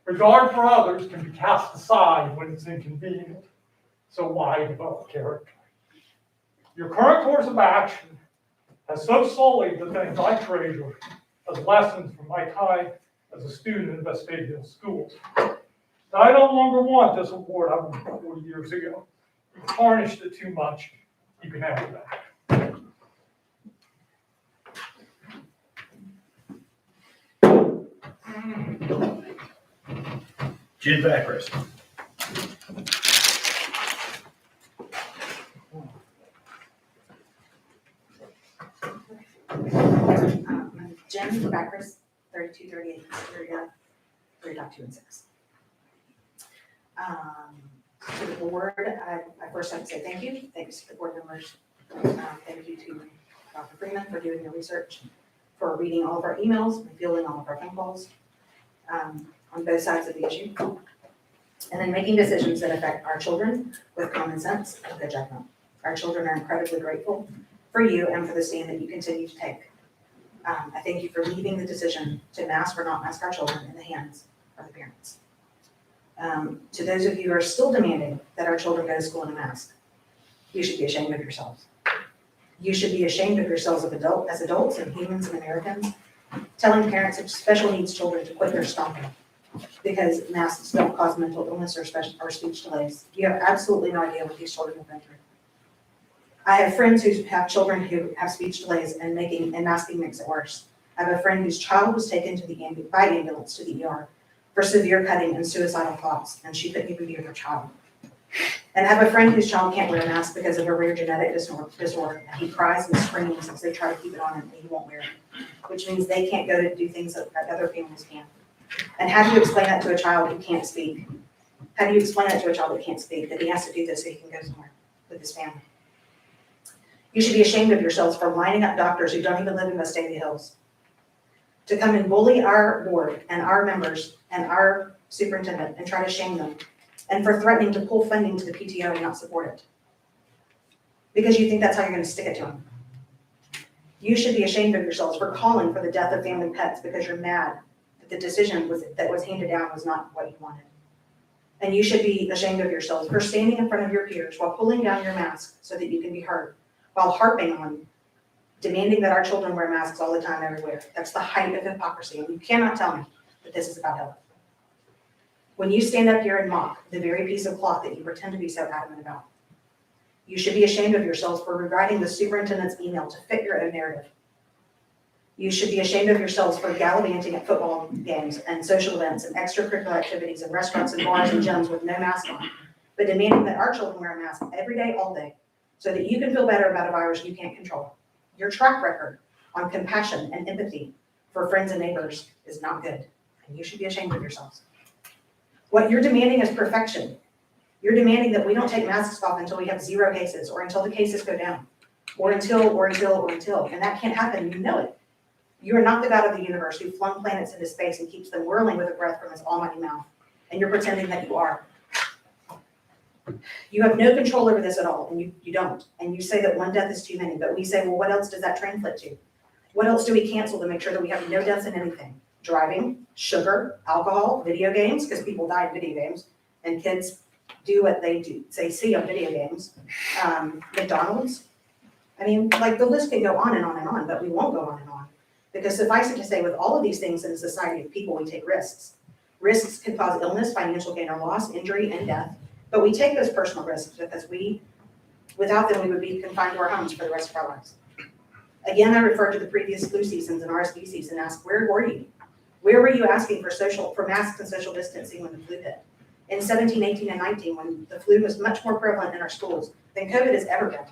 Regard for others can be cast aside when it's inconvenient. So why develop character? Your current course of action has so sullied the things I treasure as lessons from my time as a student in Vestavia schools. Now, I no longer want this award I won 40 years ago. You tarnished it too much. You can have it back. Jen Vacris. Jen Vacris, 3238 Hysteria, 3.2 and 6. to the board, I first like to say thank you. Thanks to the board members. Thank you to Dr. Freeman for doing the research, for reading all of our emails, and fielding all of our phone calls on both sides of the issue. And then making decisions that affect our children with common sense and good judgment. Our children are incredibly grateful for you and for the stand that you continue to take. I thank you for leaving the decision to mask or not mask our children in the hands of the parents. To those of you who are still demanding that our children go to school in a mask, you should be ashamed of yourselves. You should be ashamed of yourselves as adults and humans and Americans, telling parents of special needs children to quit their stomping because masks don't cause mental illness or speech delays. You have absolutely no idea what these children have been through. I have friends who have children who have speech delays and masking makes it worse. I have a friend whose child was taken by ambulance to the ER for severe cutting and suicidal thoughts, and she couldn't even be with her child. And I have a friend whose child can't wear a mask because of a rare genetic disorder, and he cries and screams as they try to keep it on him, and he won't wear it, which means they can't go to do things that other families can. And how do you explain that to a child who can't speak? How do you explain that to a child that can't speak, that he has to do this so he can go somewhere with his family? You should be ashamed of yourselves for lining up doctors who don't even live in Vestavia Hills to come and bully our board and our members and our superintendent and try to shame them, and for threatening to pull funding to the PTO and not support it. Because you think that's how you're going to stick it to them. You should be ashamed of yourselves for calling for the death of family pets because you're mad that the decision that was handed down was not what you wanted. And you should be ashamed of yourselves for standing in front of your peers while pulling down your mask so that you can be heard, while harping on demanding that our children wear masks all the time everywhere. That's the height of hypocrisy, and you cannot tell me that this is about health. When you stand up here and mock the very piece of cloth that you pretend to be so adamant about, you should be ashamed of yourselves for rewriting the superintendent's email to fit your own narrative. You should be ashamed of yourselves for gallivanting at football games and social events and extracurricular activities and restaurants and bars and gyms with no mask on, but demanding that our children wear a mask every day, all day, so that you can feel better about a virus you can't control. Your track record on compassion and empathy for friends and neighbors is not good, and you should be ashamed of yourselves. What you're demanding is perfection. You're demanding that we don't take masks off until we have 0 cases, or until the cases go down, or until, and that can't happen, you know it. You are not the God of the universe who flung planets into space and keeps them whirling with a breath from his almighty mouth, and you're pretending that you are. You have no control over this at all, and you don't. And you say that one death is too many, but we say, well, what else does that translate to? What else do we cancel to make sure that we have no deaths in anything? Driving, sugar, alcohol, video games, because people die in video games, and kids do what they see on video games. McDonald's. I mean, like the list can go on and on and on, but we won't go on and on. Because suffice it to say, with all of these things in a society of people, we take risks. Risks can cause illness, financial gain or loss, injury, and death. But we take those personal risks because without them, we would be confined to our homes for the rest of our lives. Again, I refer to the previous flu seasons and RSV season and ask, where were you? Where were you asking for masks and social distancing when the flu hit? In 17, 18, and 19, when the flu was much more prevalent in our schools than COVID has ever been.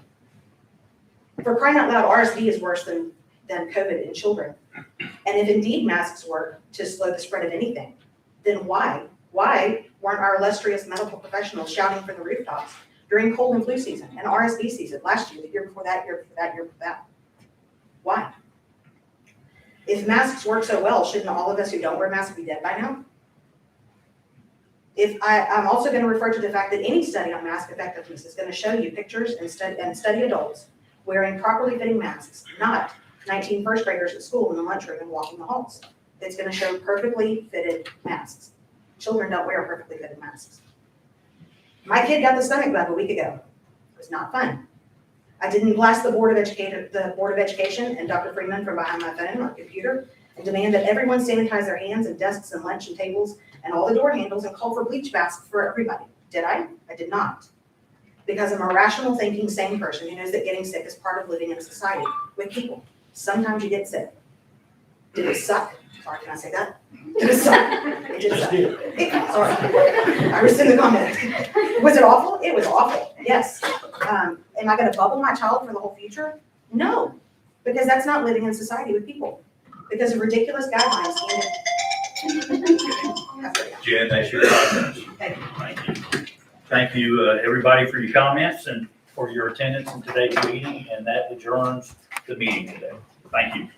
For crying out loud, RSV is worse than COVID in children. And if indeed masks work to slow the spread of anything, then why weren't our illustrious medical professionals shouting from the rooftops during cold and flu season and RSV season last year, the year before that, year before that, year before that? Why? If masks work so well, shouldn't all of us who don't wear masks be dead by now? I'm also going to refer to the fact that any study on mask effectiveness is going to show you pictures and study adults wearing properly fitting masks, not 19 first graders at school in the lunchroom and walking the halls. It's going to show perfectly fitted masks. Children don't wear perfectly fitted masks. My kid got the stomach bug a week ago. It was not fun. I didn't blast the Board of Education and Dr. Freeman from behind my phone or computer and demand that everyone sanitize their hands and desks and lunch and tables and all the door handles and call for bleach masks for everybody. Did I? I did not. Because I'm a rational thinking, sane person who knows that getting sick is part of living in a society with people. Sometimes you get sick. Did it suck? Sorry, can I say that? Did it suck? It did suck. Sorry. I rescind the comment. Was it awful? It was awful, yes. Am I going to bubble my child for the whole future? No, because that's not living in society with people. Because of ridiculous guidelines. Jen, that's your 5 minutes. Thank you. Thank you. Thank you, everybody, for your comments and for your attendance in today's meeting, and that adjourns the meeting today. Thank you.